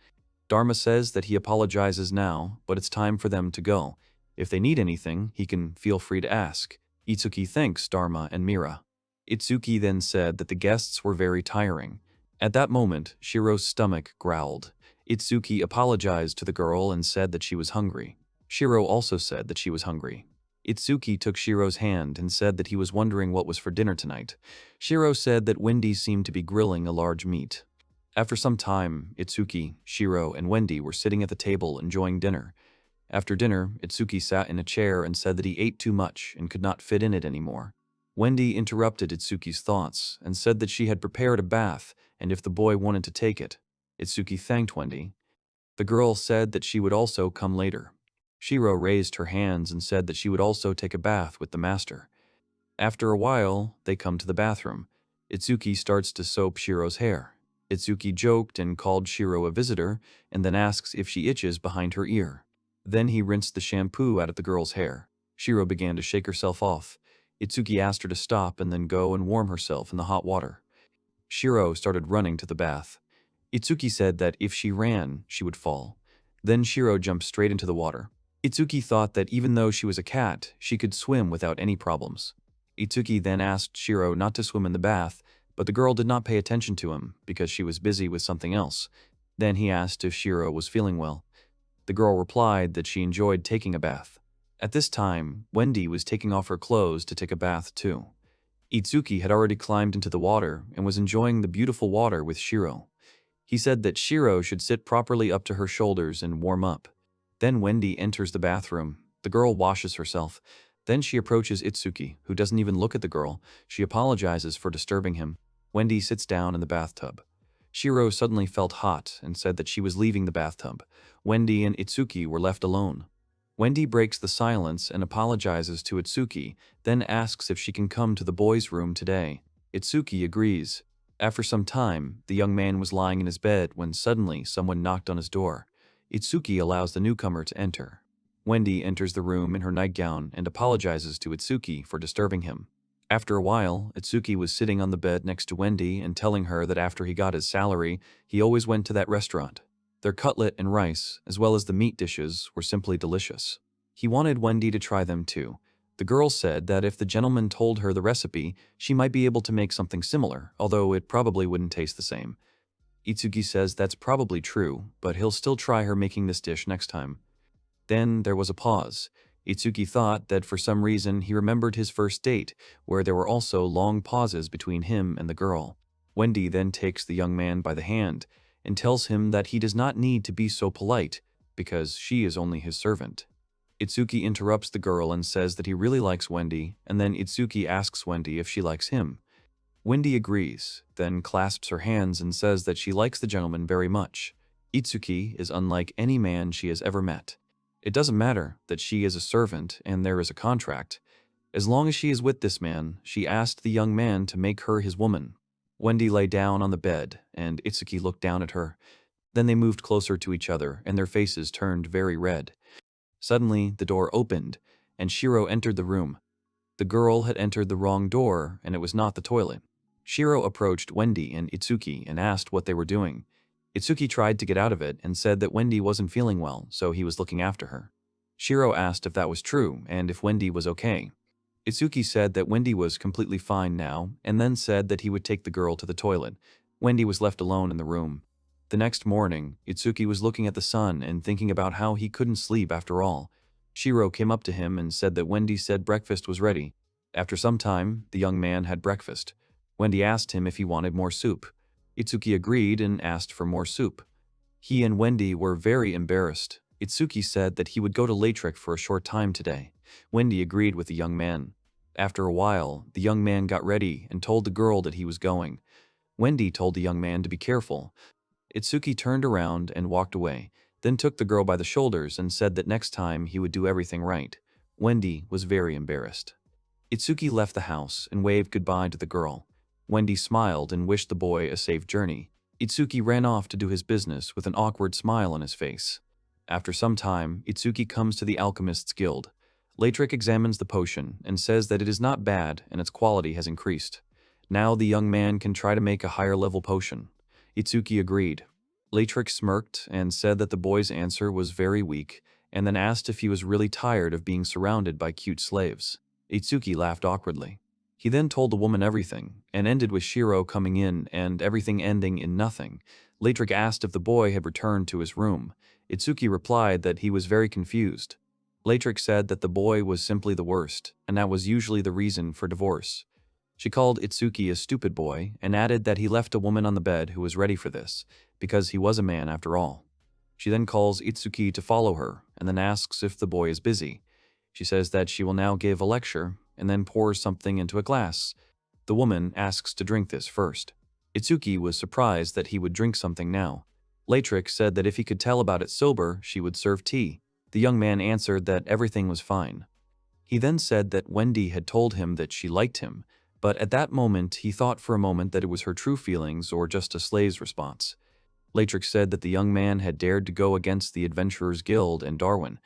Dharma says that he apologizes now, but it's time for them to go. If they need anything, he can feel free to ask. Itsuki thanks Dharma and Mira. Itsuki then said that the guests were very tiring. At that moment, Shiro's stomach growled. Itsuki apologized to the girl and said that she was hungry. Shiro also said that she was hungry. Itsuki took Shiro's hand and said that he was wondering what was for dinner tonight. Shiro said that Wendy seemed to be grilling a large meat. After some time, Itsuki, Shiro, and Wendy were sitting at the table enjoying dinner. After dinner, Itsuki sat in a chair and said that he ate too much and could not fit in it anymore. Wendy interrupted Itsuki's thoughts and said that she had prepared a bath and if the boy wanted to take it. Itsuki thanked Wendy. The girl said that she would also come later. Shiro raised her hands and said that she would also take a bath with the master. After a while, they come to the bathroom. Itsuki starts to soap Shiro's hair. Itsuki joked and called Shiro a visitor and then asks if she itches behind her ear. Then he rinsed the shampoo out of the girl's hair. Shiro began to shake herself off. Itsuki asked her to stop and then go and warm herself in the hot water. Shiro started running to the bath. Itsuki said that if she ran, she would fall. Then Shiro jumped straight into the water. Itsuki thought that even though she was a cat, she could swim without any problems. Itsuki then asked Shiro not to swim in the bath, but the girl did not pay attention to him because she was busy with something else. Then he asked if Shiro was feeling well. The girl replied that she enjoyed taking a bath. At this time, Wendy was taking off her clothes to take a bath too. Itsuki had already climbed into the water and was enjoying the beautiful water with Shiro. He said that Shiro should sit properly up to her shoulders and warm up. Then Wendy enters the bathroom. The girl washes herself. Then she approaches Itsuki, who doesn't even look at the girl. She apologizes for disturbing him. Wendy sits down in the bathtub. Shiro suddenly felt hot and said that she was leaving the bathtub. Wendy and Itsuki were left alone. Wendy breaks the silence and apologizes to Itsuki, then asks if she can come to the boys' room today. Itsuki agrees. After some time, the young man was lying in his bed when suddenly someone knocked on his door. Itsuki allows the newcomer to enter. Wendy enters the room in her nightgown and apologizes to Itsuki for disturbing him. After a while, Itsuki was sitting on the bed next to Wendy and telling her that after he got his salary, he always went to that restaurant. Their cutlet and rice, as well as the meat dishes, were simply delicious. He wanted Wendy to try them too. The girl said that if the gentleman told her the recipe, she might be able to make something similar, although it probably wouldn't taste the same. Itsuki says that's probably true, but he'll still try her making this dish next time. Then there was a pause. Itsuki thought that for some reason he remembered his first date, where there were also long pauses between him and the girl. Wendy then takes the young man by the hand and tells him that he does not need to be so polite because she is only his servant. Itsuki interrupts the girl and says that he really likes Wendy, and then Itsuki asks Wendy if she likes him. Wendy agrees, then clasps her hands and says that she likes the gentleman very much. Itsuki is unlike any man she has ever met. It doesn't matter that she is a servant and there is a contract. As long as she is with this man, she asked the young man to make her his woman. Wendy lay down on the bed, and Itsuki looked down at her. Then they moved closer to each other, and their faces turned very red. Suddenly, the door opened, and Shiro entered the room. The girl had entered the wrong door, and it was not the toilet. Shiro approached Wendy and Itsuki and asked what they were doing. Itsuki tried to get out of it and said that Wendy wasn't feeling well, so he was looking after her. Shiro asked if that was true and if Wendy was okay. Itsuki said that Wendy was completely fine now, and then said that he would take the girl to the toilet. Wendy was left alone in the room. The next morning, Itsuki was looking at the sun and thinking about how he couldn't sleep after all. Shiro came up to him and said that Wendy said breakfast was ready. After some time, the young man had breakfast. Wendy asked him if he wanted more soup. Itsuki agreed and asked for more soup. He and Wendy were very embarrassed. Itsuki said that he would go to Latrick for a short time today. Wendy agreed with the young man. After a while, the young man got ready and told the girl that he was going. Wendy told the young man to be careful. Itsuki turned around and walked away, then took the girl by the shoulders and said that next time he would do everything right. Wendy was very embarrassed. Itsuki left the house and waved goodbye to the girl. Wendy smiled and wished the boy a safe journey. Itsuki ran off to do his business with an awkward smile on his face. After some time, Itsuki comes to the Alchemist's Guild. Latrick examines the potion and says that it is not bad and its quality has increased. Now the young man can try to make a higher level potion. Itsuki agreed. Latrick smirked and said that the boy's answer was very weak, and then asked if he was really tired of being surrounded by cute slaves. Itsuki laughed awkwardly. He then told the woman everything, and ended with Shiro coming in and everything ending in nothing. Latrick asked if the boy had returned to his room. Itsuki replied that he was very confused. Latrick said that the boy was simply the worst, and that was usually the reason for divorce. She called Itsuki a stupid boy and added that he left a woman on the bed who was ready for this, because he was a man after all. She then calls Itsuki to follow her, and then asks if the boy is busy. She says that she will now give a lecture, and then pours something into a glass. The woman asks to drink this first. Itsuki was surprised that he would drink something now. Latrick said that if he could tell about it sober, she would serve tea. The young man answered that everything was fine. He then said that Wendy had told him that she liked him, but at that moment he thought for a moment that it was her true feelings or just a slave's response. Latrick said that the young man had dared to go against the Adventurers Guild and Darwin.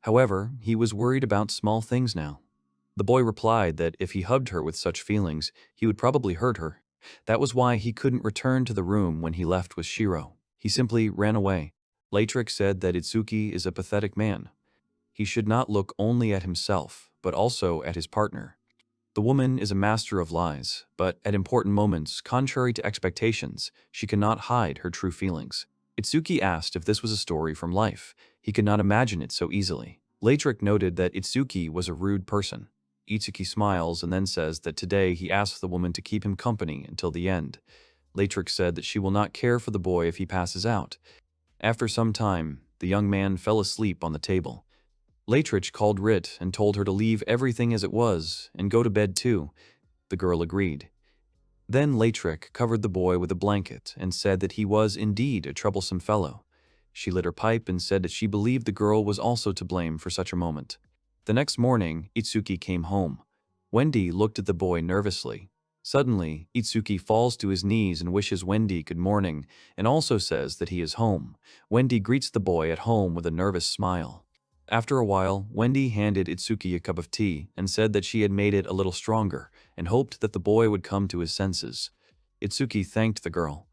However, he was worried about small things now. The boy replied that if he hugged her with such feelings, he would probably hurt her. That was why he couldn't return to the room when he left with Shiro. He simply ran away. Latrick said that Itsuki is a pathetic man. He should not look only at himself, but also at his partner. The woman is a master of lies, but at important moments, contrary to expectations, she cannot hide her true feelings. Itsuki asked if this was a story from life. He could not imagine it so easily. Latrick noted that Itsuki was a rude person. Itsuki smiles and then says that today he asks the woman to keep him company until the end. Latrick said that she will not care for the boy if he passes out. After some time, the young man fell asleep on the table. Latrick called Rit and told her to leave everything as it was and go to bed too. The girl agreed. Then Latrick covered the boy with a blanket and said that he was indeed a troublesome fellow. She lit her pipe and said that she believed the girl was also to blame for such a moment. The next morning, Itsuki came home. Wendy looked at the boy nervously. Suddenly, Itsuki falls to his knees and wishes Wendy good morning, and also says that he is home. Wendy greets the boy at home with a nervous smile. After a while, Wendy handed Itsuki a cup of tea and said that she had made it a little stronger, and hoped that the boy would come to his senses. Itsuki thanked the girl.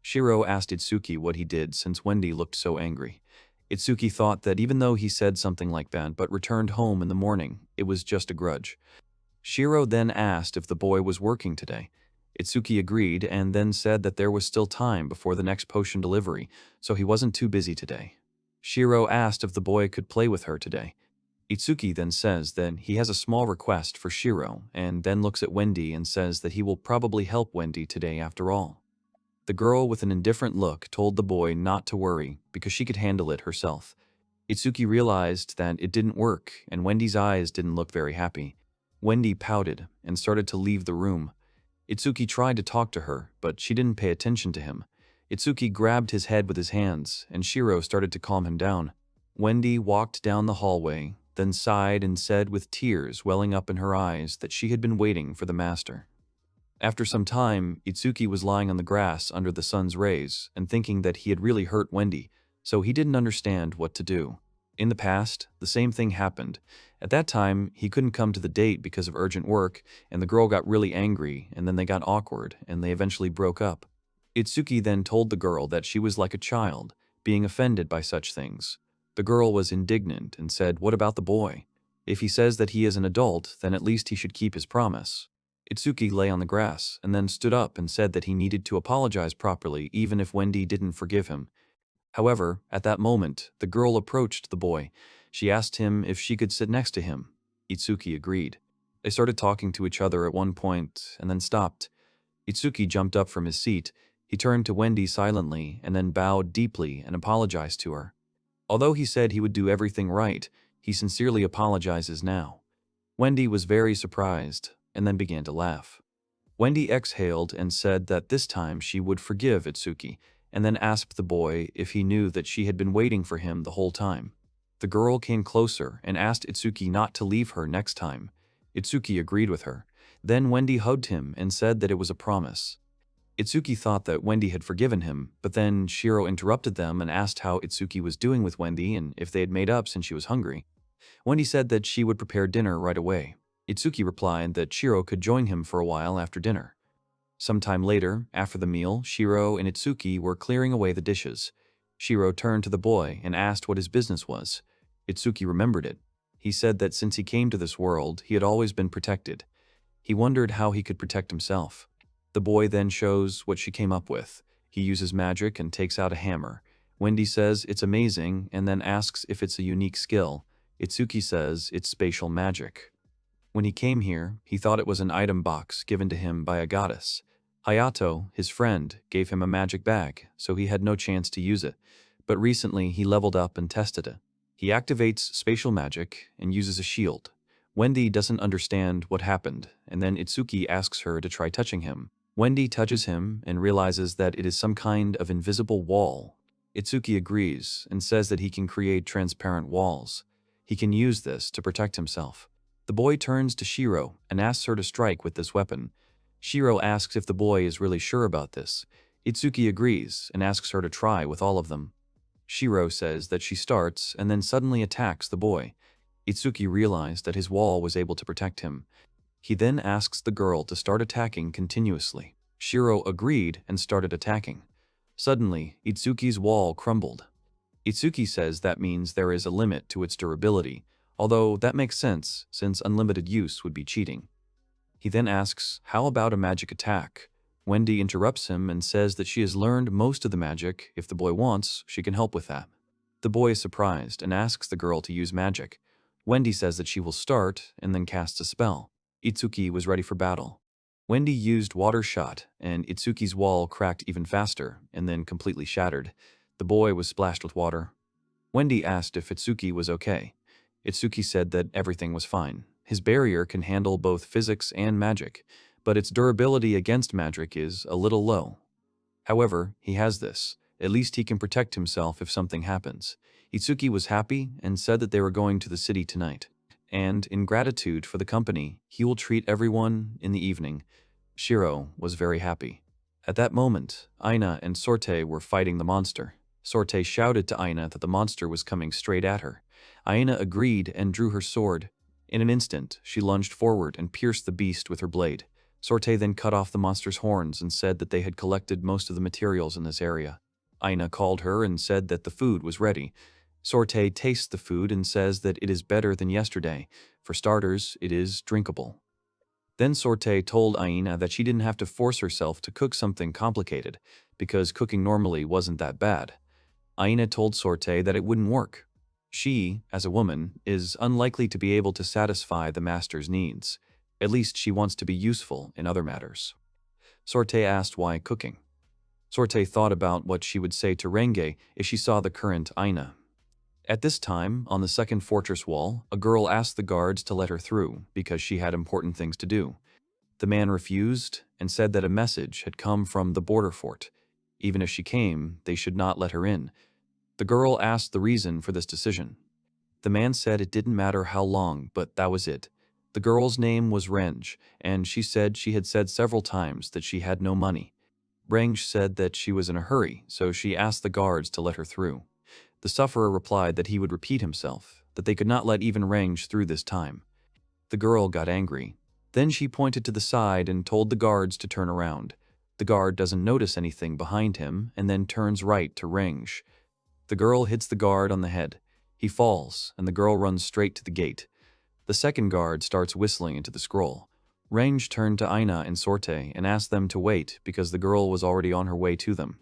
Shiro asked Itsuki what he did since Wendy looked so angry. Itsuki thought that even though he said something like that but returned home in the morning, it was just a grudge. Shiro then asked if the boy was working today. Itsuki agreed and then said that there was still time before the next potion delivery, so he wasn't too busy today. Shiro asked if the boy could play with her today. Itsuki then says that he has a small request for Shiro and then looks at Wendy and says that he will probably help Wendy today after all. The girl with an indifferent look told the boy not to worry because she could handle it herself. Itsuki realized that it didn't work and Wendy's eyes didn't look very happy. Wendy pouted and started to leave the room. Itsuki tried to talk to her, but she didn't pay attention to him. Itsuki grabbed his head with his hands and Shiro started to calm him down. Wendy walked down the hallway, then sighed and said with tears welling up in her eyes that she had been waiting for the master. After some time, Itsuki was lying on the grass under the sun's rays and thinking that he had really hurt Wendy, so he didn't understand what to do. In the past, the same thing happened. At that time, he couldn't come to the date because of urgent work, and the girl got really angry, and then they got awkward, and they eventually broke up. Itsuki then told the girl that she was like a child, being offended by such things. The girl was indignant and said, "What about the boy? If he says that he is an adult, then at least he should keep his promise." Itsuki lay on the grass and then stood up and said that he needed to apologize properly even if Wendy didn't forgive him. However, at that moment, the girl approached the boy. She asked him if she could sit next to him. Itsuki agreed. They started talking to each other at one point and then stopped. Itsuki jumped up from his seat. He turned to Wendy silently and then bowed deeply and apologized to her. Although he said he would do everything right, he sincerely apologizes now. Wendy was very surprised and then began to laugh. Wendy exhaled and said that this time she would forgive Itsuki, and then asked the boy if he knew that she had been waiting for him the whole time. The girl came closer and asked Itsuki not to leave her next time. Itsuki agreed with her. Then Wendy hugged him and said that it was a promise. Itsuki thought that Wendy had forgiven him, but then Shiro interrupted them and asked how Itsuki was doing with Wendy and if they had made up since she was hungry. Wendy said that she would prepare dinner right away. Itsuki replied that Shiro could join him for a while after dinner. Sometime later, after the meal, Shiro and Itsuki were clearing away the dishes. Shiro turned to the boy and asked what his business was. Itsuki remembered it. He said that since he came to this world, he had always been protected. He wondered how he could protect himself. The boy then shows what she came up with. He uses magic and takes out a hammer. Wendy says it's amazing and then asks if it's a unique skill. Itsuki says it's spatial magic. When he came here, he thought it was an item box given to him by a goddess. Hayato, his friend, gave him a magic bag, so he had no chance to use it. But recently, he leveled up and tested it. He activates spatial magic and uses a shield. Wendy doesn't understand what happened, and then Itsuki asks her to try touching him. Wendy touches him and realizes that it is some kind of invisible wall. Itsuki agrees and says that he can create transparent walls. He can use this to protect himself. The boy turns to Shiro and asks her to strike with this weapon. Shiro asks if the boy is really sure about this. Itsuki agrees and asks her to try with all of them. Shiro says that she starts and then suddenly attacks the boy. Itsuki realized that his wall was able to protect him. He then asks the girl to start attacking continuously. Shiro agreed and started attacking. Suddenly, Itsuki's wall crumbled. Itsuki says that means there is a limit to its durability, although that makes sense since unlimited use would be cheating. He then asks, how about a magic attack? Wendy interrupts him and says that she has learned most of the magic. If the boy wants, she can help with that. The boy is surprised and asks the girl to use magic. Wendy says that she will start and then casts a spell. Itsuki was ready for battle. Wendy used water shot and Itsuki's wall cracked even faster and then completely shattered. The boy was splashed with water. Wendy asked if Itsuki was okay. Itsuki said that everything was fine. His barrier can handle both physics and magic, but its durability against magic is a little low. However, he has this. At least he can protect himself if something happens. Itsuki was happy and said that they were going to the city tonight. And, in gratitude for the company, he will treat everyone in the evening. Shiro was very happy. At that moment, Aina and Sorte were fighting the monster. Sorte shouted to Aina that the monster was coming straight at her. Aina agreed and drew her sword. In an instant, she lunged forward and pierced the beast with her blade. Sorte then cut off the monster's horns and said that they had collected most of the materials in this area. Aina called her and said that the food was ready. Sorte tastes the food and says that it is better than yesterday. For starters, it is drinkable. Then Sorte told Aina that she didn't have to force herself to cook something complicated, because cooking normally wasn't that bad. Aina told Sorte that it wouldn't work. She, as a woman, is unlikely to be able to satisfy the master's needs. At least she wants to be useful in other matters. Sorte asked why cooking. Sorte thought about what she would say to Renge if she saw the current Aina. At this time, on the second fortress wall, a girl asked the guards to let her through because she had important things to do. The man refused and said that a message had come from the border fort. Even if she came, they should not let her in. The girl asked the reason for this decision. The man said it didn't matter how long, but that was it. The girl's name was Renge, and she said she had said several times that she had no money. Renge said that she was in a hurry, so she asked the guards to let her through. The sufferer replied that he would repeat himself, that they could not let even Renge through this time. The girl got angry. Then she pointed to the side and told the guards to turn around. The guard doesn't notice anything behind him and then turns right to Renge. The girl hits the guard on the head. He falls, and the girl runs straight to the gate. The second guard starts whistling into the scroll. Renge turned to Aina and Sorte and asked them to wait because the girl was already on her way to them.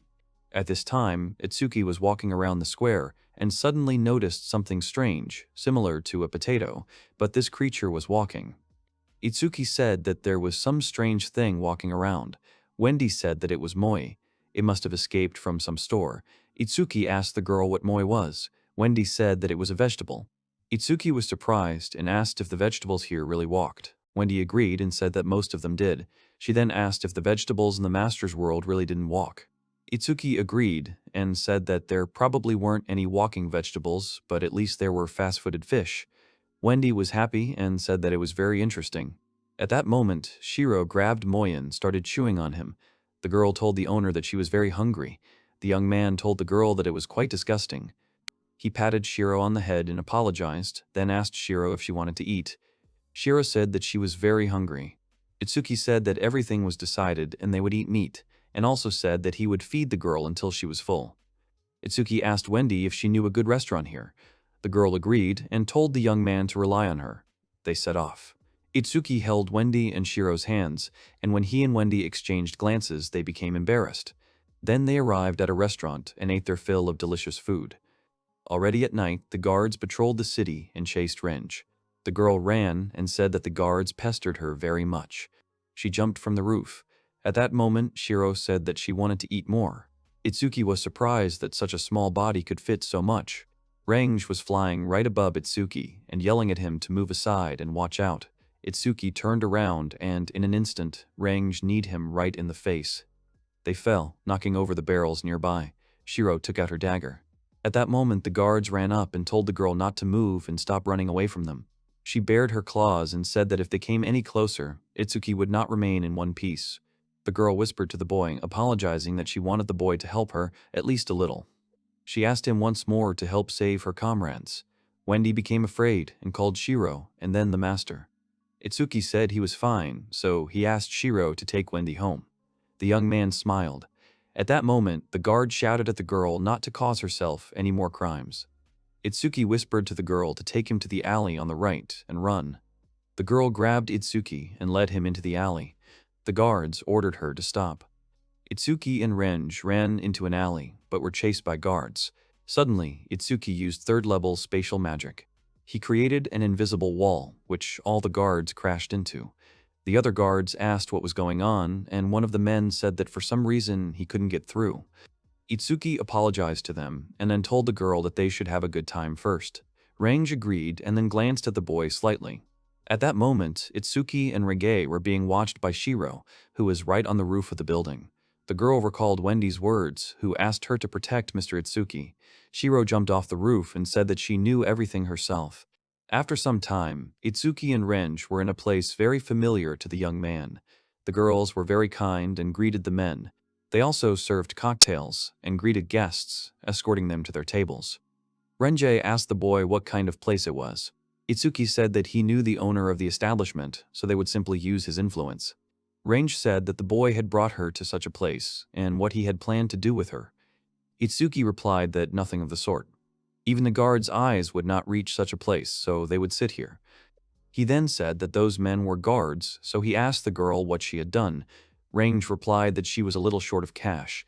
At this time, Itsuki was walking around the square and suddenly noticed something strange, similar to a potato, but this creature was walking. Itsuki said that there was some strange thing walking around. Wendy said that it was moi. It must have escaped from some store. Itsuki asked the girl what moi was. Wendy said that it was a vegetable. Itsuki was surprised and asked if the vegetables here really walked. Wendy agreed and said that most of them did. She then asked if the vegetables in the master's world really didn't walk. Itsuki agreed and said that there probably weren't any walking vegetables, but at least there were fast-footed fish. Wendy was happy and said that it was very interesting. At that moment, Shiro grabbed Moi and started chewing on him. The girl told the owner that she was very hungry. The young man told the girl that it was quite disgusting. He patted Shiro on the head and apologized, then asked Shiro if she wanted to eat. Shiro said that she was very hungry. Itsuki said that everything was decided and they would eat meat, and also said that he would feed the girl until she was full. Itsuki asked Wendy if she knew a good restaurant here. The girl agreed and told the young man to rely on her. They set off. Itsuki held Wendy and Shiro's hands, and when he and Wendy exchanged glances, they became embarrassed. Then they arrived at a restaurant and ate their fill of delicious food. Already at night, the guards patrolled the city and chased Renge. The girl ran and said that the guards pestered her very much. She jumped from the roof. At that moment, Shiro said that she wanted to eat more. Itsuki was surprised that such a small body could fit so much. Renge was flying right above Itsuki and yelling at him to move aside and watch out. Itsuki turned around and, in an instant, Renge kneed him right in the face. They fell, knocking over the barrels nearby. Shiro took out her dagger. At that moment, the guards ran up and told the girl not to move and stop running away from them. She bared her claws and said that if they came any closer, Itsuki would not remain in one piece. The girl whispered to the boy, apologizing that she wanted the boy to help her, at least a little. She asked him once more to help save her comrades. Wendy became afraid and called Shiro and then the master. Itsuki said he was fine, so he asked Shiro to take Wendy home. The young man smiled. At that moment, the guard shouted at the girl not to cause herself any more crimes. Itsuki whispered to the girl to take him to the alley on the right and run. The girl grabbed Itsuki and led him into the alley. The guards ordered her to stop. Itsuki and Renge ran into an alley, but were chased by guards. Suddenly, Itsuki used third-level spatial magic. He created an invisible wall, which all the guards crashed into. The other guards asked what was going on, and one of the men said that for some reason he couldn't get through. Itsuki apologized to them, and then told the girl that they should have a good time first. Renge agreed and then glanced at the boy slightly. At that moment, Itsuki and Renge were being watched by Shiro, who was right on the roof of the building. The girl recalled Wendy's words, who asked her to protect Mr. Itsuki. Shiro jumped off the roof and said that she knew everything herself. After some time, Itsuki and Renge were in a place very familiar to the young man. The girls were very kind and greeted the men. They also served cocktails and greeted guests, escorting them to their tables. Renge asked the boy what kind of place it was. Itsuki said that he knew the owner of the establishment, so they would simply use his influence. Renge said that the boy had brought her to such a place, and what he had planned to do with her. Itsuki replied that nothing of the sort. Even the guards' eyes would not reach such a place, so they would sit here. He then said that those men were guards, so he asked the girl what she had done. Renge replied that she was a little short of cash.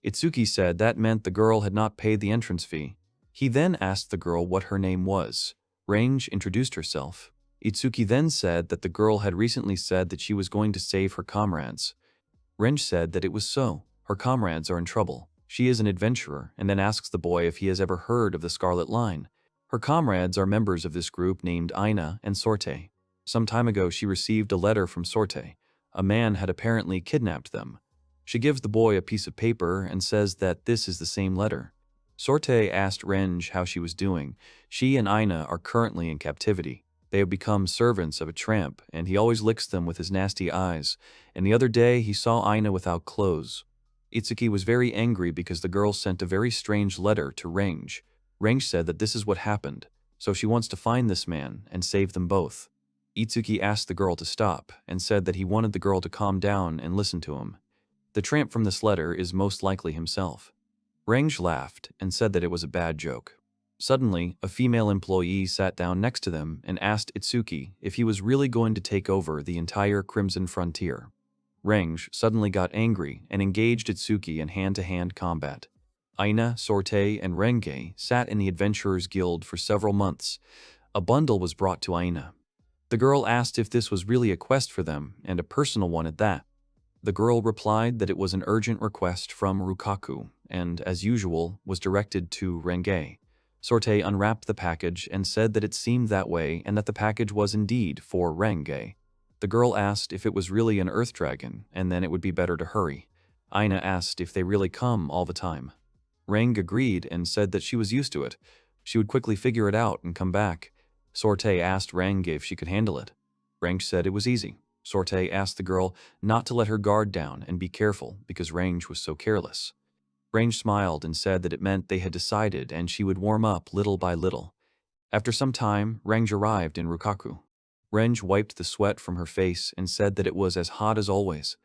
Itsuki said that meant the girl had not paid the entrance fee. He then asked the girl what her name was. Range introduced herself. Itsuki then said that the girl had recently said that she was going to save her comrades. Range said that it was so. Her comrades are in trouble. She is an adventurer, and then asks the boy if he has ever heard of the Scarlet Line. Her comrades are members of this group named Aina and Sorte. Some time ago she received a letter from Sorte. A man had apparently kidnapped them. She gives the boy a piece of paper and says that this is the same letter. Sorte asked Range how she was doing. She and Aina are currently in captivity. They have become servants of a tramp, and he always licks them with his nasty eyes. And the other day he saw Aina without clothes. Itsuki was very angry because the girl sent a very strange letter to Range. Range said that this is what happened, so she wants to find this man and save them both. Itsuki asked the girl to stop and said that he wanted the girl to calm down and listen to him. The tramp from this letter is most likely himself. Range laughed and said that it was a bad joke. Suddenly, a female employee sat down next to them and asked Itsuki if he was really going to take over the entire Crimson Frontier. Range suddenly got angry and engaged Itsuki in hand-to-hand combat. Aina, Sorte, and Renge sat in the Adventurers Guild for several months. A bundle was brought to Aina. The girl asked if this was really a quest for them, and a personal one at that. The girl replied that it was an urgent request from Rukaku, and, as usual, was directed to Renge. Sorte unwrapped the package and said that it seemed that way and that the package was indeed for Renge. The girl asked if it was really an earth dragon, and then it would be better to hurry. Aina asked if they really come all the time. Renge agreed and said that she was used to it. She would quickly figure it out and come back. Sorte asked Renge if she could handle it. Renge said it was easy. Sorte asked the girl not to let her guard down and be careful because Range was so careless. Range smiled and said that it meant they had decided and she would warm up little by little. After some time, Range arrived in Rukaku. Range wiped the sweat from her face and said that it was as hot as always.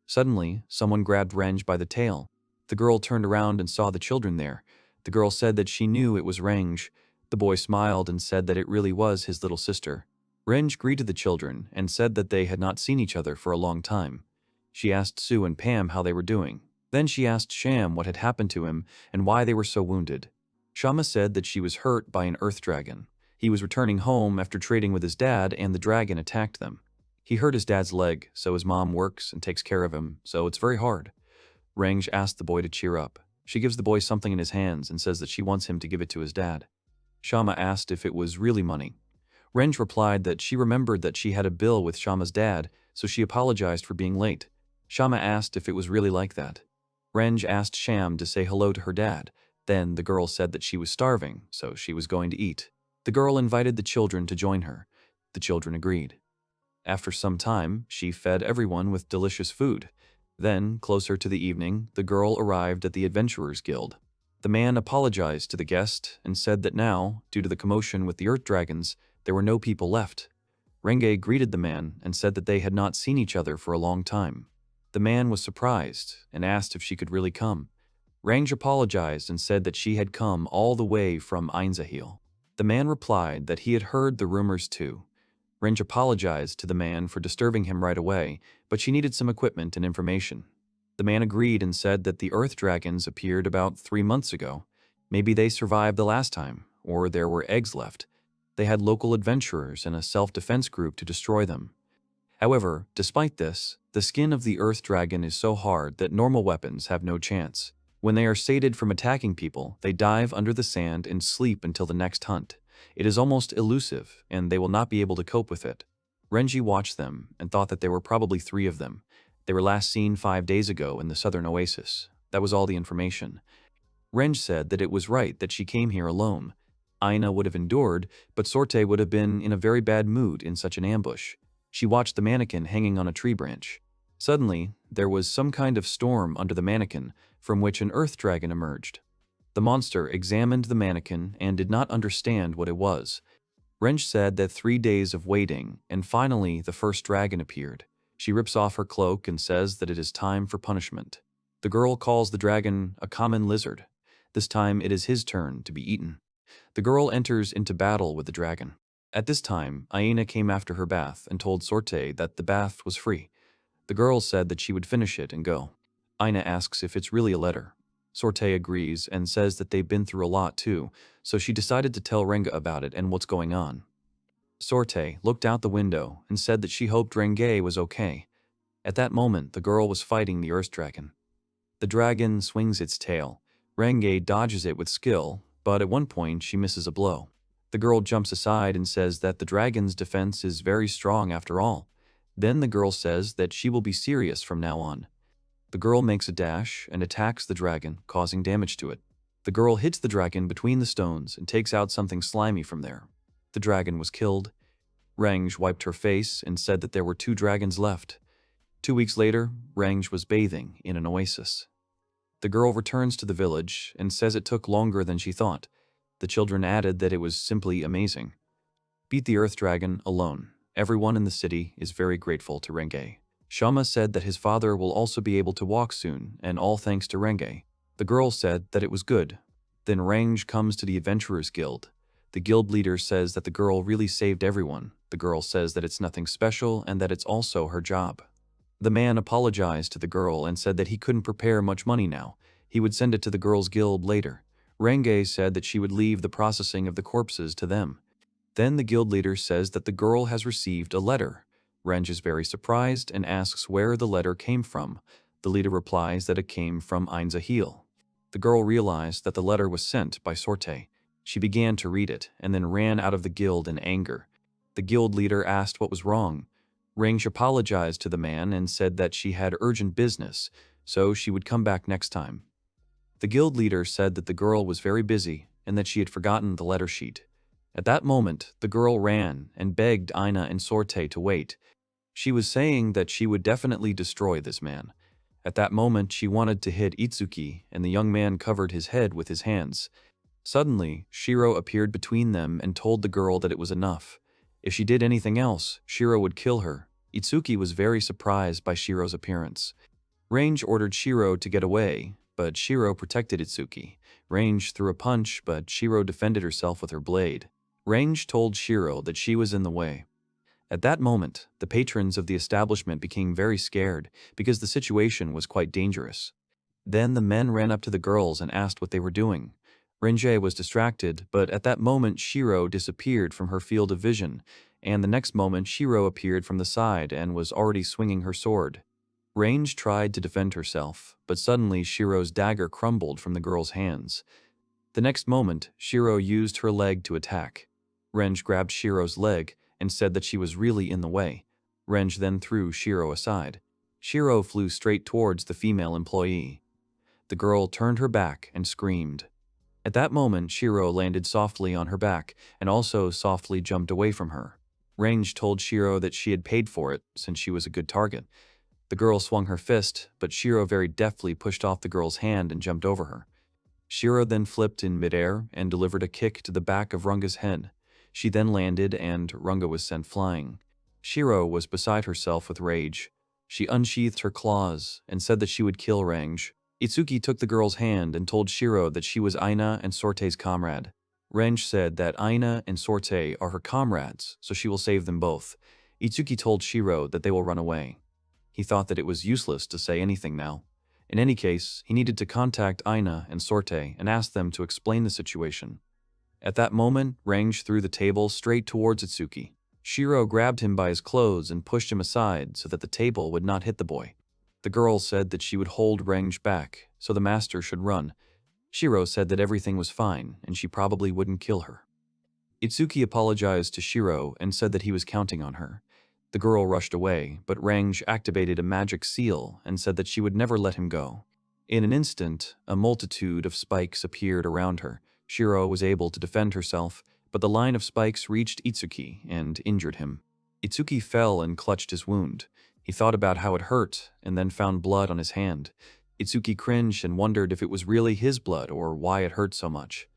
Suddenly, someone grabbed Range by the tail. The girl turned around and saw the children there. The girl said that she knew it was Range. The boy smiled and said that it really was his little sister. Range greeted the children and said that they had not seen each other for a long time. She asked Sue and Pam how they were doing. Then she asked Sham what had happened to him and why they were so wounded. Shama said that she was hurt by an earth dragon. He was returning home after trading with his dad and the dragon attacked them. He hurt his dad's leg, so his mom works and takes care of him, so it's very hard. Range asked the boy to cheer up. She gives the boy something in his hands and says that she wants him to give it to his dad. Shama asked if it was really money. Range replied that she remembered that she had a bill with Shama's dad, so she apologized for being late. Shama asked if it was really like that. Range asked Sham to say hello to her dad. Then the girl said that she was starving, so she was going to eat. The girl invited the children to join her. The children agreed. After some time, she fed everyone with delicious food. Then, closer to the evening, the girl arrived at the Adventurers Guild. The man apologized to the guest and said that now, due to the commotion with the earth dragons, there were no people left. Renge greeted the man and said that they had not seen each other for a long time. The man was surprised and asked if she could really come. Range apologized and said that she had come all the way from Einzahil. The man replied that he had heard the rumors too. Range apologized to the man for disturbing him right away, but she needed some equipment and information. The man agreed and said that the earth dragons appeared about 3 months ago. Maybe they survived the last time, or there were eggs left. They had local adventurers and a self-defense group to destroy them. However, despite this, the skin of the earth dragon is so hard that normal weapons have no chance. When they are sated from attacking people, they dive under the sand and sleep until the next hunt. It is almost elusive, and they will not be able to cope with it. Renji watched them and thought that there were probably 3 of them. They were last seen 5 days ago in the southern oasis. That was all the information. Renj said that it was right that she came here alone. Aina would have endured, but Sorte would have been in a very bad mood in such an ambush. She watched the mannequin hanging on a tree branch. Suddenly, there was some kind of storm under the mannequin, from which an earth dragon emerged. The monster examined the mannequin and did not understand what it was. Renj said that 3 days of waiting, and finally the first dragon appeared. She rips off her cloak and says that it is time for punishment. The girl calls the dragon a common lizard. This time it is his turn to be eaten. The girl enters into battle with the dragon. At this time, Aina came after her bath and told Sorte that the bath was free. The girl said that she would finish it and go. Aina asks if it's really a letter. Sorte agrees and says that they've been through a lot too, so she decided to tell Renga about it and what's going on. Sorte looked out the window and said that she hoped Renge was okay. At that moment, the girl was fighting the Earth Dragon. The dragon swings its tail. Renge dodges it with skill, but at one point she misses a blow. The girl jumps aside and says that the dragon's defense is very strong after all. Then the girl says that she will be serious from now on. The girl makes a dash and attacks the dragon, causing damage to it. The girl hits the dragon between the stones and takes out something slimy from there. The dragon was killed. Range wiped her face and said that there were 2 dragons left. 2 weeks later, Range was bathing in an oasis. The girl returns to the village and says it took longer than she thought. The children added that it was simply amazing. Beat the Earth Dragon alone. Everyone in the city is very grateful to Renge. Shama said that his father will also be able to walk soon, and all thanks to Renge. The girl said that it was good. Then Range comes to the Adventurers Guild. The guild leader says that the girl really saved everyone. The girl says that it's nothing special and that it's also her job. The man apologized to the girl and said that he couldn't prepare much money now. He would send it to the girl's guild later. Renge said that she would leave the processing of the corpses to them. Then the guild leader says that the girl has received a letter. Range is very surprised and asks where the letter came from. The leader replies that it came from Einzahil. The girl realized that the letter was sent by Sorte. She began to read it and then ran out of the guild in anger. The guild leader asked what was wrong. Range apologized to the man and said that she had urgent business, so she would come back next time. The guild leader said that the girl was very busy and that she had forgotten the letter sheet. At that moment, the girl ran and begged Aina and Sorte to wait. She was saying that she would definitely destroy this man. At that moment, she wanted to hit Itsuki, and the young man covered his head with his hands. Suddenly, Shiro appeared between them and told the girl that it was enough. If she did anything else, Shiro would kill her. Itsuki was very surprised by Shiro's appearance. Range ordered Shiro to get away, but Shiro protected Itsuki. Range threw a punch, but Shiro defended herself with her blade. Range told Shiro that she was in the way. At that moment, the patrons of the establishment became very scared because the situation was quite dangerous. Then the men ran up to the girls and asked what they were doing. Renge was distracted, but at that moment Shiro disappeared from her field of vision, and the next moment Shiro appeared from the side and was already swinging her sword. Range tried to defend herself, but suddenly Shiro's dagger crumbled from the girl's hands. The next moment, Shiro used her leg to attack. Range grabbed Shiro's leg and said that she was really in the way. Range then threw Shiro aside. Shiro flew straight towards the female employee. The girl turned her back and screamed. At that moment, Shiro landed softly on her back and also softly jumped away from her. Range told Shiro that she had paid for it since she was a good target. The girl swung her fist, but Shiro very deftly pushed off the girl's hand and jumped over her. Shiro then flipped in midair and delivered a kick to the back of Runga's head. She then landed and Runga was sent flying. Shiro was beside herself with rage. She unsheathed her claws and said that she would kill Range. Itsuki took the girl's hand and told Shiro that she was Aina and Sorte's comrade. Range said that Aina and Sorte are her comrades, so she will save them both. Itsuki told Shiro that they will run away. He thought that it was useless to say anything now. In any case, he needed to contact Aina and Sorte and ask them to explain the situation. At that moment, Range threw the table straight towards Itsuki. Shiro grabbed him by his clothes and pushed him aside so that the table would not hit the boy. The girl said that she would hold Range back, so the master should run. Shiro said that everything was fine and she probably wouldn't kill her. Itsuki apologized to Shiro and said that he was counting on her. The girl rushed away, but Range activated a magic seal and said that she would never let him go. In an instant, a multitude of spikes appeared around her. Shiro was able to defend herself, but the line of spikes reached Itsuki and injured him. Itsuki fell and clutched his wound. He thought about how it hurt and then found blood on his hand. Itsuki cringed and wondered if it was really his blood or why it hurt so much.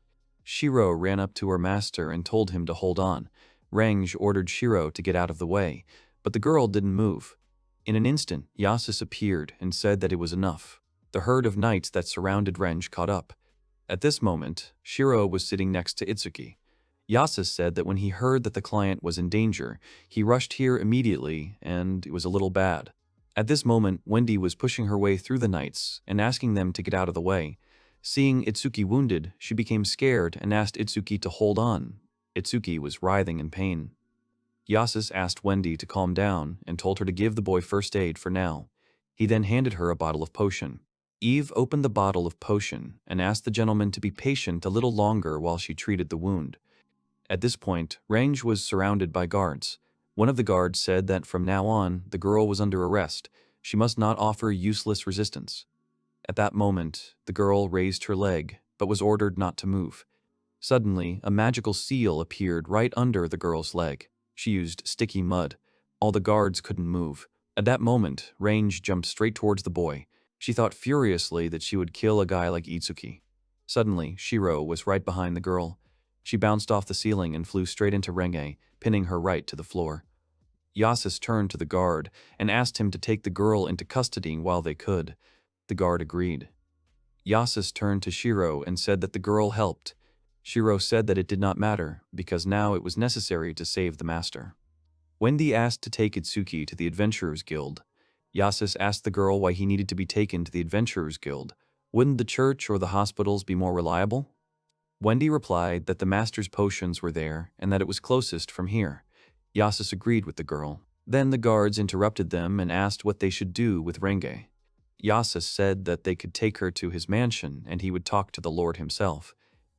Shiro ran up to her master and told him to hold on. Range ordered Shiro to get out of the way, but the girl didn't move. In an instant, Yasus appeared and said that it was enough. The herd of knights that surrounded Range caught up. At this moment, Shiro was sitting next to Itsuki. Yasus said that when he heard that the client was in danger, he rushed here immediately, and it was a little bad. At this moment, Wendy was pushing her way through the knights and asking them to get out of the way. Seeing Itsuki wounded, she became scared and asked Itsuki to hold on. Itsuki was writhing in pain. Yasus asked Wendy to calm down and told her to give the boy first aid for now. He then handed her a bottle of potion. Eve opened the bottle of potion and asked the gentleman to be patient a little longer while she treated the wound. At this point, Range was surrounded by guards. One of the guards said that from now on, the girl was under arrest. She must not offer useless resistance. At that moment, the girl raised her leg, but was ordered not to move. Suddenly, a magical seal appeared right under the girl's leg. She used sticky mud. All the guards couldn't move. At that moment, Range jumped straight towards the boy. She thought furiously that she would kill a guy like Itsuki. Suddenly, Shiro was right behind the girl. She bounced off the ceiling and flew straight into Renge, pinning her right to the floor. Yasus turned to the guard and asked him to take the girl into custody while they could. The guard agreed. Yasus turned to Shiro and said that the girl helped. Shiro said that it did not matter, because now it was necessary to save the master. Wendy asked to take Itsuki to the Adventurers Guild. Yasus asked the girl why he needed to be taken to the Adventurers Guild. Wouldn't the church or the hospitals be more reliable? Wendy replied that the master's potions were there and that it was closest from here. Yasus agreed with the girl. Then the guards interrupted them and asked what they should do with Renge. Yasus said that they could take her to his mansion and he would talk to the Lord himself.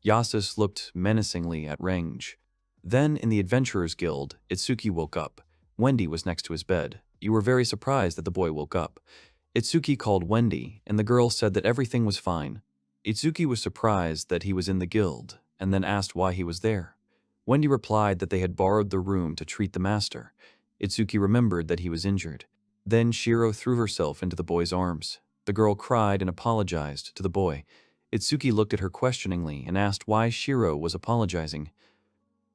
Yasus looked menacingly at Range. Then, in the Adventurers Guild, Itsuki woke up. Wendy was next to his bed. You were very surprised that the boy woke up. Itsuki called Wendy, and the girl said that everything was fine. Itsuki was surprised that he was in the guild, and then asked why he was there. Wendy replied that they had borrowed the room to treat the master. Itsuki remembered that he was injured. Then Shiro threw herself into the boy's arms. The girl cried and apologized to the boy. Itsuki looked at her questioningly and asked why Shiro was apologizing.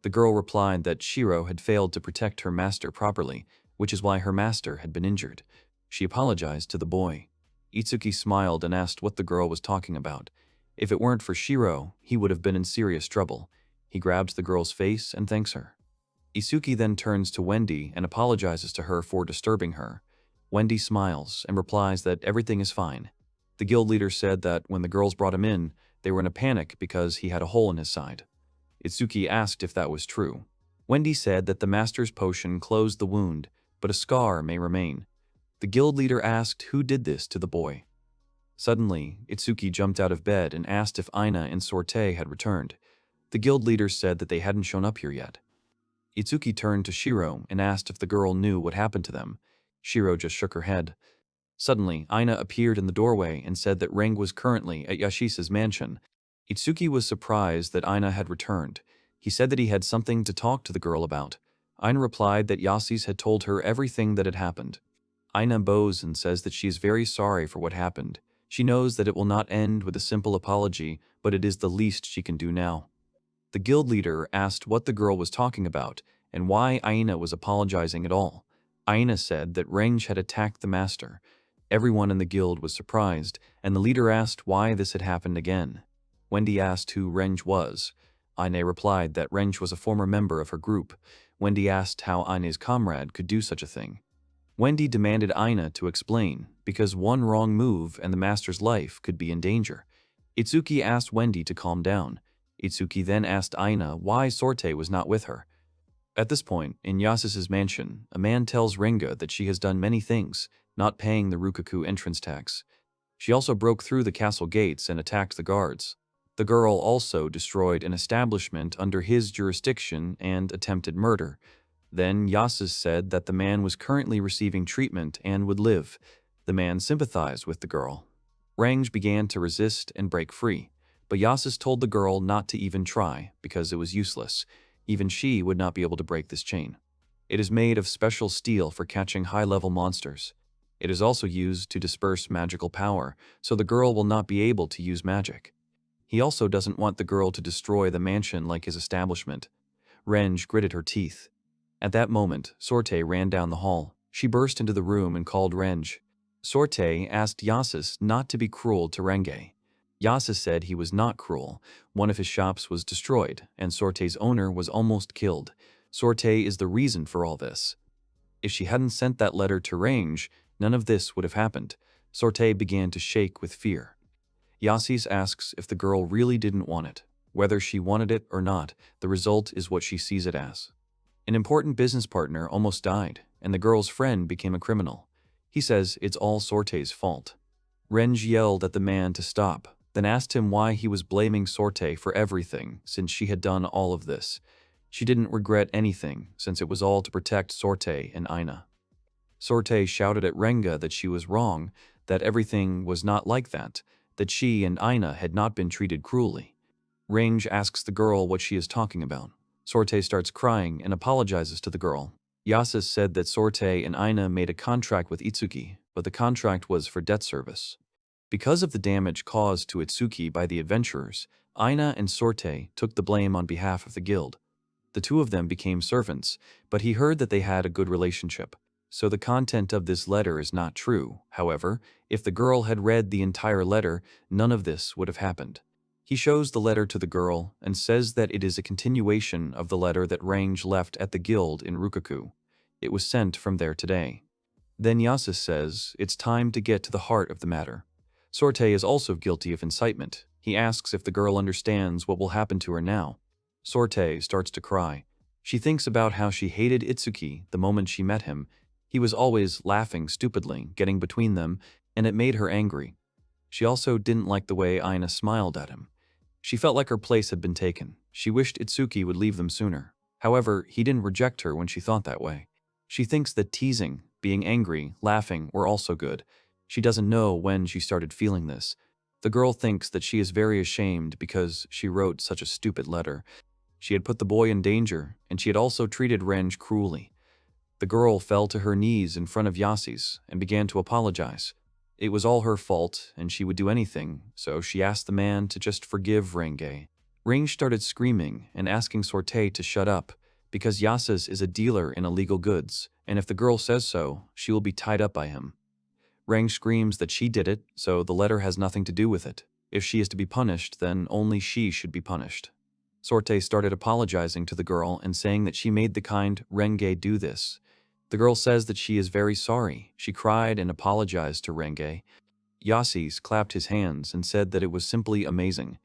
The girl replied that Shiro had failed to protect her master properly, which is why her master had been injured. She apologized to the boy. Itsuki smiled and asked what the girl was talking about. If it weren't for Shiro, he would have been in serious trouble. He grabs the girl's face and thanks her. Itsuki then turns to Wendy and apologizes to her for disturbing her. Wendy smiles and replies that everything is fine. The guild leader said that when the girls brought him in, they were in a panic because he had a hole in his side. Itsuki asked if that was true. Wendy said that the master's potion closed the wound, but a scar may remain. The guild leader asked who did this to the boy. Suddenly, Itsuki jumped out of bed and asked if Aina and Sorte had returned. The guild leader said that they hadn't shown up here yet. Itsuki turned to Shiro and asked if the girl knew what happened to them. Shiro just shook her head. Suddenly, Aina appeared in the doorway and said that Reng was currently at Yashisa's mansion. Itsuki was surprised that Aina had returned. He said that he had something to talk to the girl about. Aina replied that Yasis had told her everything that had happened. Aina bows and says that she is very sorry for what happened. She knows that it will not end with a simple apology, but it is the least she can do now. The guild leader asked what the girl was talking about and why Aina was apologizing at all. Aina said that Range had attacked the master. Everyone in the guild was surprised, and the leader asked why this had happened again. Wendy asked who Range was. Aina replied that Range was a former member of her group. Wendy asked how Aina's comrade could do such a thing. Wendy demanded Aina to explain, because one wrong move and the master's life could be in danger. Itsuki asked Wendy to calm down. Itsuki then asked Aina why Sorte was not with her. At this point, in Yasus's mansion, a man tells Ringa that she has done many things, not paying the Rukaku entrance tax. She also broke through the castle gates and attacked the guards. The girl also destroyed an establishment under his jurisdiction and attempted murder. Then Yasus said that the man was currently receiving treatment and would live. The man sympathized with the girl. Range began to resist and break free, but Yasus told the girl not to even try because it was useless. Even she would not be able to break this chain. It is made of special steel for catching high-level monsters. It is also used to disperse magical power, so the girl will not be able to use magic. He also doesn't want the girl to destroy the mansion like his establishment. Renge gritted her teeth. At that moment, Sorte ran down the hall. She burst into the room and called Renge. Sorte asked Yasus not to be cruel to Renge. Yasus said he was not cruel. One of his shops was destroyed, and Sorte's owner was almost killed. Sorte is the reason for all this. If she hadn't sent that letter to Range, none of this would have happened. Sorte began to shake with fear. Yasis asks if the girl really didn't want it. Whether she wanted it or not, the result is what she sees it as. An important business partner almost died, and the girl's friend became a criminal. He says it's all Sorte's fault. Renge yelled at the man to stop, then asked him why he was blaming Sorte for everything since she had done all of this. She didn't regret anything since it was all to protect Sorte and Aina. Sorte shouted at Renga that she was wrong, that everything was not like that she and Aina had not been treated cruelly. Renge asks the girl what she is talking about. Sorte starts crying and apologizes to the girl. Yasis said that Sorte and Aina made a contract with Itsuki, but the contract was for debt service. Because of the damage caused to Itsuki by the adventurers, Aina and Sorte took the blame on behalf of the guild. The two of them became servants, but he heard that they had a good relationship. So the content of this letter is not true. However, if the girl had read the entire letter, none of this would have happened. He shows the letter to the girl and says that it is a continuation of the letter that Renge left at the guild in Rukaku. It was sent from there today. Then Yasis says it's time to get to the heart of the matter. Sorte is also guilty of incitement. He asks if the girl understands what will happen to her now. Sorte starts to cry. She thinks about how she hated Itsuki the moment she met him. He was always laughing stupidly, getting between them, and it made her angry. She also didn't like the way Aina smiled at him. She felt like her place had been taken. She wished Itsuki would leave them sooner. However, he didn't reject her when she thought that way. She thinks that teasing, being angry, laughing were also good. She doesn't know when she started feeling this. The girl thinks that she is very ashamed because she wrote such a stupid letter. She had put the boy in danger, and she had also treated Renge cruelly. The girl fell to her knees in front of Yasis and began to apologize. It was all her fault, and she would do anything, so she asked the man to just forgive Renge. Renge started screaming and asking Sorte to shut up, because Yasis is a dealer in illegal goods, and if the girl says so, she will be tied up by him. Renge screams that she did it, so the letter has nothing to do with it. If she is to be punished, then only she should be punished. Sorte started apologizing to the girl and saying that she made the kind Renge do this. The girl says that she is very sorry. She cried and apologized to Renge. Yasis clapped his hands and said that it was simply amazing.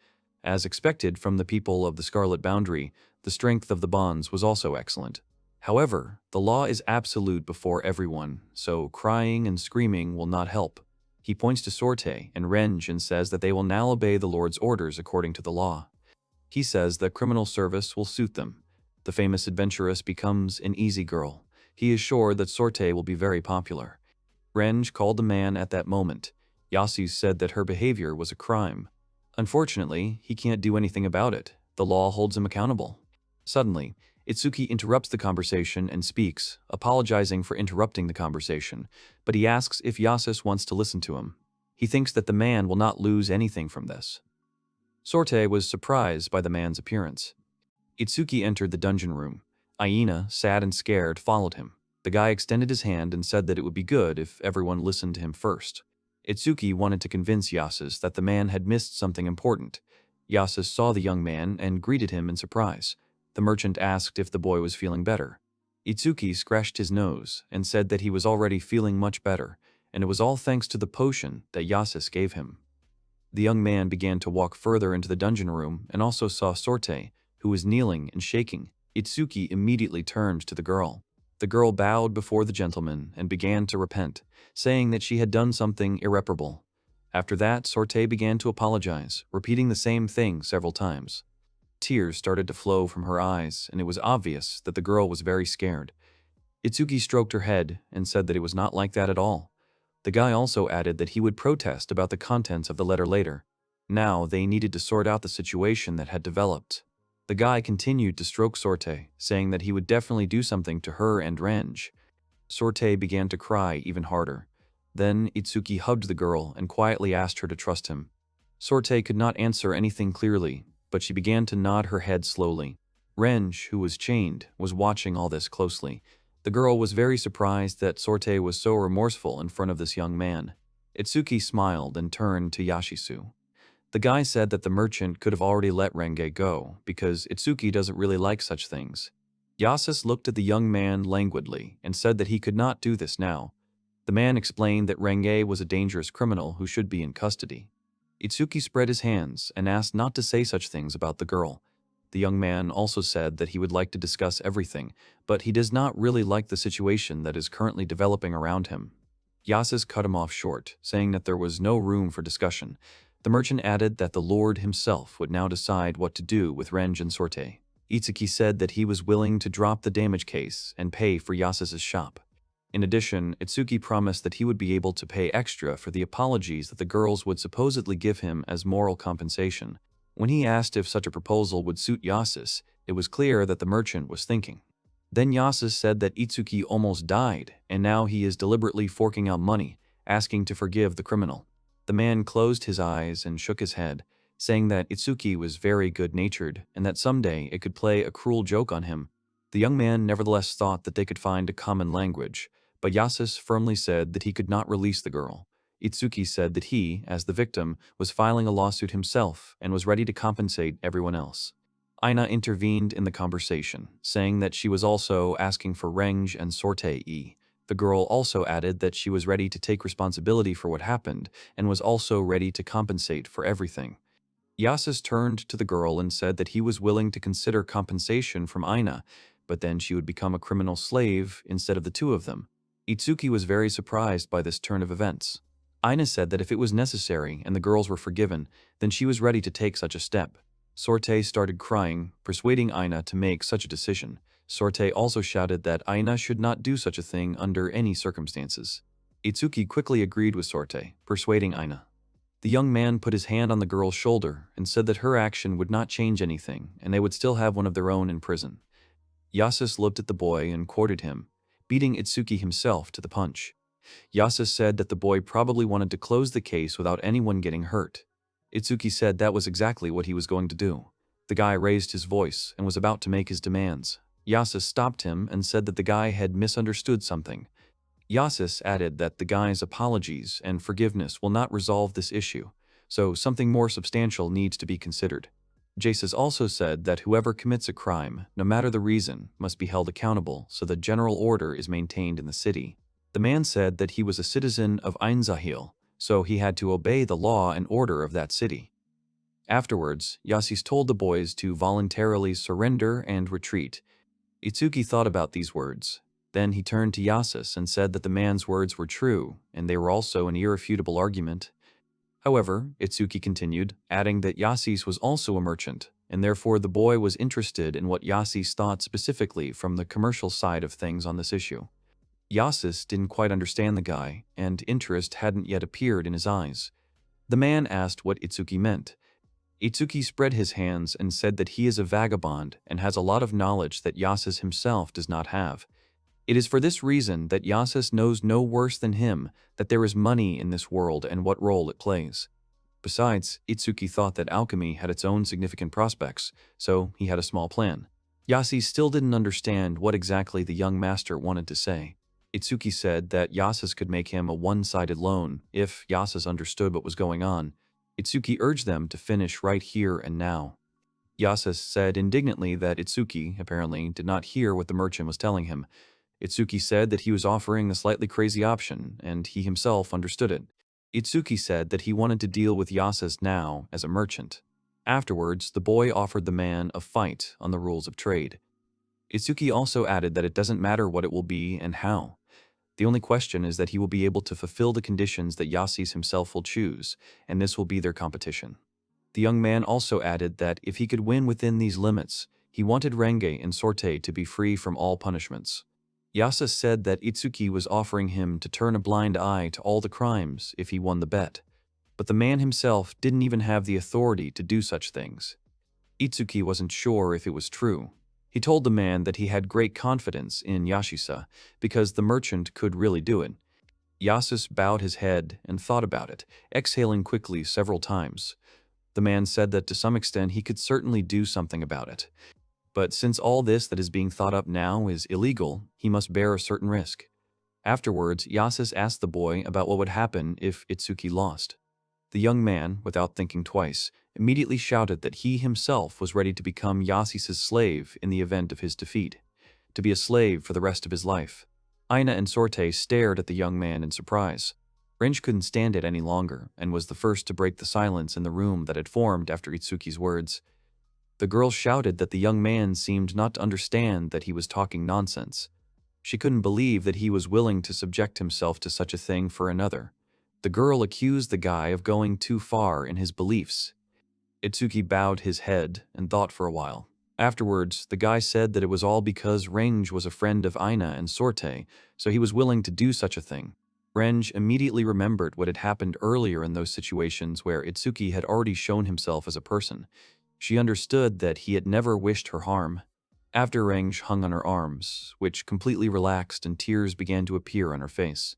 As expected from the people of the Scarlet Boundary, the strength of the bonds was also excellent. However, the law is absolute before everyone, so crying and screaming will not help. He points to Sorte and Renge and says that they will now obey the Lord's orders according to the law. He says that criminal service will suit them. The famous adventuress becomes an easy girl. He is sure that Sorte will be very popular. Renge called the man at that moment. Yasis said that her behavior was a crime. Unfortunately, he can't do anything about it. The law holds him accountable. Suddenly, Itsuki interrupts the conversation and speaks, apologizing for interrupting the conversation, but he asks if Yasis wants to listen to him. He thinks that the man will not lose anything from this. Sorte was surprised by the man's appearance. Itsuki entered the dungeon room. Aina, sad and scared, followed him. The guy extended his hand and said that it would be good if everyone listened to him first. Itsuki wanted to convince Yasis that the man had missed something important. Yasis saw the young man and greeted him in surprise. The merchant asked if the boy was feeling better. Itsuki scratched his nose and said that he was already feeling much better, and it was all thanks to the potion that Yasis gave him. The young man began to walk further into the dungeon room and also saw Sorte, who was kneeling and shaking. Itsuki immediately turned to the girl. The girl bowed before the gentleman and began to repent, saying that she had done something irreparable. After that, Sorte began to apologize, repeating the same thing several times. Tears started to flow from her eyes, and it was obvious that the girl was very scared. Itsuki stroked her head and said that it was not like that at all. The guy also added that he would protest about the contents of the letter later. Now they needed to sort out the situation that had developed. The guy continued to stroke Sorte, saying that he would definitely do something to her and Renge. Sorte began to cry even harder. Then Itsuki hugged the girl and quietly asked her to trust him. Sorte could not answer anything clearly, but she began to nod her head slowly. Renge, who was chained, was watching all this closely. The girl was very surprised that Sorte was so remorseful in front of this young man. Itsuki smiled and turned to Yashisu. The guy said that the merchant could have already let Renge go, because Itsuki doesn't really like such things. Yasis looked at the young man languidly and said that he could not do this now. The man explained that Renge was a dangerous criminal who should be in custody. Itsuki spread his hands and asked not to say such things about the girl. The young man also said that he would like to discuss everything, but he does not really like the situation that is currently developing around him. Yasus cut him off short, saying that there was no room for discussion. The merchant added that the Lord himself would now decide what to do with Renge and Sorte. Itsuki said that he was willing to drop the damage case and pay for Yasus's shop. In addition, Itsuki promised that he would be able to pay extra for the apologies that the girls would supposedly give him as moral compensation. When he asked if such a proposal would suit Yasus, it was clear that the merchant was thinking. Then Yasus said that Itsuki almost died, and now he is deliberately forking out money, asking to forgive the criminal. The man closed his eyes and shook his head, saying that Itsuki was very good-natured and that someday it could play a cruel joke on him. The young man nevertheless thought that they could find a common language, but Yasus firmly said that he could not release the girl. Itsuki said that he, as the victim, was filing a lawsuit himself and was ready to compensate everyone else. Aina intervened in the conversation, saying that she was also asking for Renge and Sorte-e. The girl also added that she was ready to take responsibility for what happened and was also ready to compensate for everything. Yasus turned to the girl and said that he was willing to consider compensation from Aina, but then she would become a criminal slave instead of the two of them. Itsuki was very surprised by this turn of events. Aina said that if it was necessary and the girls were forgiven, then she was ready to take such a step. Sorte started crying, persuading Aina to make such a decision. Sorte also shouted that Aina should not do such a thing under any circumstances. Itsuki quickly agreed with Sorte, persuading Aina. The young man put his hand on the girl's shoulder and said that her action would not change anything and they would still have one of their own in prison. Yasus looked at the boy and courted him, beating Itsuki himself to the punch. Yasus said that the boy probably wanted to close the case without anyone getting hurt. Itsuki said that was exactly what he was going to do. The guy raised his voice and was about to make his demands. Yasus stopped him and said that the guy had misunderstood something. Yasus added that the guy's apologies and forgiveness will not resolve this issue, so something more substantial needs to be considered. Yasus also said that whoever commits a crime, no matter the reason, must be held accountable so that general order is maintained in the city. The man said that he was a citizen of Ainzahil, so he had to obey the law and order of that city. Afterwards, Yasus told the boys to voluntarily surrender and retreat. Itsuki thought about these words. Then he turned to Yasus and said that the man's words were true, and they were also an irrefutable argument. However, Itsuki continued, adding that Yasus was also a merchant, and therefore the boy was interested in what Yasus thought specifically from the commercial side of things on this issue. Yasus didn't quite understand the guy, and interest hadn't yet appeared in his eyes. The man asked what Itsuki meant. Itsuki spread his hands and said that he is a vagabond and has a lot of knowledge that Yasus himself does not have. It is for this reason that Yasus knows no worse than him that there is money in this world and what role it plays. Besides, Itsuki thought that alchemy had its own significant prospects, so he had a small plan. Yasus still didn't understand what exactly the young master wanted to say. Itsuki said that Yasus could make him a one-sided loan if Yasus understood what was going on. Itsuki urged them to finish right here and now. Yasus said indignantly that Itsuki, apparently, did not hear what the merchant was telling him. Itsuki said that he was offering a slightly crazy option, and he himself understood it. Itsuki said that he wanted to deal with Yasus now as a merchant. Afterwards, the boy offered the man a fight on the rules of trade. Itsuki also added that it doesn't matter what it will be and how. The only question is that he will be able to fulfill the conditions that Yasus himself will choose, and this will be their competition. The young man also added that if he could win within these limits, he wanted Renge and Sorte to be free from all punishments. Yasus said that Itsuki was offering him to turn a blind eye to all the crimes if he won the bet, but the man himself didn't even have the authority to do such things. Itsuki wasn't sure if it was true. He told the man that he had great confidence in Yashisa because the merchant could really do it. Yasus bowed his head and thought about it, exhaling quickly several times. The man said that to some extent he could certainly do something about it. But since all this that is being thought up now is illegal, he must bear a certain risk. Afterwards, Yasus asked the boy about what would happen if Itsuki lost. The young man, without thinking twice, immediately shouted that he himself was ready to become Yasus's slave in the event of his defeat, to be a slave for the rest of his life. Aina and Sorte stared at the young man in surprise. Renj couldn't stand it any longer and was the first to break the silence in the room that had formed after Itsuki's words. The girl shouted that the young man seemed not to understand that he was talking nonsense. She couldn't believe that he was willing to subject himself to such a thing for another. The girl accused the guy of going too far in his beliefs. Itsuki bowed his head and thought for a while. Afterwards, the guy said that it was all because Renj was a friend of Aina and Sorte, so he was willing to do such a thing. Renj immediately remembered what had happened earlier in those situations where Itsuki had already shown himself as a person. She understood that he had never wished her harm. After Renj hung on her arms, which completely relaxed and tears began to appear on her face.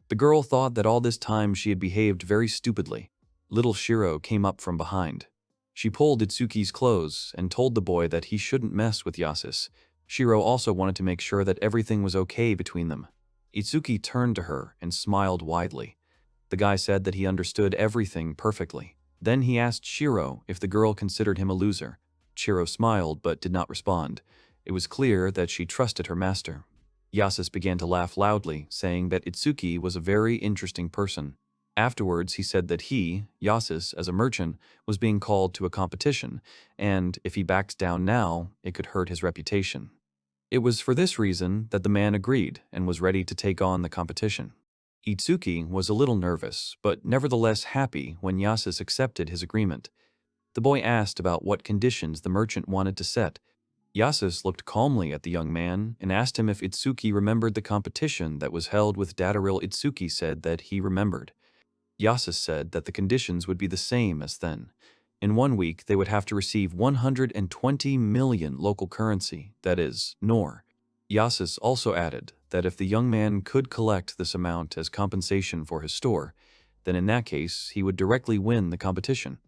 The girl thought that all this time she had behaved very stupidly. Little Shiro came up from behind. She pulled Itsuki's clothes and told the boy that he shouldn't mess with Yasus. Shiro also wanted to make sure that everything was okay between them. Itsuki turned to her and smiled widely. The guy said that he understood everything perfectly. Then he asked Shiro if the girl considered him a loser. Shiro smiled but did not respond. It was clear that she trusted her master. Yasus began to laugh loudly, saying that Itsuki was a very interesting person. Afterwards, he said that he, Yasus, as a merchant, was being called to a competition, and if he backs down now, it could hurt his reputation. It was for this reason that the man agreed and was ready to take on the competition. Itsuki was a little nervous, but nevertheless happy when Yasus accepted his agreement. The boy asked about what conditions the merchant wanted to set. Yasus looked calmly at the young man and asked him if Itsuki remembered the competition that was held with Dataril. Itsuki said that he remembered. Yasus said that the conditions would be the same as then. In 1 week, they would have to receive 120 million local currency, that is, Nor. Yasus also added that if the young man could collect this amount as compensation for his store, then in that case, he would directly win the competition.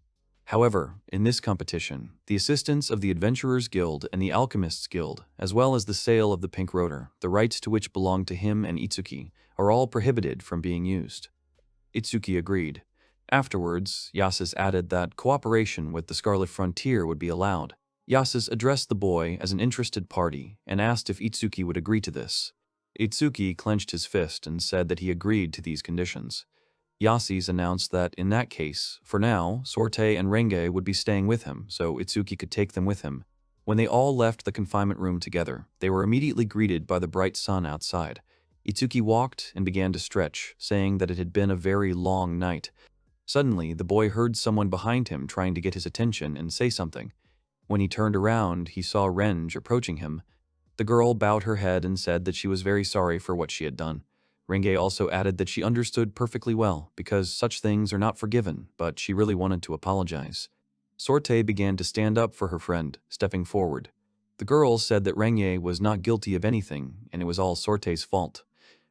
However, in this competition, the assistance of the Adventurers Guild and the Alchemists Guild, as well as the sale of the Pink Rotor, the rights to which belong to him and Itsuki, are all prohibited from being used. Itsuki agreed. Afterwards, Yasus added that cooperation with the Scarlet Frontier would be allowed. Yasus addressed the boy as an interested party and asked if Itsuki would agree to this. Itsuki clenched his fist and said that he agreed to these conditions. Yasus announced that in that case, for now, Sorte and Renge would be staying with him, so Itsuki could take them with him. When they all left the confinement room together, they were immediately greeted by the bright sun outside. Itsuki walked and began to stretch, saying that it had been a very long night. Suddenly, the boy heard someone behind him trying to get his attention and say something. When he turned around, he saw Renj approaching him. The girl bowed her head and said that she was very sorry for what she had done. Renge also added that she understood perfectly well, because such things are not forgiven, but she really wanted to apologize. Sorte began to stand up for her friend, stepping forward. The girl said that Renge was not guilty of anything, and it was all Sorte's fault.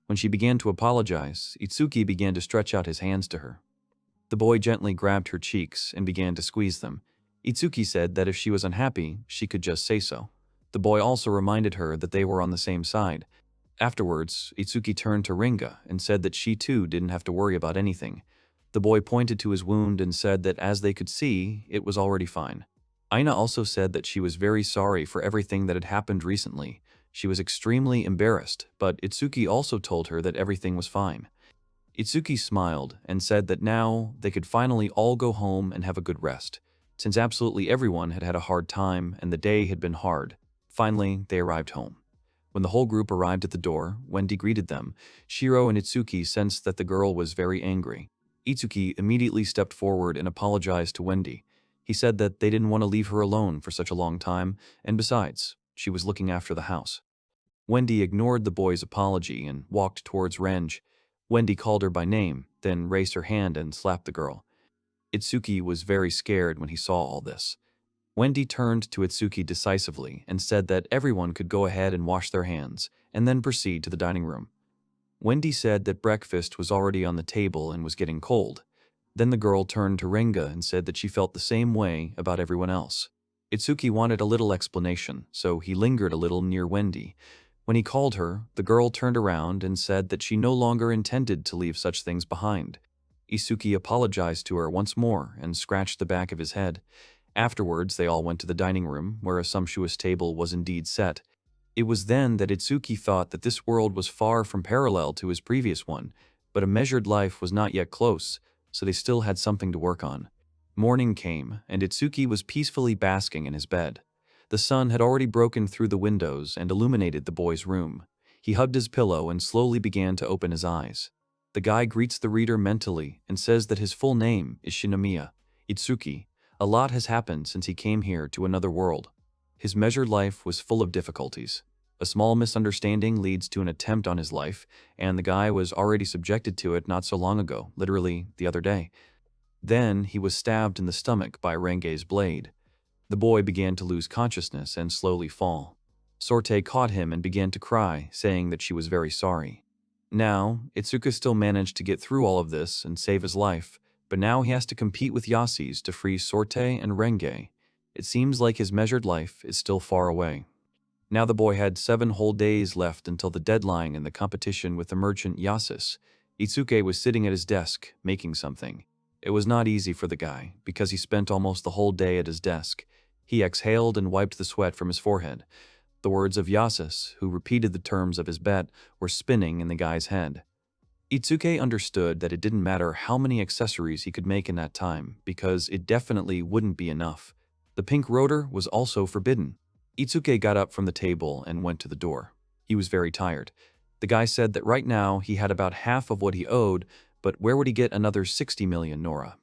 When she began to apologize, Itsuki began to stretch out his hands to her. The boy gently grabbed her cheeks and began to squeeze them. Itsuki said that if she was unhappy, she could just say so. The boy also reminded her that they were on the same side. Afterwards, Itsuki turned to Ringa and said that she too didn't have to worry about anything. The boy pointed to his wound and said that as they could see, it was already fine. Aina also said that she was very sorry for everything that had happened recently. She was extremely embarrassed, but Itsuki also told her that everything was fine. Itsuki smiled and said that now they could finally all go home and have a good rest, since absolutely everyone had had a hard time and the day had been hard. Finally, they arrived home. When the whole group arrived at the door, Wendy greeted them. Shiro and Itsuki sensed that the girl was very angry. Itsuki immediately stepped forward and apologized to Wendy. He said that they didn't want to leave her alone for such a long time, and besides, she was looking after the house. Wendy ignored the boy's apology and walked towards Renj. Wendy called her by name, then raised her hand and slapped the girl. Itsuki was very scared when he saw all this. Wendy turned to Itsuki decisively and said that everyone could go ahead and wash their hands, and then proceed to the dining room. Wendy said that breakfast was already on the table and was getting cold. Then the girl turned to Renga and said that she felt the same way about everyone else. Itsuki wanted a little explanation, so he lingered a little near Wendy. When he called her, the girl turned around and said that she no longer intended to leave such things behind. Itsuki apologized to her once more and scratched the back of his head. Afterwards, they all went to the dining room, where a sumptuous table was indeed set. It was then that Itsuki thought that this world was far from parallel to his previous one, but a measured life was not yet close, so they still had something to work on. Morning came, and Itsuki was peacefully basking in his bed. The sun had already broken through the windows and illuminated the boy's room. He hugged his pillow and slowly began to open his eyes. The guy greets the reader mentally and says that his full name is Shinomiya Itsuki. A lot has happened since he came here to another world. His measured life was full of difficulties. A small misunderstanding leads to an attempt on his life, and the guy was already subjected to it not so long ago, literally the other day. Then he was stabbed in the stomach by Renge's blade. The boy began to lose consciousness and slowly fall. Sorte caught him and began to cry, saying that she was very sorry. Now, Itsuka still managed to get through all of this and save his life, but now he has to compete with Yasis to free Sorte and Renge. It seems like his measured life is still far away. Now the boy had 7 whole days left until the deadline in the competition with the merchant Yasis. Itsuki was sitting at his desk, making something. It was not easy for the guy, because he spent almost the whole day at his desk. He exhaled and wiped the sweat from his forehead. The words of Yasis, who repeated the terms of his bet, were spinning in the guy's head. Itsuki understood that it didn't matter how many accessories he could make in that time, because it definitely wouldn't be enough. The pink rotor was also forbidden. Itsuki got up from the table and went to the door. He was very tired. The guy said that right now he had about half of what he owed, but where would he get another 60 million Nora?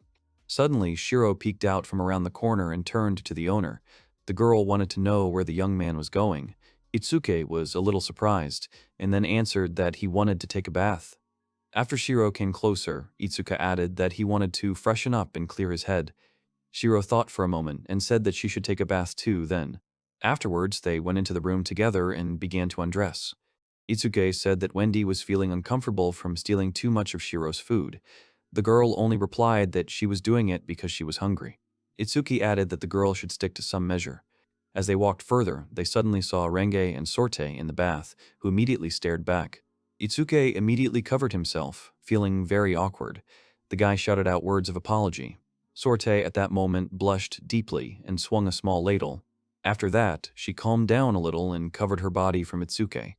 Suddenly, Shiro peeked out from around the corner and turned to the owner. The girl wanted to know where the young man was going. Itsuki was a little surprised, and then answered that he wanted to take a bath. After Shiro came closer, Itsuka added that he wanted to freshen up and clear his head. Shiro thought for a moment and said that she should take a bath too then. Afterwards, they went into the room together and began to undress. Itsuki said that Wendy was feeling uncomfortable from stealing too much of Shiro's food. The girl only replied that she was doing it because she was hungry. Itsuki added that the girl should stick to some measure. As they walked further, they suddenly saw Renge and Sorte in the bath, who immediately stared back. Itsuki immediately covered himself, feeling very awkward. The guy shouted out words of apology. Sorte at that moment blushed deeply and swung a small ladle. After that, she calmed down a little and covered her body from Itsuki.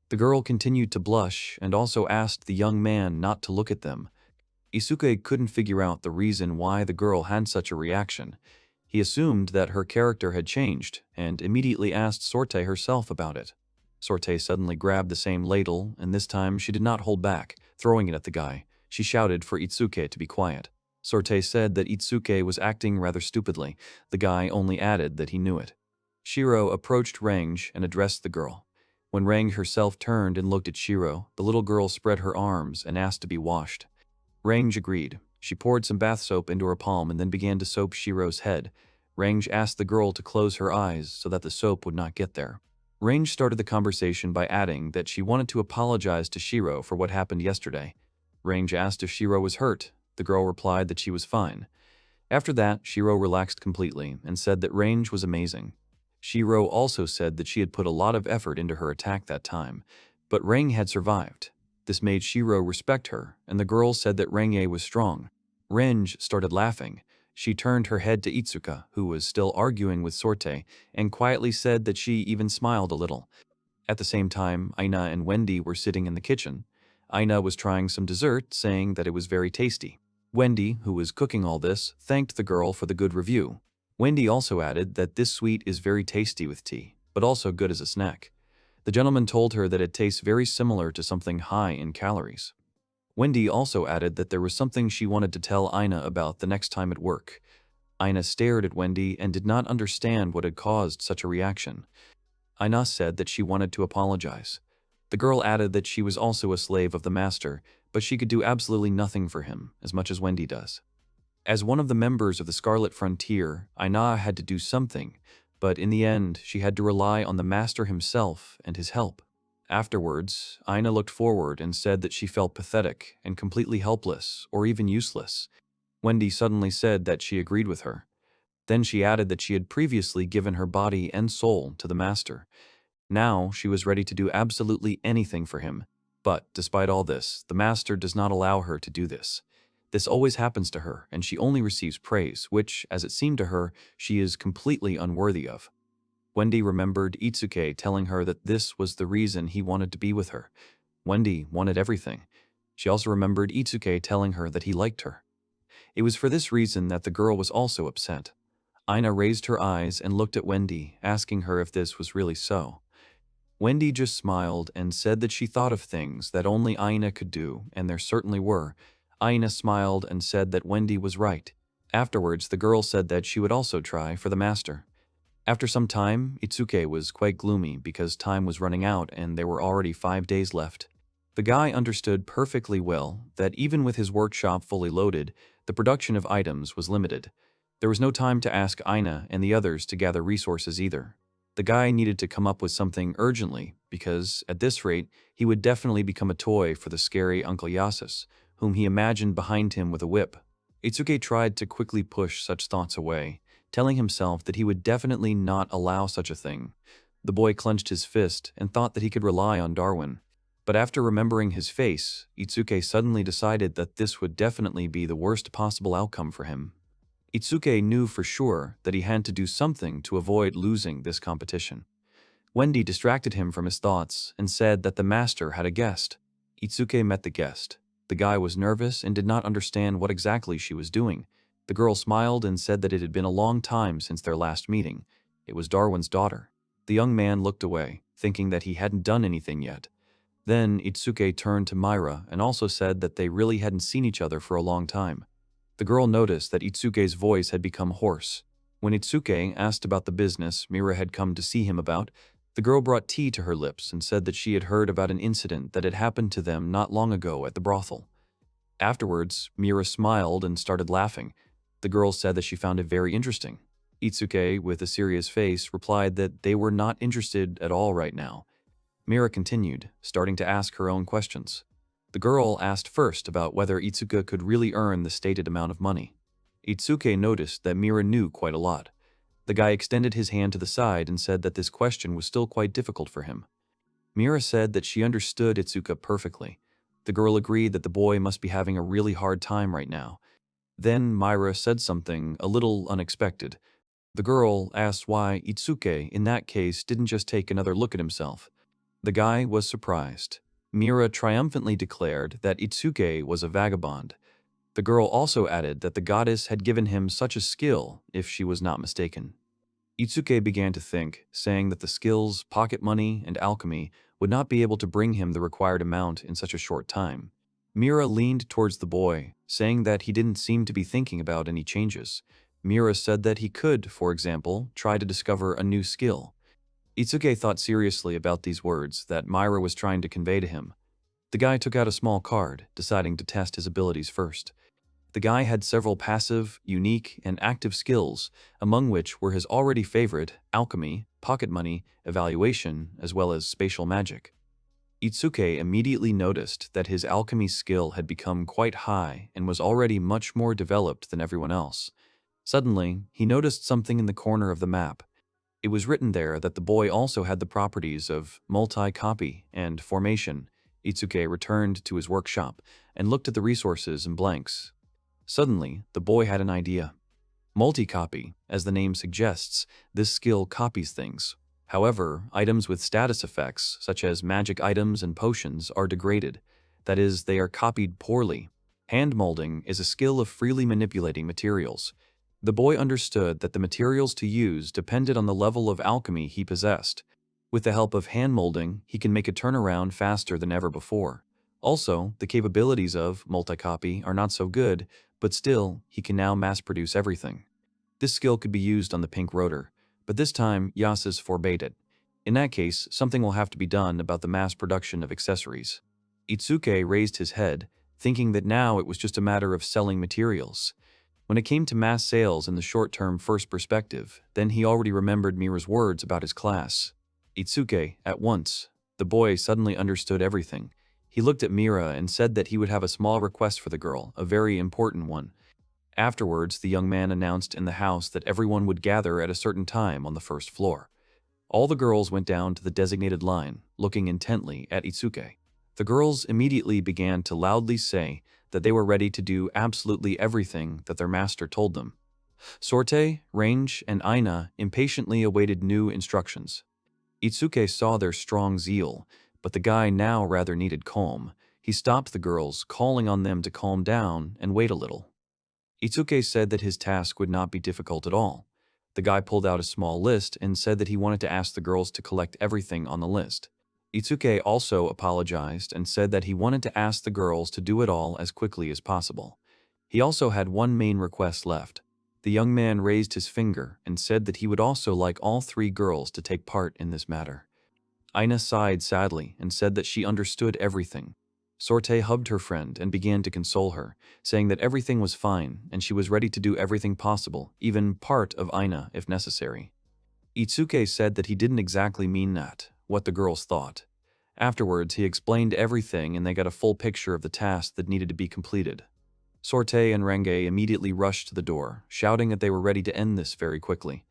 The girl continued to blush and also asked the young man not to look at them. Itsuki couldn't figure out the reason why the girl had such a reaction. He assumed that her character had changed and immediately asked Sorte herself about it. Sorte suddenly grabbed the same ladle, and this time she did not hold back, throwing it at the guy. She shouted for Itsuki to be quiet. Sorte said that Itsuki was acting rather stupidly. The guy only added that he knew it. Shiro approached Range and addressed the girl. When Range herself turned and looked at Shiro, the little girl spread her arms and asked to be washed. Range agreed. She poured some bath soap into her palm and then began to soap Shiro's head. Range asked the girl to close her eyes so that the soap would not get there. Range started the conversation by adding that she wanted to apologize to Shiro for what happened yesterday. Range asked if Shiro was hurt. The girl replied that she was fine. After that, Shiro relaxed completely and said that Range was amazing. Shiro also said that she had put a lot of effort into her attack that time, but Renge had survived. This made Shiro respect her, and the girl said that Renge was strong. Range started laughing. She turned her head to Itsuka, who was still arguing with Sorte, and quietly said that she even smiled a little. At the same time, Aina and Wendy were sitting in the kitchen. Aina was trying some dessert, saying that it was very tasty. Wendy, who was cooking all this, thanked the girl for the good review. Wendy also added that this sweet is very tasty with tea, but also good as a snack. The gentleman told her that it tastes very similar to something high in calories. Wendy also added that there was something she wanted to tell Aina about the next time at work. Aina stared at Wendy and did not understand what had caused such a reaction. Aina said that she wanted to apologize. The girl added that she was also a slave of the master, but she could do absolutely nothing for him, as much as Wendy does. As one of the members of the Scarlet Frontier, Aina had to do something, but in the end, she had to rely on the master himself and his help. Afterwards, Aina looked forward and said that she felt pathetic and completely helpless or even useless. Wendy suddenly said that she agreed with her. Then she added that she had previously given her body and soul to the master. Now she was ready to do absolutely anything for him. But despite all this, the master does not allow her to do this. This always happens to her, and she only receives praise, which, as it seemed to her, she is completely unworthy of. Wendy remembered Itsuki telling her that this was the reason he wanted to be with her. Wendy wanted everything. She also remembered Itsuki telling her that he liked her. It was for this reason that the girl was also upset. Aina raised her eyes and looked at Wendy, asking her if this was really so. Wendy just smiled and said that she thought of things that only Aina could do, and there certainly were. Aina smiled and said that Wendy was right. Afterwards, the girl said that she would also try for the master. After some time, Itsuki was quite gloomy because time was running out and there were already 5 days left. The guy understood perfectly well that even with his workshop fully loaded, the production of items was limited. There was no time to ask Aina and the others to gather resources either. The guy needed to come up with something urgently because, at this rate, he would definitely become a toy for the scary Uncle Yasus, whom he imagined behind him with a whip. Itsuki tried to quickly push such thoughts away, telling himself that he would definitely not allow such a thing. The boy clenched his fist and thought that he could rely on Darwin. But after remembering his face, Itsuki suddenly decided that this would definitely be the worst possible outcome for him. Itsuki knew for sure that he had to do something to avoid losing this competition. Wendy distracted him from his thoughts and said that the master had a guest. Itsuki met the guest. The guy was nervous and did not understand what exactly she was doing. The girl smiled and said that it had been a long time since their last meeting. It was Darwin's daughter. The young man looked away, thinking that he hadn't done anything yet. Then Itsuki turned to Myra and also said that they really hadn't seen each other for a long time. The girl noticed that Itsuki's voice had become hoarse. When Itsuki asked about the business Mira had come to see him about, the girl brought tea to her lips and said that she had heard about an incident that had happened to them not long ago at the brothel. Afterwards, Mira smiled and started laughing. The girl said that she found it very interesting. Itsuki, with a serious face, replied that they were not interested at all right now. Mira continued, starting to ask her own questions. The girl asked first about whether Itsuki could really earn the stated amount of money. Itsuki noticed that Mira knew quite a lot. The guy extended his hand to the side and said that this question was still quite difficult for him. Mira said that she understood Itsuki perfectly. The girl agreed that the boy must be having a really hard time right now. Then Myra said something a little unexpected. The girl asked why Itsuki, in that case, didn't just take another look at himself. The guy was surprised. Mira triumphantly declared that Itsuki was a vagabond. The girl also added that the goddess had given him such a skill, if she was not mistaken. Itsuki began to think, saying that the skills, pocket money, and alchemy would not be able to bring him the required amount in such a short time. Mira leaned towards the boy, saying that he didn't seem to be thinking about any changes. Mira said that he could, for example, try to discover a new skill. Itsuki thought seriously about these words that Myra was trying to convey to him. The guy took out a small card, deciding to test his abilities first. The guy had several passive, unique, and active skills, among which were his already favorite alchemy, pocket money, evaluation, as well as spatial magic. Itsuki immediately noticed that his alchemy skill had become quite high and was already much more developed than everyone else. Suddenly, he noticed something in the corner of the map. It was written there that the boy also had the properties of multi-copy and formation. Itsuki returned to his workshop and looked at the resources and blanks. Suddenly, the boy had an idea. Multi-copy, as the name suggests, this skill copies things. However, items with status effects, such as magic items and potions, are degraded. That is, they are copied poorly. Hand molding is a skill of freely manipulating materials. The boy understood that the materials to use depended on the level of alchemy he possessed. With the help of hand molding, he can make a turnaround faster than ever before. Also, the capabilities of multi-copy are not so good, but still, he can now mass-produce everything. This skill could be used on the pink rotor, but this time Yasus forbade it. In that case, something will have to be done about the mass production of accessories. Itsuki raised his head, thinking that now it was just a matter of selling materials. When it came to mass sales in the short-term first perspective, then he already remembered Mira's words about his class. Itsuki, at once, the boy suddenly understood everything. He looked at Mira and said that he would have a small request for the girl, a very important one. Afterwards, the young man announced in the house that everyone would gather at a certain time on the first floor. All the girls went down to the designated line, looking intently at Itsuki. The girls immediately began to loudly say that they were ready to do absolutely everything that their master told them. Sorte, Range, and Aina impatiently awaited new instructions. Itsuki saw their strong zeal, but the guy now rather needed calm. He stopped the girls, calling on them to calm down and wait a little. Itsuki said that his task would not be difficult at all. The guy pulled out a small list and said that he wanted to ask the girls to collect everything on the list. Itsuki also apologized and said that he wanted to ask the girls to do it all as quickly as possible. He also had one main request left. The young man raised his finger and said that he would also like all 3 girls to take part in this matter. Aina sighed sadly and said that she understood everything. Sorte hugged her friend and began to console her, saying that everything was fine and she was ready to do everything possible, even part of Aina if necessary. Itsuki said that he didn't exactly mean that, what the girls thought. Afterwards, he explained everything and they got a full picture of the task that needed to be completed. Sorte and Renge immediately rushed to the door, shouting that they were ready to end this very quickly.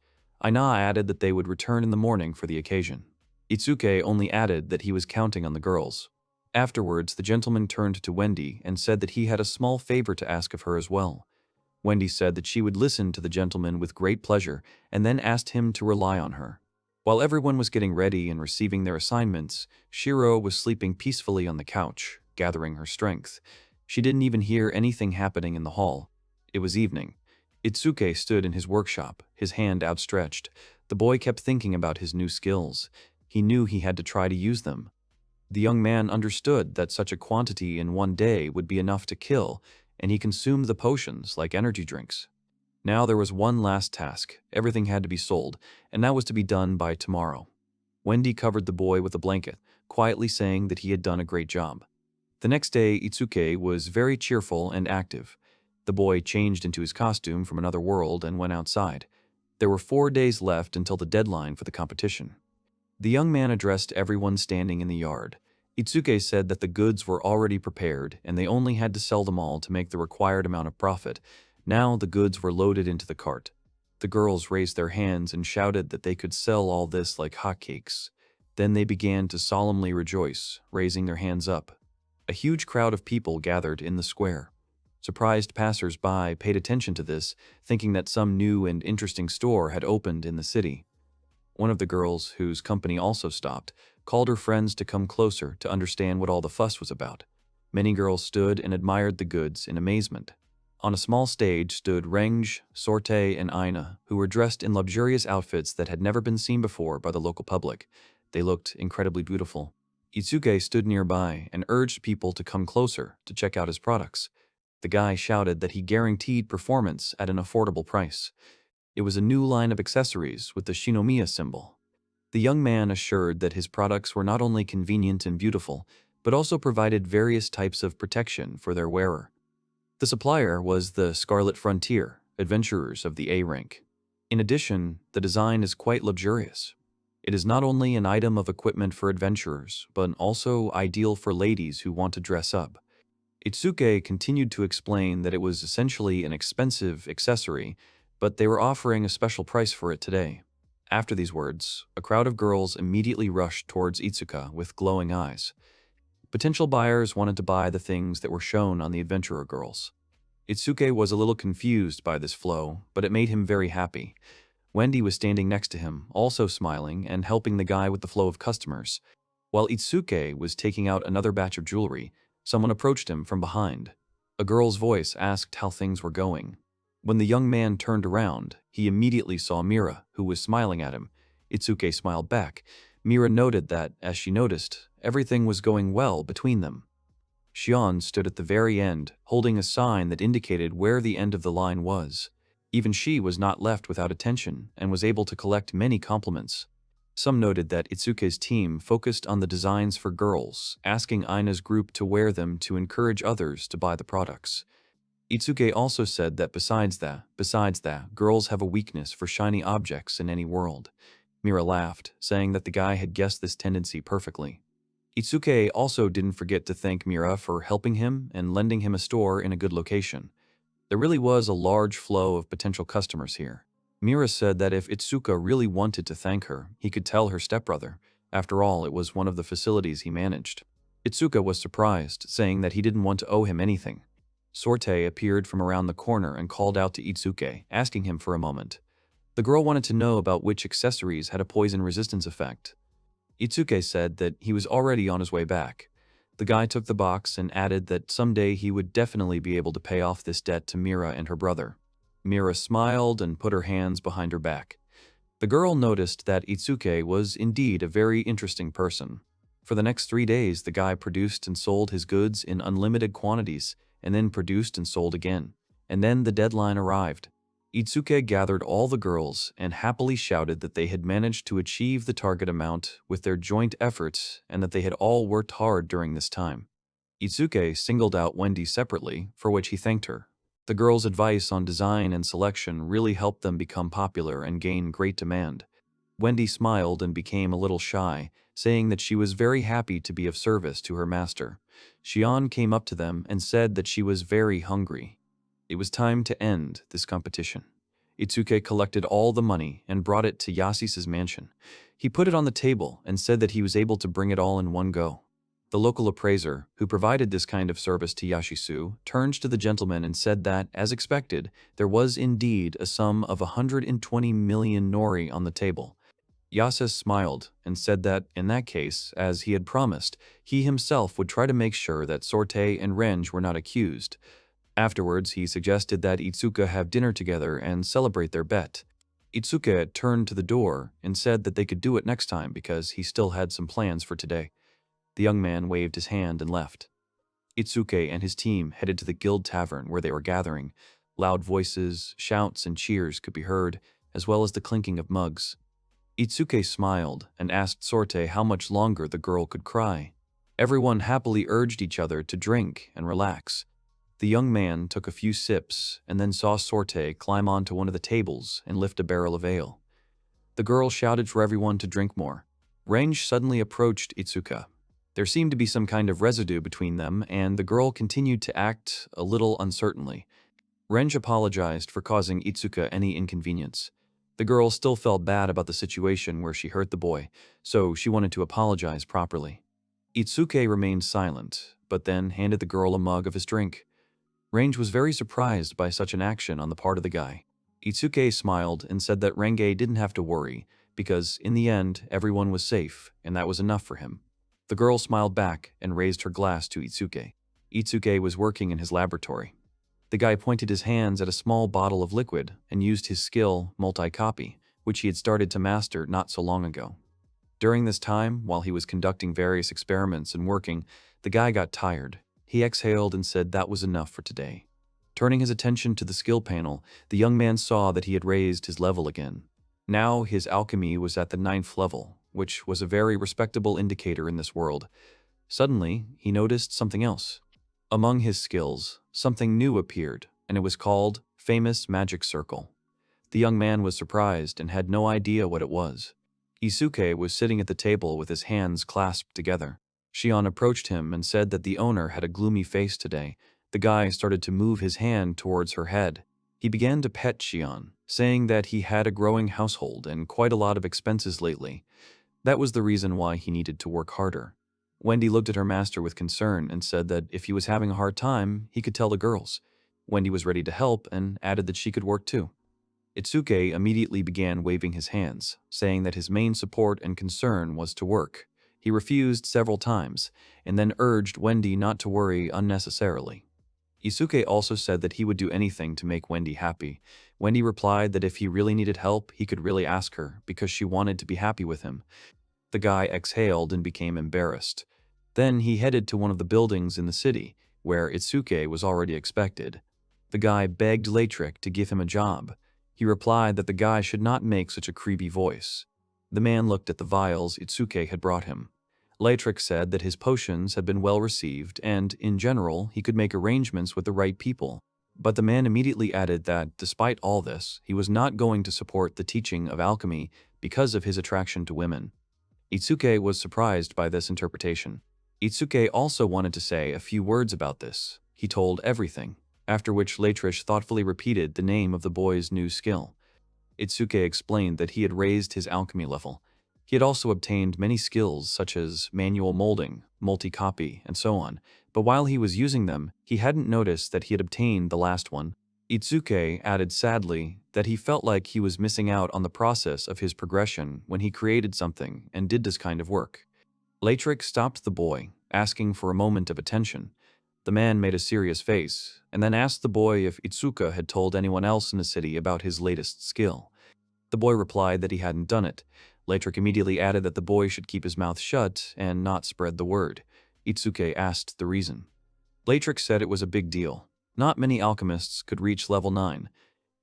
Aina added that they would return in the morning for the occasion. Itsuki only added that he was counting on the girls. Afterwards, the gentleman turned to Wendy and said that he had a small favor to ask of her as well. Wendy said that she would listen to the gentleman with great pleasure and then asked him to rely on her. While everyone was getting ready and receiving their assignments, Shiro was sleeping peacefully on the couch, gathering her strength. She didn't even hear anything happening in the hall. It was evening. Itsuki stood in his workshop, his hand outstretched. The boy kept thinking about his new skills. He knew he had to try to use them. The young man understood that such a quantity in one day would be enough to kill, and he consumed the potions like energy drinks. Now there was one last task. Everything had to be sold, and that was to be done by tomorrow. Wendy covered the boy with a blanket, quietly saying that he had done a great job. The next day, Itsuki was very cheerful and active. The boy changed into his costume from another world and went outside. There were 4 days left until the deadline for the competition. The young man addressed everyone standing in the yard. Itsuki said that the goods were already prepared and they only had to sell them all to make the required amount of profit. Now the goods were loaded into the cart. The girls raised their hands and shouted that they could sell all this like hotcakes. Then they began to solemnly rejoice, raising their hands up. A huge crowd of people gathered in the square. Surprised passers-by paid attention to this, thinking that some new and interesting store had opened in the city. One of the girls, whose company also stopped, called her friends to come closer to understand what all the fuss was about. Many girls stood and admired the goods in amazement. On a small stage stood Renge, Sorte, and Aina, who were dressed in luxurious outfits that had never been seen before by the local public. They looked incredibly beautiful. Itsuki stood nearby and urged people to come closer to check out his products. The guy shouted that he guaranteed performance at an affordable price. It was a new line of accessories with the Shinomiya symbol. The young man assured that his products were not only convenient and beautiful, but also provided various types of protection for their wearer. The supplier was the Scarlet Frontier, adventurers of the A rank. In addition, the design is quite luxurious. It is not only an item of equipment for adventurers, but also ideal for ladies who want to dress up. Itsuki continued to explain that it was essentially an expensive accessory, but they were offering a special price for it today. After these words, a crowd of girls immediately rushed towards Itsuki with glowing eyes. Potential buyers wanted to buy the things that were shown on the adventurer girls. Itsuki was a little confused by this flow, but it made him very happy. Wendy was standing next to him, also smiling and helping the guy with the flow of customers. While Itsuki was taking out another batch of jewelry, someone approached him from behind. A girl's voice asked how things were going. When the young man turned around, he immediately saw Mira, who was smiling at him. Itsuki smiled back. Mira noted that, as she noticed, everything was going well between them. Shion stood at the very end, holding a sign that indicated where the end of the line was. Even she was not left without attention and was able to collect many compliments. Some noted that Itsuki's team focused on the designs for girls, asking Aina's group to wear them to encourage others to buy the products. Itsuki also said that besides that, girls have a weakness for shiny objects in any world. Mira laughed, saying that the guy had guessed this tendency perfectly. Itsuki also didn't forget to thank Mira for helping him and lending him a store in a good location. There really was a large flow of potential customers here. Mira said that if Itsuki really wanted to thank her, he could tell her stepbrother. After all, it was one of the facilities he managed. Itsuki was surprised, saying that he didn't want to owe him anything. Sorte appeared from around the corner and called out to Itsuki, asking him for a moment. The girl wanted to know about which accessories had a poison resistance effect. Itsuki said that he was already on his way back. The guy took the box and added that someday he would definitely be able to pay off this debt to Mira and her brother. Mira smiled and put her hands behind her back. The girl noticed that Itsuki was indeed a very interesting person. For the next 3 days, the guy produced and sold his goods in unlimited quantities, and then produced and sold again. And then the deadline arrived. Itsuki gathered all the girls and happily shouted that they had managed to achieve the target amount with their joint efforts and that they had all worked hard during this time. Itsuki singled out Wendy separately, for which he thanked her. The girls' advice on design and selection really helped them become popular and gain great demand. Wendy smiled and became a little shy, saying that she was very happy to be of service to her master. Shion came up to them and said that she was very hungry. It was time to end this competition. Itsuki collected all the money and brought it to Yasu's mansion. He put it on the table and said that he was able to bring it all in one go. The local appraiser, who provided this kind of service to Yashisu, turned to the gentleman and said that, as expected, there was indeed a sum of 120 million nori on the table. Yasu smiled and said that, in that case, as he had promised, he himself would try to make sure that Sorte and Renge were not accused. Afterwards, he suggested that Itsuki have dinner together and celebrate their bet. Itsuki turned to the door and said that they could do it next time because he still had some plans for today. The young man waved his hand and left. Itsuki and his team headed to the guild tavern where they were gathering. Loud voices, shouts, and cheers could be heard, as well as the clinking of mugs. Itsuki smiled and asked Sorte how much longer the girl could cry. Everyone happily urged each other to drink and relax. The young man took a few sips and then saw Sorte climb onto one of the tables and lift a barrel of ale. The girl shouted for everyone to drink more. Renge suddenly approached Itsuki. There seemed to be some kind of residue between them, and the girl continued to act a little uncertainly. Renge apologized for causing Itsuki any inconvenience. The girl still felt bad about the situation where she hurt the boy, so she wanted to apologize properly. Itsuki remained silent, but then handed the girl a mug of his drink. Renge was very surprised by such an action on the part of the guy. Itsuki smiled and said that Renge didn't have to worry, because in the end, everyone was safe, and that was enough for him. The girl smiled back and raised her glass to Itsuki. Itsuki was working in his laboratory. The guy pointed his hands at a small bottle of liquid and used his skill, multi-copy, which he had started to master not so long ago. During this time, while he was conducting various experiments and working, the guy got tired. He exhaled and said that was enough for today. Turning his attention to the skill panel, the young man saw that he had raised his level again. Now his alchemy was at the 9th level, which was a very respectable indicator in this world. Suddenly, he noticed something else. Among his skills, something new appeared, and it was called Famous Magic Circle. The young man was surprised and had no idea what it was. Itsuki was sitting at the table with his hands clasped together. Shion approached him and said that the owner had a gloomy face today. The guy started to move his hand towards her head. He began to pet Shion, saying that he had a growing household and quite a lot of expenses lately. That was the reason why he needed to work harder. Wendy looked at her master with concern and said that if he was having a hard time, he could tell the girls. Wendy was ready to help and added that she could work too. Itsuki immediately began waving his hands, saying that his main support and concern was to work. He refused several times, and then urged Wendy not to worry unnecessarily. Itsuki also said that he would do anything to make Wendy happy. Wendy replied that if he really needed help, he could really ask her, because she wanted to be happy with him. The guy exhaled and became embarrassed. Then he headed to one of the buildings in the city, where Itsuki was already expected. The guy begged Latrick to give him a job. He replied that the guy should not make such a creepy voice. The man looked at the vials Itsuki had brought him. Latrick said that his potions had been well received and, in general, he could make arrangements with the right people. But the man immediately added that, despite all this, he was not going to support the teaching of alchemy because of his attraction to women. Itsuki was surprised by this interpretation. Itsuki also wanted to say a few words about this. He told everything, after which Latrick thoughtfully repeated the name of the boy's new skill. Itsuki explained that he had raised his alchemy level. He had also obtained many skills such as manual molding, multi-copy, and so on, but while he was using them, he hadn't noticed that he had obtained the last one. Itsuki added sadly that he felt like he was missing out on the process of his progression when he created something and did this kind of work. Latrick stopped the boy asking for a moment of attention. The man made a serious face, and then asked the boy if Itsuka had told anyone else in the city about his latest skill. The boy replied that he hadn't done it. Latrik immediately added that the boy should keep his mouth shut and not spread the word. Itsuki asked the reason. Latrik said it was a big deal. Not many alchemists could reach level 9.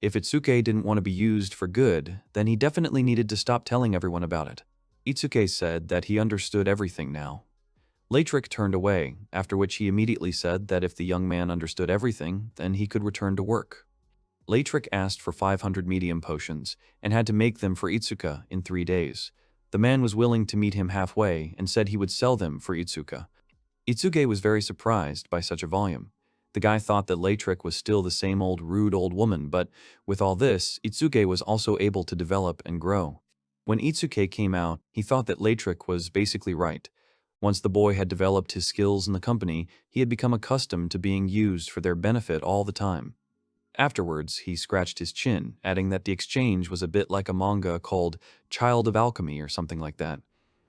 If Itsuki didn't want to be used for good, then he definitely needed to stop telling everyone about it. Itsuki said that he understood everything now. Latrik turned away, after which he immediately said that if the young man understood everything, then he could return to work. Latrik asked for 500 medium potions and had to make them for Itsuka in 3 days. The man was willing to meet him halfway and said he would sell them for Itsuka. Itsuki was very surprised by such a volume. The guy thought that Latrik was still the same old rude old woman, but with all this, Itsuki was also able to develop and grow. When Itsuki came out, he thought that Latrik was basically right. Once the boy had developed his skills in the company, he had become accustomed to being used for their benefit all the time. Afterwards, he scratched his chin, adding that the exchange was a bit like a manga called Child of Alchemy or something like that.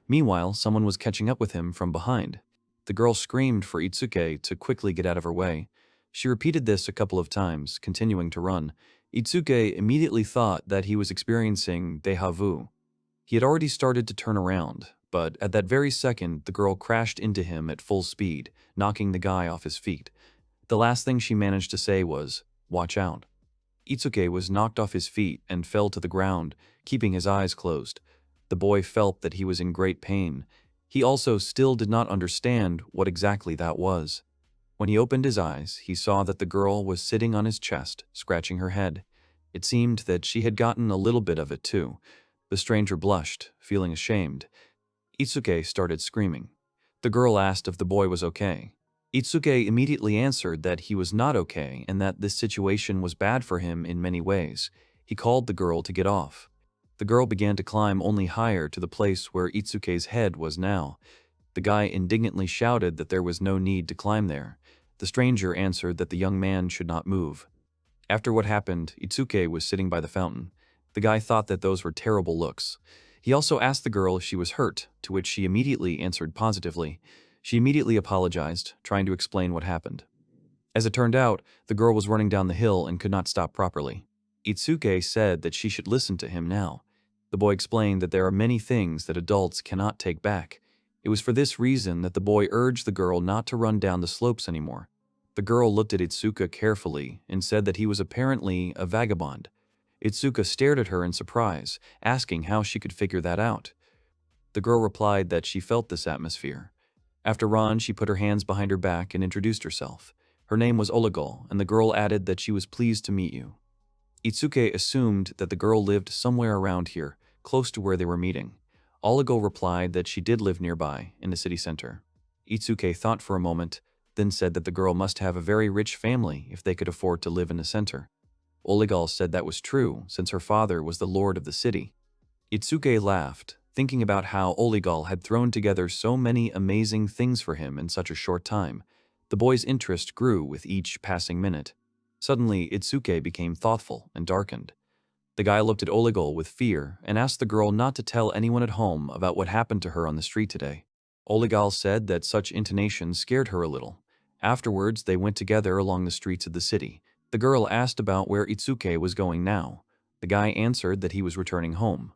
Meanwhile, someone was catching up with him from behind. The girl screamed for Itsuki to quickly get out of her way. She repeated this a couple of times, continuing to run. Itsuki immediately thought that he was experiencing déjà vu. He had already started to turn around, but at that very second, the girl crashed into him at full speed, knocking the guy off his feet. The last thing she managed to say was, "Watch out." Itsuki was knocked off his feet and fell to the ground, keeping his eyes closed. The boy felt that he was in great pain. He also still did not understand what exactly that was. When he opened his eyes, he saw that the girl was sitting on his chest, scratching her head. It seemed that she had gotten a little bit of it too. The stranger blushed, feeling ashamed. Itsuki started screaming. The girl asked if the boy was okay. Itsuki immediately answered that he was not okay and that this situation was bad for him in many ways. He called the girl to get off. The girl began to climb only higher to the place where Itsuki's head was now. The guy indignantly shouted that there was no need to climb there. The stranger answered that the young man should not move. After what happened, Itsuki was sitting by the fountain. The guy thought that those were terrible looks. He also asked the girl if she was hurt, to which she immediately answered positively. She immediately apologized, trying to explain what happened. As it turned out, the girl was running down the hill and could not stop properly. Itsuki said that she should listen to him now. The boy explained that there are many things that adults cannot take back. It was for this reason that the boy urged the girl not to run down the slopes anymore. The girl looked at Itsuki carefully and said that he was apparently a vagabond. Itsuki stared at her in surprise, asking how she could figure that out. The girl replied that she felt this atmosphere. After Ron, she put her hands behind her back and introduced herself. Her name was Oligol, and the girl added that she was pleased to meet you. Itsuki assumed that the girl lived somewhere around here, close to where they were meeting. Oligol replied that she did live nearby, in the city center. Itsuki thought for a moment, then said that the girl must have a very rich family if they could afford to live in the center. Oligol said that was true, since her father was the lord of the city. Itsuki laughed, thinking about how Oligol had thrown together so many amazing things for him in such a short time. The boy's interest grew with each passing minute. Suddenly, Itsuki became thoughtful and darkened. The guy looked at Oligol with fear and asked the girl not to tell anyone at home about what happened to her on the street today. Oligol said that such intonation scared her a little. Afterwards, they went together along the streets of the city. The girl asked about where Itsuki was going now. The guy answered that he was returning home.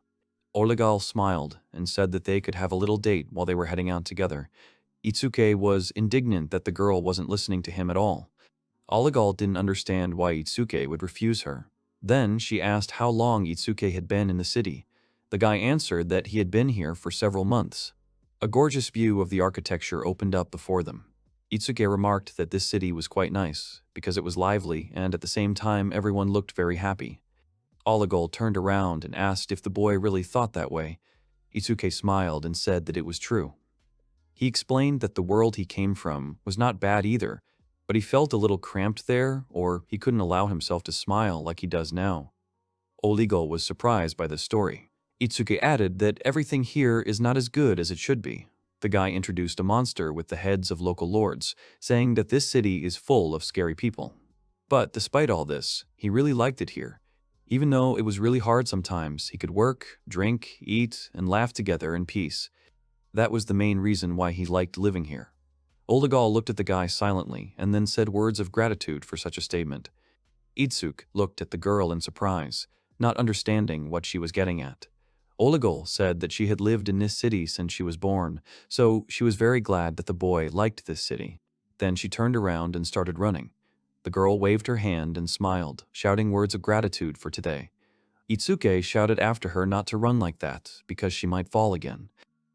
Oligol smiled and said that they could have a little date while they were heading out together. Itsuki was indignant that the girl wasn't listening to him at all. Oligol didn't understand why Itsuki would refuse her. Then she asked how long Itsuki had been in the city. The guy answered that he had been here for several months. A gorgeous view of the architecture opened up before them. Itsuki remarked that this city was quite nice, because it was lively and at the same time everyone looked very happy. Oligol turned around and asked if the boy really thought that way. Itsuki smiled and said that it was true. He explained that the world he came from was not bad either, but he felt a little cramped there, or he couldn't allow himself to smile like he does now. Oligol was surprised by this story. Itsuki added that everything here is not as good as it should be. The guy introduced a monster with the heads of local lords, saying that this city is full of scary people. But despite all this, he really liked it here. Even though it was really hard sometimes, he could work, drink, eat, and laugh together in peace. That was the main reason why he liked living here. Olegal looked at the guy silently and then said words of gratitude for such a statement. Itsuki looked at the girl in surprise, not understanding what she was getting at. Olegal said that she had lived in this city since she was born, so she was very glad that the boy liked this city. Then she turned around and started running. The girl waved her hand and smiled, shouting words of gratitude for today. Itsuki shouted after her not to run like that, because she might fall again.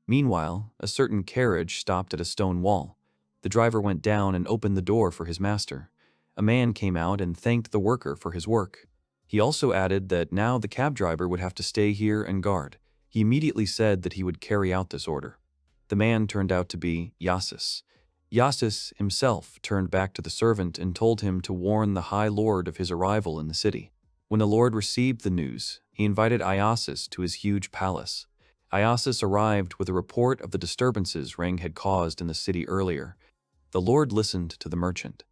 Meanwhile, a certain carriage stopped at a stone wall. The driver went down and opened the door for his master. A man came out and thanked the worker for his work. He also added that now the cab driver would have to stay here and guard. He immediately said that he would carry out this order. The man turned out to be Yasis. Yasis himself turned back to the servant and told him to warn the High Lord of his arrival in the city. When the Lord received the news, he invited Iasis to his huge palace. Iasis arrived with a report of the disturbances Reng had caused in the city earlier. The Lord listened to the merchant.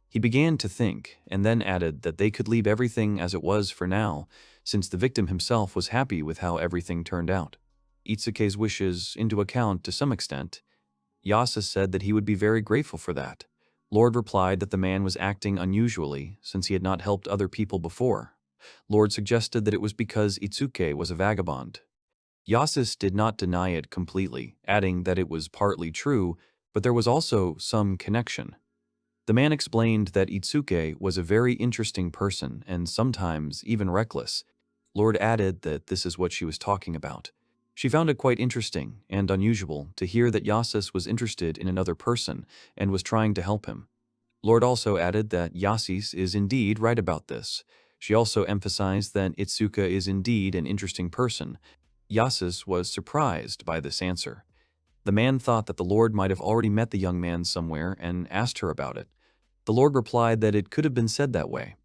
He began to think, and then added that they could leave everything as it was for now, since the victim himself was happy with how everything turned out. Itsuki's wishes into account to some extent. Yasa said that he would be very grateful for that. Lord replied that the man was acting unusually, since he had not helped other people before. Lord suggested that it was because Itsuki was a vagabond. Yasis did not deny it completely, adding that it was partly true, but there was also some connection. The man explained that Itsuki was a very interesting person and sometimes even reckless. Lord added that this is what she was talking about. She found it quite interesting and unusual to hear that Yasis was interested in another person and was trying to help him. Lord also added that Yasis is indeed right about this. She also emphasized that Itsuki is indeed an interesting person. Yasis was surprised by this answer. The man thought that the Lord might have already met the young man somewhere and asked her about it. The Lord replied that it could have been said that way.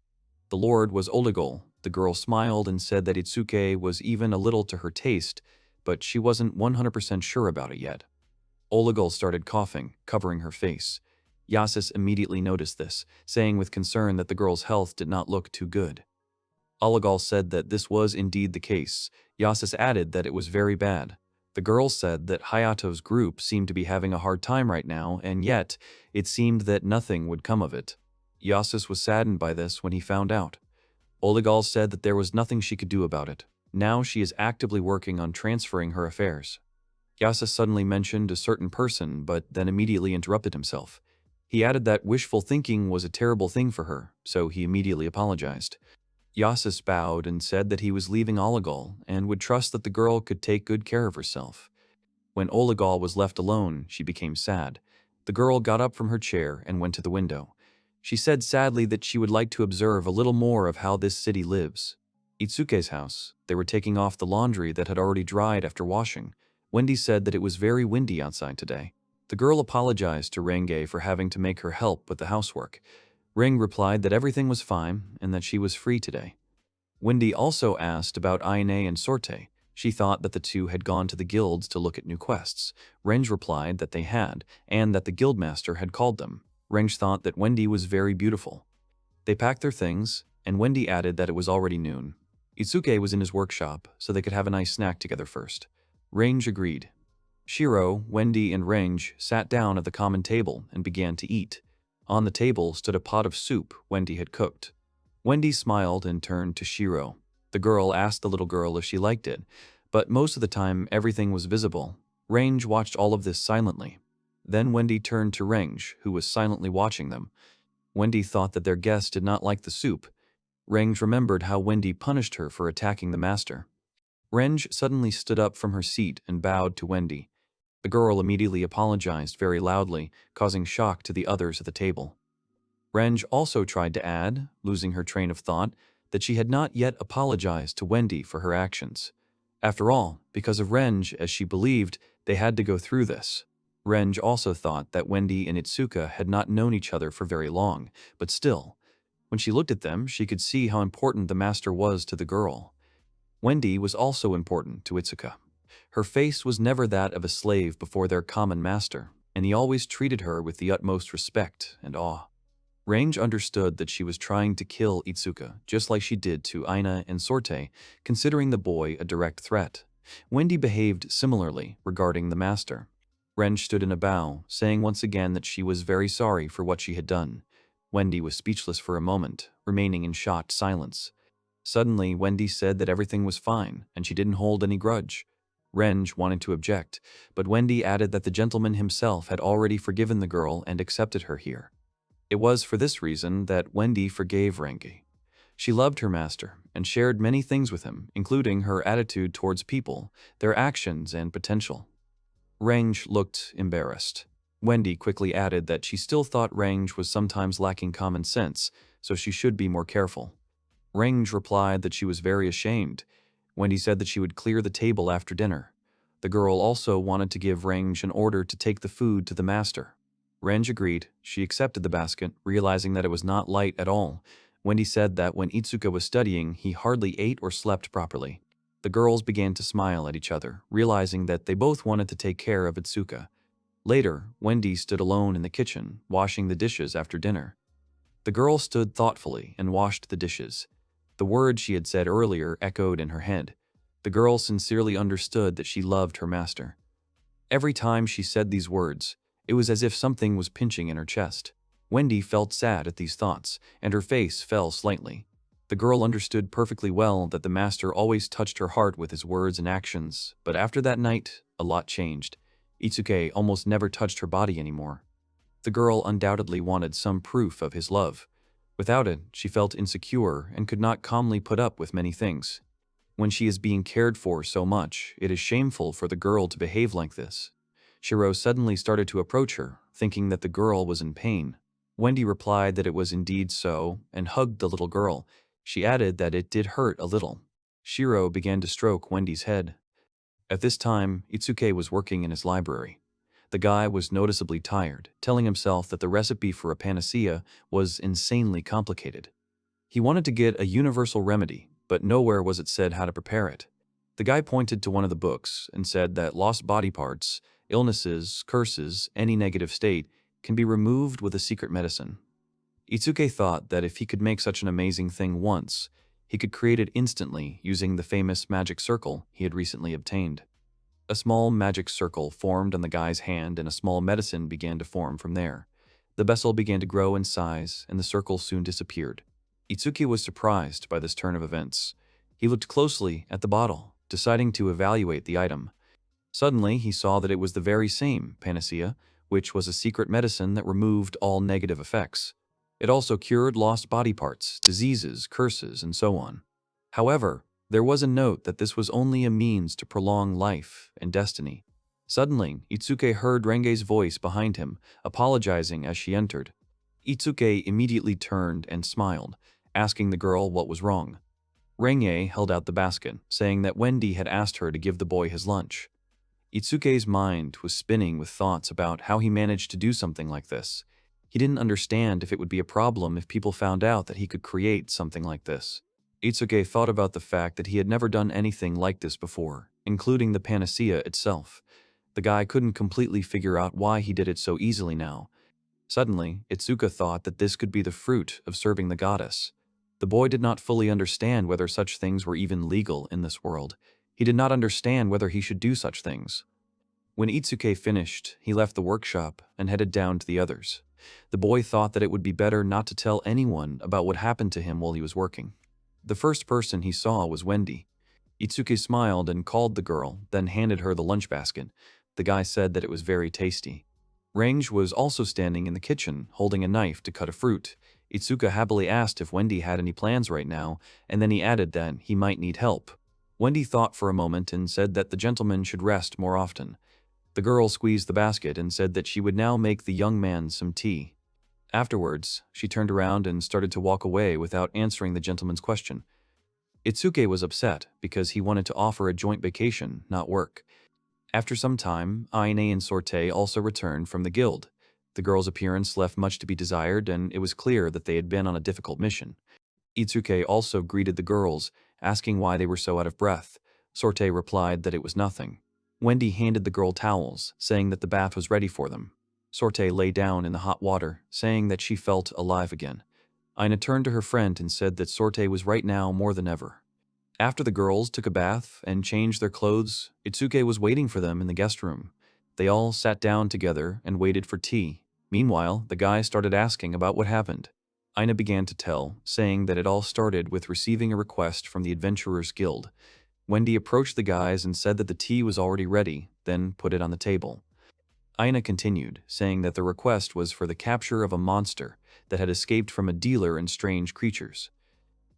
The Lord was Olegal. The girl smiled and said that Itsuki was even a little to her taste, but she wasn't 100% sure about it yet. Olegal started coughing, covering her face. Yasis immediately noticed this, saying with concern that the girl's health did not look too good. Olegal said that this was indeed the case. Yasis added that it was very bad. The girl said that Hayato's group seemed to be having a hard time right now, and yet it seemed that nothing would come of it. Yasis was saddened by this when he found out. Olegal said that there was nothing she could do about it. Now she is actively working on transferring her affairs. Yasis suddenly mentioned a certain person, but then immediately interrupted himself. He added that wishful thinking was a terrible thing for her, so he immediately apologized. Yasis bowed and said that he was leaving Olegal and would trust that the girl could take good care of herself. When Olegal was left alone, she became sad. The girl got up from her chair and went to the window. She said sadly that she would like to observe a little more of how this city lives. Itsuki's house. They were taking off the laundry that had already dried after washing. Wendy said that it was very windy outside today. The girl apologized to Renge for having to make her help with the housework. Ring replied that everything was fine and that she was free today. Wendy also asked about Aine and Sorte. She thought that the two had gone to the guilds to look at new quests. Renge replied that they had, and that the guildmaster had called them. Renge thought that Wendy was very beautiful. They packed their things, and Wendy added that it was already noon. Itsuki was in his workshop, so they could have a nice snack together first. Renge agreed. Shiro, Wendy, and Renge sat down at the common table and began to eat. On the table stood a pot of soup Wendy had cooked. Wendy smiled and turned to Shiro. The girl asked the little girl if she liked it, but most of the time everything was visible. Renge watched all of this silently. Then Wendy turned to Renge, who was silently watching them. Wendy thought that their guest did not like the soup. Renge remembered how Wendy punished her for attacking the master. Renge suddenly stood up from her seat and bowed to Wendy. The girl immediately apologized very loudly, causing shock to the others at the table. Renge also tried to add, losing her train of thought, that she had not yet apologized to Wendy for her actions. After all, because of Renge, as she believed, they had to go through this. Renge also thought that Wendy and Itsuki had not known each other for very long, but still, when she looked at them, she could see how important the master was to the girl. Wendy was also important to Itsuki. Her face was never that of a slave before their common master, and he always treated her with the utmost respect and awe. Renge understood that she was trying to kill Itsuki, just like she did to Aina and Sorte, considering the boy a direct threat. Wendy behaved similarly regarding the master. Ren stood in a bow, saying once again that she was very sorry for what she had done. Wendy was speechless for a moment, remaining in shocked silence. Suddenly, Wendy said that everything was fine, and she didn't hold any grudge. Renge wanted to object, but Wendy added that the gentleman himself had already forgiven the girl and accepted her here. It was for this reason that Wendy forgave Renge. She loved her master and shared many things with him, including her attitude towards people, their actions, and potential. Range looked embarrassed. Wendy quickly added that she still thought Range was sometimes lacking common sense, so she should be more careful. Range replied that she was very ashamed. Wendy said that she would clear the table after dinner. The girl also wanted to give Range an order to take the food to the master. Range agreed. She accepted the basket, realizing that it was not light at all. Wendy said that when Itsuki was studying, he hardly ate or slept properly. The girls began to smile at each other, realizing that they both wanted to take care of Itsuki. Later, Wendy stood alone in the kitchen, washing the dishes after dinner. The girl stood thoughtfully and washed the dishes. The words she had said earlier echoed in her head. The girl sincerely understood that she loved her master. Every time she said these words, it was as if something was pinching in her chest. Wendy felt sad at these thoughts, and her face fell slightly. The girl understood perfectly well that the master always touched her heart with his words and actions, but after that night, a lot changed. Itsuki almost never touched her body anymore. The girl undoubtedly wanted some proof of his love. Without it, she felt insecure and could not calmly put up with many things. When she is being cared for so much, it is shameful for the girl to behave like this. Shiro suddenly started to approach her, thinking that the girl was in pain. Wendy replied that it was indeed so, and hugged the little girl. She added that it did hurt a little. Shiro began to stroke Wendy's head. At this time, Itsuki was working in his library. The guy was noticeably tired, telling himself that the recipe for a panacea was insanely complicated. He wanted to get a universal remedy, but nowhere was it said how to prepare it. The guy pointed to one of the books and said that lost body parts, illnesses, curses, any negative state can be removed with a secret medicine. Itsuki thought that if he could make such an amazing thing once, he could create it instantly using the famous magic circle he had recently obtained. A small magic circle formed on the guy's hand and a small medicine began to form from there. The vessel began to grow in size and the circle soon disappeared. Itsuki was surprised by this turn of events. He looked closely at the bottle, deciding to evaluate the item. Suddenly, he saw that it was the very same panacea, which was a secret medicine that removed all negative effects. It also cured lost body parts, diseases, curses, and so on. However, there was a note that this was only a means to prolong life and destiny. Suddenly, Itsuki heard Renge's voice behind him, apologizing as she entered. Itsuki immediately turned and smiled, asking the girl what was wrong. Renge held out the basket, saying that Wendy had asked her to give the boy his lunch. Itsuki's mind was spinning with thoughts about how he managed to do something like this. He didn't understand if it would be a problem if people found out that he could create something like this. Itsuki thought about the fact that he had never done anything like this before, including the panacea itself. The guy couldn't completely figure out why he did it so easily now. Suddenly, Itsuki thought that this could be the fruit of serving the goddess. The boy did not fully understand whether such things were even legal in this world. He did not understand whether he should do such things. When Itsuki finished, he left the workshop and headed down to the others. The boy thought that it would be better not to tell anyone about what happened to him while he was working. The first person he saw was Wendy. Itsuki smiled and called the girl, then handed her the lunch basket. The guy said that it was very tasty. Range was also standing in the kitchen, holding a knife to cut a fruit. Itsuki happily asked if Wendy had any plans right now, and then he added that he might need help. Wendy thought for a moment and said that the gentleman should rest more often. The girl squeezed the basket and said that she would now make the young man some tea. Afterwards, she turned around and started to walk away without answering the gentleman's question. Itsuki was upset because he wanted to offer a joint vacation, not work. After some time, Aine and Sorte also returned from the guild. The girl's appearance left much to be desired, and it was clear that they had been on a difficult mission. Itsuki also greeted the girls, asking why they were so out of breath. Sorte replied that it was nothing. Wendy handed the girl towels, saying that the bath was ready for them. Sorte lay down in the hot water, saying that she felt alive again. Aina turned to her friend and said that Sorte was right now more than ever. After the girls took a bath and changed their clothes, Itsuki was waiting for them in the guest room. They all sat down together and waited for tea. Meanwhile, the guy started asking about what happened. Aina began to tell, saying that it all started with receiving a request from the Adventurers Guild. Wendy approached the guys and said that the tea was already ready, then put it on the table. Aina continued, saying that the request was for the capture of a monster that had escaped from a dealer in strange creatures.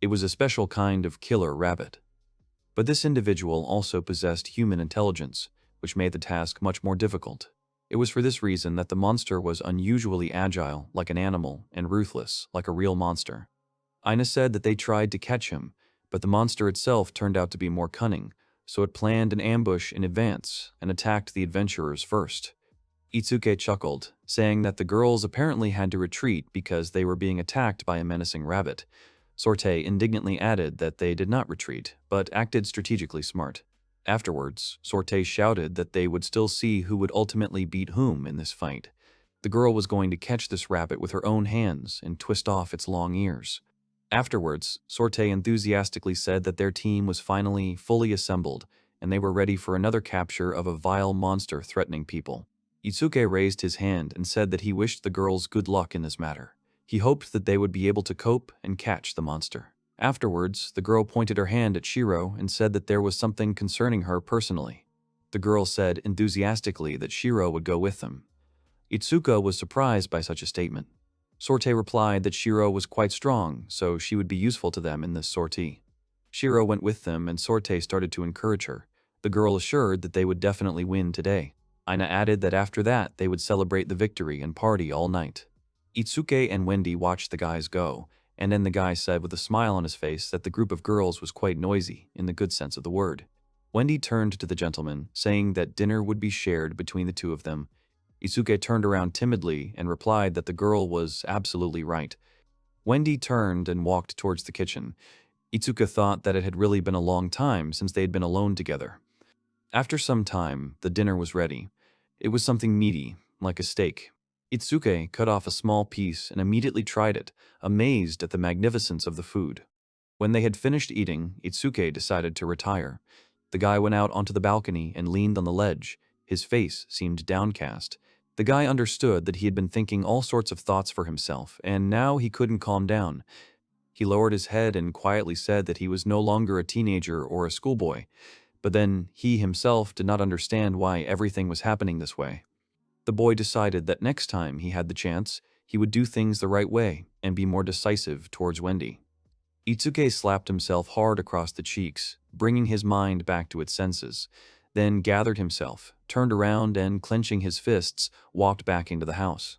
It was a special kind of killer rabbit. But this individual also possessed human intelligence, which made the task much more difficult. It was for this reason that the monster was unusually agile, like an animal, and ruthless, like a real monster. Aina said that they tried to catch him, but the monster itself turned out to be more cunning, so it planned an ambush in advance and attacked the adventurers first. Itsuki chuckled, saying that the girls apparently had to retreat because they were being attacked by a menacing rabbit. Sorte indignantly added that they did not retreat, but acted strategically smart. Afterwards, Sorte shouted that they would still see who would ultimately beat whom in this fight. The girl was going to catch this rabbit with her own hands and twist off its long ears. Afterwards, Sorte enthusiastically said that their team was finally fully assembled, and they were ready for another capture of a vile monster threatening people. Itsuki raised his hand and said that he wished the girls good luck in this matter. He hoped that they would be able to cope and catch the monster. Afterwards, the girl pointed her hand at Shiro and said that there was something concerning her personally. The girl said enthusiastically that Shiro would go with them. Itsuki was surprised by such a statement. Sorte replied that Shiro was quite strong, so she would be useful to them in this sortie. Shiro went with them and Sorte started to encourage her. The girl assured that they would definitely win today. Aina added that after that they would celebrate the victory and party all night. Itsuki and Wendy watched the guys go, and then the guy said with a smile on his face that the group of girls was quite noisy, in the good sense of the word. Wendy turned to the gentleman, saying that dinner would be shared between the two of them. Itsuki turned around timidly and replied that the girl was absolutely right. Wendy turned and walked towards the kitchen. Itsuki thought that it had really been a long time since they had been alone together. After some time, the dinner was ready. It was something meaty, like a steak. Itsuki cut off a small piece and immediately tried it, amazed at the magnificence of the food. When they had finished eating, Itsuki decided to retire. The guy went out onto the balcony and leaned on the ledge. His face seemed downcast. The guy understood that he had been thinking all sorts of thoughts for himself, and now he couldn't calm down. He lowered his head and quietly said that he was no longer a teenager or a schoolboy. But then he himself did not understand why everything was happening this way. The boy decided that next time he had the chance, he would do things the right way and be more decisive towards Wendy. Itsuki slapped himself hard across the cheeks, bringing his mind back to its senses, then gathered himself, turned around and, clenching his fists, walked back into the house.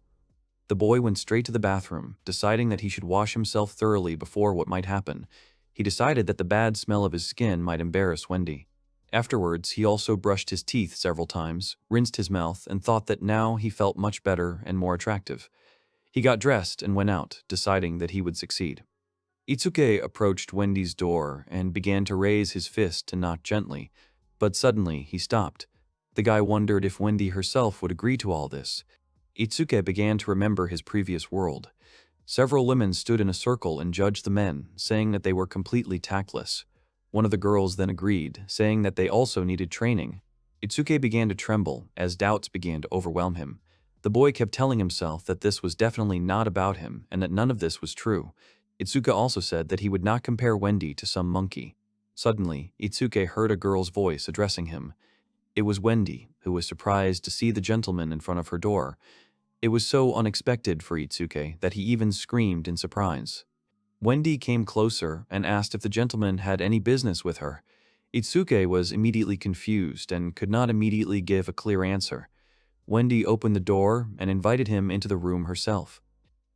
The boy went straight to the bathroom, deciding that he should wash himself thoroughly before what might happen. He decided that the bad smell of his skin might embarrass Wendy. Afterwards, he also brushed his teeth several times, rinsed his mouth, and thought that now he felt much better and more attractive. He got dressed and went out, deciding that he would succeed. Itsuki approached Wendy's door and began to raise his fist to knock gently, but suddenly he stopped. The guy wondered if Wendy herself would agree to all this. Itsuki began to remember his previous world. Several women stood in a circle and judged the men, saying that they were completely tactless. One of the girls then agreed, saying that they also needed training. Itsuki began to tremble as doubts began to overwhelm him. The boy kept telling himself that this was definitely not about him and that none of this was true. Itsuki also said that he would not compare Wendy to some monkey. Suddenly, Itsuki heard a girl's voice addressing him. It was Wendy, who was surprised to see the gentleman in front of her door. It was so unexpected for Itsuki that he even screamed in surprise. Wendy came closer and asked if the gentleman had any business with her. Itsuki was immediately confused and could not immediately give a clear answer. Wendy opened the door and invited him into the room herself.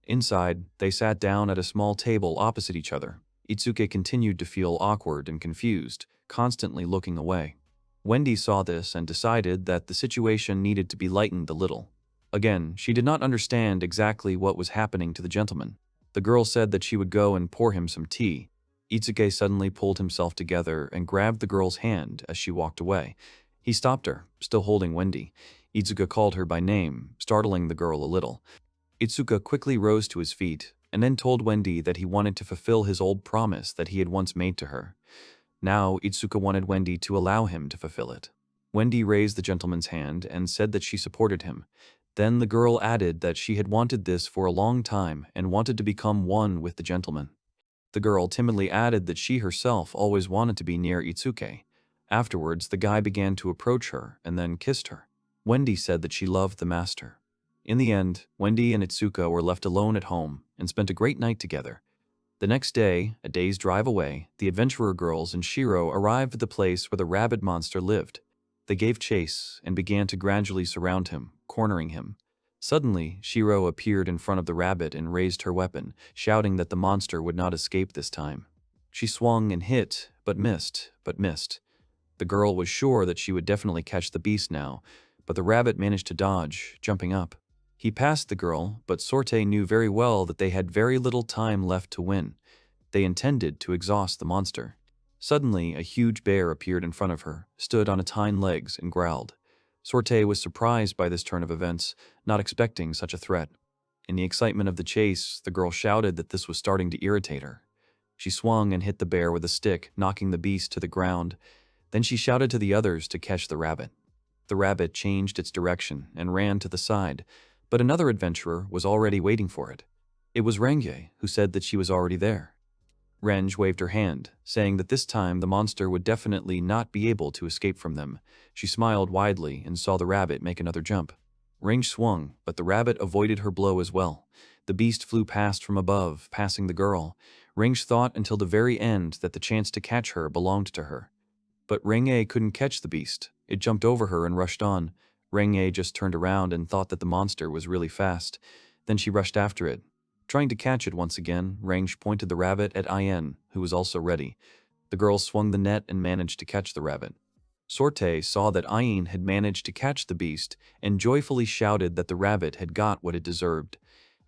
Inside, they sat down at a small table opposite each other. Itsuki continued to feel awkward and confused, constantly looking away. Wendy saw this and decided that the situation needed to be lightened a little. Again, she did not understand exactly what was happening to the gentleman. The girl said that she would go and pour him some tea. Itsuki suddenly pulled himself together and grabbed the girl's hand as she walked away. He stopped her, still holding Wendy. Itsuki called her by name, startling the girl a little. Itsuki quickly rose to his feet and then told Wendy that he wanted to fulfill his old promise that he had once made to her. Now Itsuki wanted Wendy to allow him to fulfill it. Wendy raised the gentleman's hand and said that she supported him. Then the girl added that she had wanted this for a long time and wanted to become one with the gentleman. The girl timidly added that she herself always wanted to be near Itsuki. Afterwards, the guy began to approach her and then kissed her. Wendy said that she loved the master. In the end, Wendy and Itsuka were left alone at home and spent a great night together. The next day, a day's drive away, the adventurer girls and Shiro arrived at the place where the rabbit monster lived. They gave chase and began to gradually surround him, cornering him. Suddenly, Shiro appeared in front of the rabbit and raised her weapon, shouting that the monster would not escape this time. She swung and hit, but missed. The girl was sure that she would definitely catch the beast now, but the rabbit managed to dodge, jumping up. He passed the girl, but Sorte knew very well that they had very little time left to win. They intended to exhaust the monster. Suddenly, a huge bear appeared in front of her, stood on its hind legs, and growled. Sorte was surprised by this turn of events, not expecting such a threat. In the excitement of the chase, the girl shouted that this was starting to irritate her. She swung and hit the bear with a stick, knocking the beast to the ground. Then she shouted to the others to catch the rabbit. The rabbit changed its direction and ran to the side, but another adventurer was already waiting for it. It was Renge, who said that she was already there. Renge waved her hand, saying that this time the monster would definitely not be able to escape from them. She smiled widely and saw the rabbit make another jump. Renge swung, but the rabbit avoided her blow as well. The beast flew past from above, passing the girl. Renge thought until the very end that the chance to catch her belonged to her. But Renge couldn't catch the beast. It jumped over her and rushed on. Renge just turned around and thought that the monster was really fast. Then she rushed after it. Trying to catch it once again, Renge pointed the rabbit at Ayen, who was also ready. The girl swung the net and managed to catch the rabbit. Sorte saw that Ayen had managed to catch the beast and joyfully shouted that the rabbit had got what it deserved.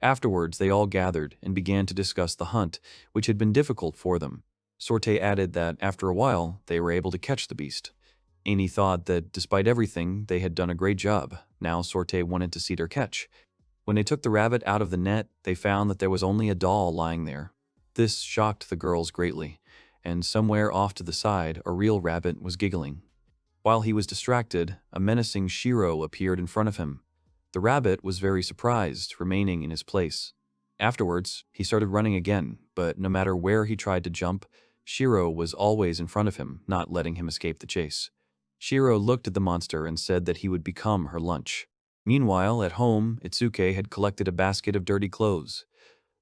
Afterwards, they all gathered and began to discuss the hunt, which had been difficult for them. Sorte added that after a while, they were able to catch the beast. Amy thought that despite everything, they had done a great job. Now Sorte wanted to see their catch. When they took the rabbit out of the net, they found that there was only a doll lying there. This shocked the girls greatly, and somewhere off to the side, a real rabbit was giggling. While he was distracted, a menacing Shiro appeared in front of him. The rabbit was very surprised, remaining in his place. Afterwards, he started running again, but no matter where he tried to jump, Shiro was always in front of him, not letting him escape the chase. Shiro looked at the monster and said that he would become her lunch. Meanwhile, at home, Itsuki had collected a basket of dirty clothes.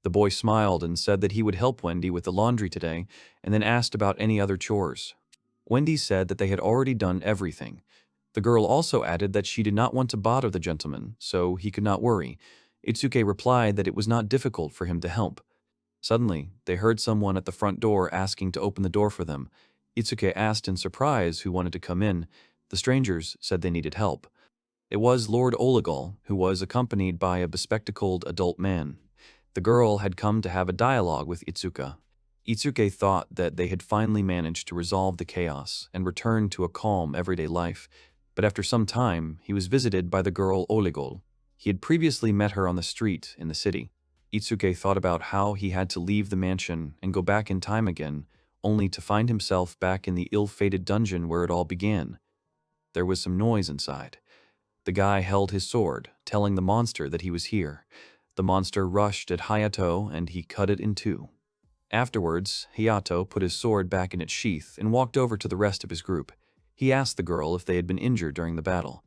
The boy smiled and said that he would help Wendy with the laundry today, and then asked about any other chores. Wendy said that they had already done everything. The girl also added that she did not want to bother the gentleman, so he could not worry. Itsuki replied that it was not difficult for him to help. Suddenly, they heard someone at the front door asking to open the door for them. Itsuki asked in surprise who wanted to come in. The strangers said they needed help. It was Lord Olegal, who was accompanied by a bespectacled adult man. The girl had come to have a dialogue with Itsuki. Itsuki thought that they had finally managed to resolve the chaos and return to a calm everyday life, but after some time, he was visited by the girl Olegal. He had previously met her on the street in the city. Itsuki thought about how he had to leave the mansion and go back in time again, only to find himself back in the ill-fated dungeon where it all began. There was some noise inside. The guy held his sword, telling the monster that he was here. The monster rushed at Hayato and he cut it in two. Afterwards, Hayato put his sword back in its sheath and walked over to the rest of his group. He asked the girl if they had been injured during the battle.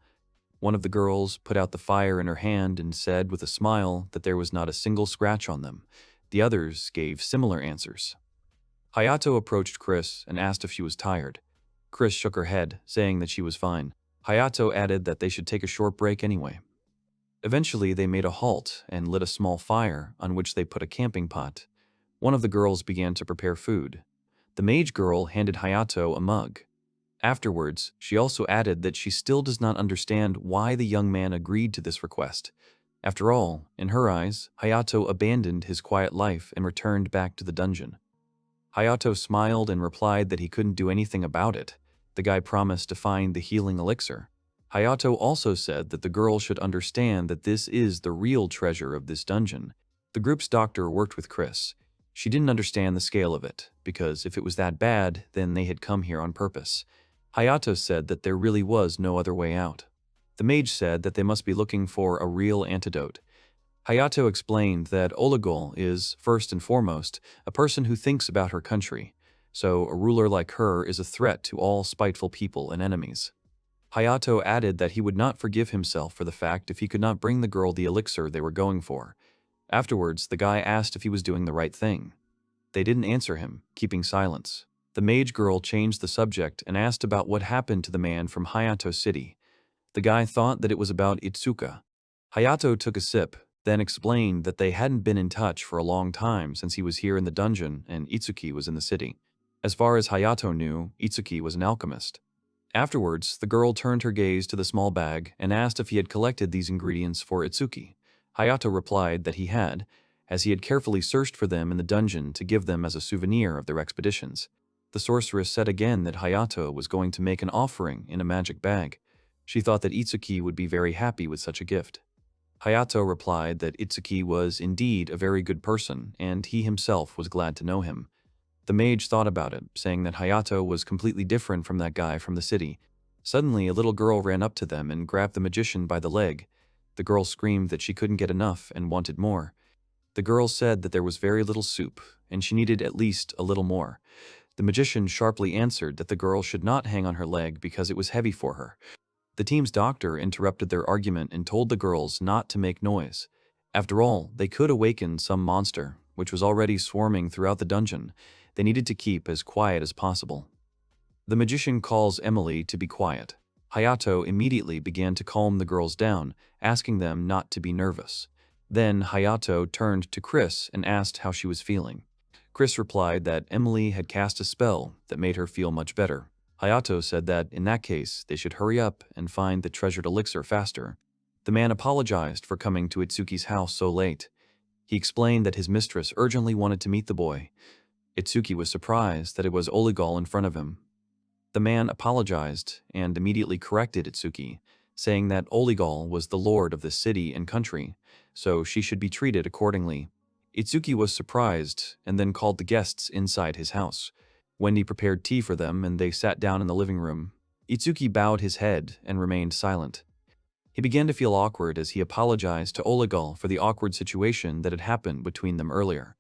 One of the girls put out the fire in her hand and said with a smile that there was not a single scratch on them. The others gave similar answers. Hayato approached Chris and asked if she was tired. Chris shook her head, saying that she was fine. Hayato added that they should take a short break anyway. Eventually, they made a halt and lit a small fire on which they put a camping pot. One of the girls began to prepare food. The mage girl handed Hayato a mug. Afterwards, she also added that she still does not understand why the young man agreed to this request. After all, in her eyes, Hayato abandoned his quiet life and returned back to the dungeon. Hayato smiled and replied that he couldn't do anything about it. The guy promised to find the healing elixir. Hayato also said that the girl should understand that this is the real treasure of this dungeon. The group's doctor worked with Chris. She didn't understand the scale of it, because if it was that bad, then they had come here on purpose. Hayato said that there really was no other way out. The mage said that they must be looking for a real antidote. Hayato explained that Oligol is, first and foremost, a person who thinks about her country, so a ruler like her is a threat to all spiteful people and enemies. Hayato added that he would not forgive himself for the fact if he could not bring the girl the elixir they were going for. Afterwards, the guy asked if he was doing the right thing. They didn't answer him, keeping silence. The mage girl changed the subject and asked about what happened to the man from Hayato City. The guy thought that it was about Itsuki. Hayato took a sip, then explained that they hadn't been in touch for a long time since he was here in the dungeon and Itsuki was in the city. As far as Hayato knew, Itsuki was an alchemist. Afterwards, the girl turned her gaze to the small bag and asked if he had collected these ingredients for Itsuki. Hayato replied that he had, as he had carefully searched for them in the dungeon to give them as a souvenir of their expeditions. The sorceress said again that Hayato was going to make an offering in a magic bag. She thought that Itsuki would be very happy with such a gift. Hayato replied that Itsuki was indeed a very good person, and he himself was glad to know him. The mage thought about it, saying that Hayato was completely different from that guy from the city. Suddenly, a little girl ran up to them and grabbed the magician by the leg. The girl screamed that she couldn't get enough and wanted more. The girl said that there was very little soup, and she needed at least a little more. The magician sharply answered that the girl should not hang on her leg because it was heavy for her. The team's doctor interrupted their argument and told the girls not to make noise. After all, they could awaken some monster, which was already swarming throughout the dungeon. They needed to keep as quiet as possible. The magician calls Emily to be quiet. Hayato immediately began to calm the girls down, asking them not to be nervous. Then Hayato turned to Chris and asked how she was feeling. Chris replied that Emily had cast a spell that made her feel much better. Hayato said that, in that case, they should hurry up and find the treasured elixir faster. The man apologized for coming to Itsuki's house so late. He explained that his mistress urgently wanted to meet the boy. Itsuki was surprised that it was Oligol in front of him. The man apologized and immediately corrected Itsuki, saying that Oligol was the lord of the city and country, so she should be treated accordingly. Itsuki was surprised and then called the guests inside his house. Wendy prepared tea for them and they sat down in the living room. Itsuki bowed his head and remained silent. He began to feel awkward as he apologized to Oligol for the awkward situation that had happened between them earlier.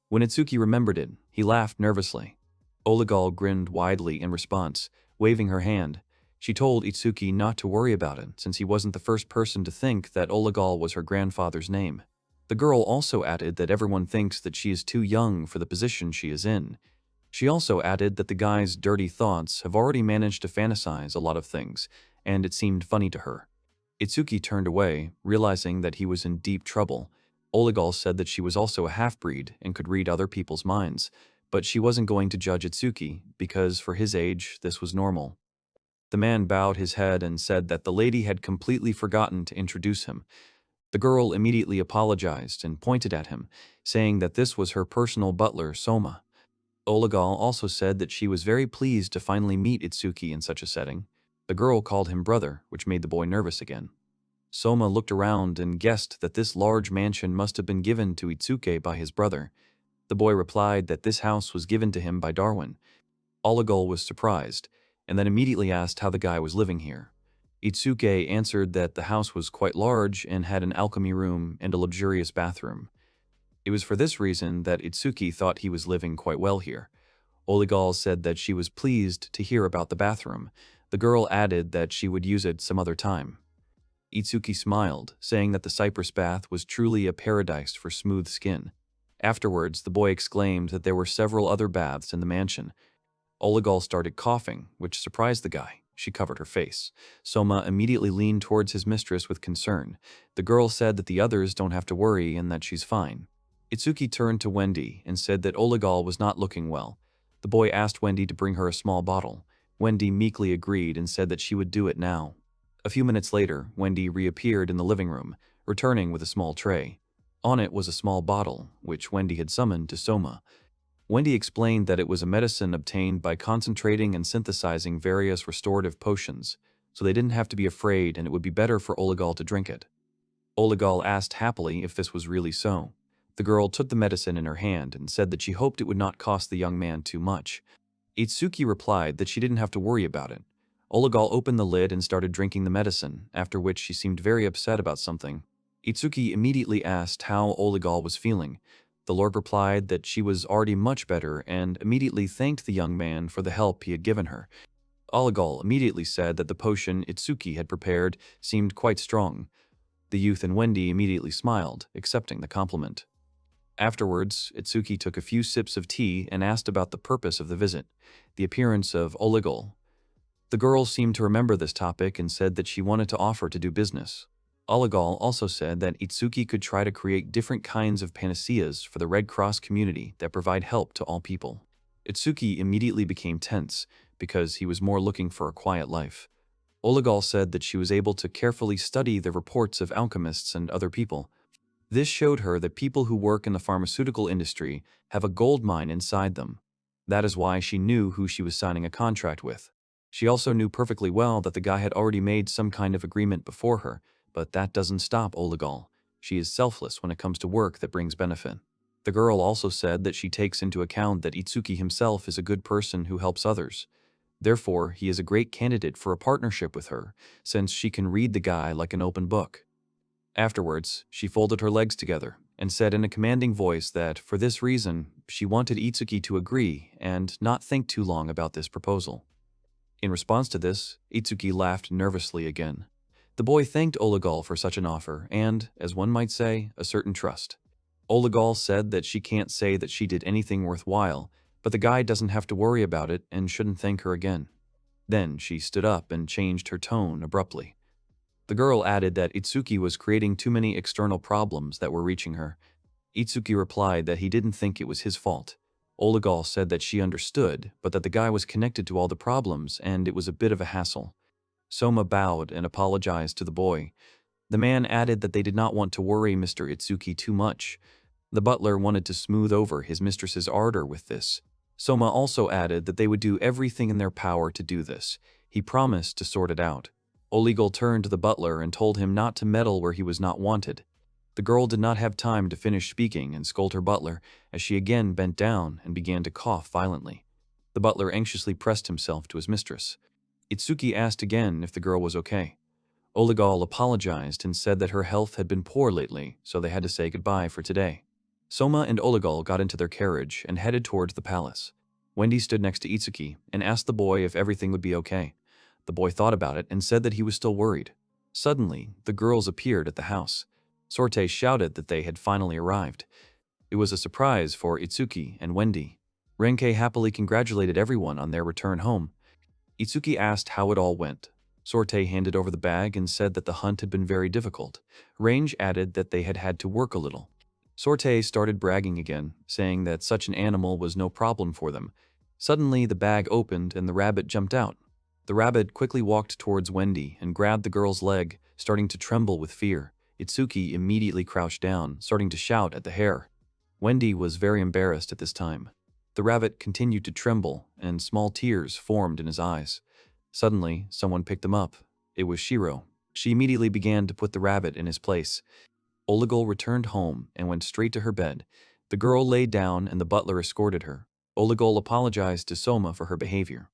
When Itsuki remembered it, he laughed nervously. Oligol grinned widely in response, waving her hand. She told Itsuki not to worry about it, since he wasn't the first person to think that Oligol was her grandfather's name. The girl also added that everyone thinks that she is too young for the position she is in. She also added that the guy's dirty thoughts have already managed to fantasize a lot of things, and it seemed funny to her. Itsuki turned away, realizing that he was in deep trouble. Oligol said that she was also a half-breed and could read other people's minds, but she wasn't going to judge Itsuki because, for his age, this was normal. The man bowed his head and said that the lady had completely forgotten to introduce him. The girl immediately apologized and pointed at him, saying that this was her personal butler, Soma. Oligol also said that she was very pleased to finally meet Itsuki in such a setting. The girl called him brother, which made the boy nervous again. Soma looked around and guessed that this large mansion must have been given to Itsuki by his brother. The boy replied that this house was given to him by Darwin. Oligol was surprised, and then immediately asked how the guy was living here. Itsuki answered that the house was quite large and had an alchemy room and a luxurious bathroom. It was for this reason that Itsuki thought he was living quite well here. Oligol said that she was pleased to hear about the bathroom. The girl added that she would use it some other time. Itsuki smiled, saying that the cypress bath was truly a paradise for smooth skin. Afterwards, the boy exclaimed that there were several other baths in the mansion. Oligol started coughing, which surprised the guy. She covered her face. Soma immediately leaned towards his mistress with concern. The girl said that the others don't have to worry and that she's fine. Itsuki turned to Wendy and said that Oligol was not looking well. The boy asked Wendy to bring her a small bottle. Wendy meekly agreed and said that she would do it now. A few minutes later, Wendy reappeared in the living room, returning with a small tray. On it was a small bottle, which Wendy had summoned to Soma. Wendy explained that it was a medicine obtained by concentrating and synthesizing various restorative potions, so they didn't have to be afraid and it would be better for Oligol to drink it. Oligol asked happily if this was really so. The girl took the medicine in her hand and said that she hoped it would not cost the young man too much. Itsuki replied that she didn't have to worry about it. Olegal opened the lid and started drinking the medicine, after which she seemed very upset about something. Itsuki immediately asked how Olegal was feeling. The Lord replied that she was already much better and immediately thanked the young man for the help he had given her. Olegal immediately said that the potion Itsuki had prepared seemed quite strong. The youth and Wendy immediately smiled, accepting the compliment. Afterwards, Itsuki took a few sips of tea and asked about the purpose of the visit, the appearance of Olegal. The girl seemed to remember this topic and said that she wanted to offer to do business. Olegal also said that Itsuki could try to create different kinds of panaceas for the Red Cross community that provide help to all people. Itsuki immediately became tense because he was more looking for a quiet life. Olegal said that she was able to carefully study the reports of alchemists and other people. This showed her that people who work in the pharmaceutical industry have a gold mine inside them. That is why she knew who she was signing a contract with. She also knew perfectly well that the guy had already made some kind of agreement before her, but that doesn't stop Olegal. She is selfless when it comes to work that brings benefit. The girl also said that she takes into account that Itsuki himself is a good person who helps others. Therefore, he is a great candidate for a partnership with her, since she can read the guy like an open book. Afterwards, she folded her legs together and said in a commanding voice that, for this reason, she wanted Itsuki to agree and not think too long about this proposal. In response to this, Itsuki laughed nervously again. The boy thanked Olegal for such an offer and, as one might say, a certain trust. Olegal said that she can't say that she did anything worthwhile, but the guy doesn't have to worry about it and shouldn't thank her again. Then she stood up and changed her tone abruptly. The girl added that Itsuki was creating too many external problems that were reaching her. Itsuki replied that he didn't think it was his fault. Olegal said that she understood, but that the guy was connected to all the problems and it was a bit of a hassle. Soma bowed and apologized to the boy. The man added that they did not want to worry Mr. Itsuki too much. The butler wanted to smooth over his mistress's ardor with this. Soma also added that they would do everything in their power to do this. He promised to sort it out. Olegal turned to the butler and told him not to meddle where he was not wanted. The girl did not have time to finish speaking and scold her butler as she again bent down and began to cough violently. The butler anxiously pressed himself to his mistress. Itsuki asked again if the girl was okay. Olegal apologized and said that her health had been poor lately, so they had to say goodbye for today. Soma and Olegal got into their carriage and headed towards the palace. Wendy stood next to Itsuki and asked the boy if everything would be okay. The boy thought about it and said that he was still worried. Suddenly, the girls appeared at the house. Sorte shouted that they had finally arrived. It was a surprise for Itsuki and Wendy. Renke happily congratulated everyone on their return home. Itsuki asked how it all went. Sorte handed over the bag and said that the hunt had been very difficult. Range added that they had had to work a little. Sorte started bragging again, saying that such an animal was no problem for them. Suddenly, the bag opened and the rabbit jumped out. The rabbit quickly walked towards Wendy and grabbed the girl's leg, starting to tremble with fear. Itsuki immediately crouched down, starting to shout at the hare. Wendy was very embarrassed at this time. The rabbit continued to tremble, and small tears formed in his eyes. Suddenly, someone picked him up. It was Shiro. She immediately began to put the rabbit in his place. Olegal returned home and went straight to her bed. The girl lay down and the butler escorted her. Olegal apologized to Soma for her behavior.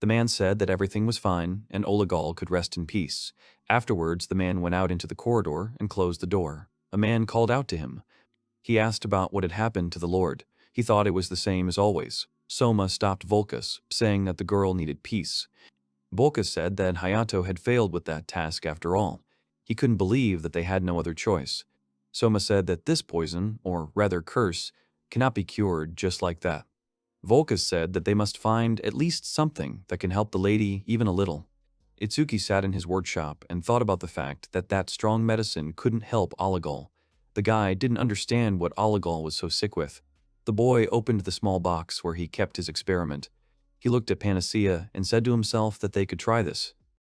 The man said that everything was fine and Olegal could rest in peace. Afterwards, the man went out into the corridor and closed the door. A man called out to him. He asked about what had happened to the Lord. He thought it was the same as always. Soma stopped Volkas, saying that the girl needed peace. Volkas said that Hayato had failed with that task after all. He couldn't believe that they had no other choice. Soma said that this poison, or rather curse, cannot be cured just like that. Volkas said that they must find at least something that can help the lady even a little. Itsuki sat in his workshop and thought about the fact that that strong medicine couldn't help Olegal. The guy didn't understand what Olegal was so sick with. The boy opened the small box where he kept his experiment. He looked at Panacea and said to himself that they could try this.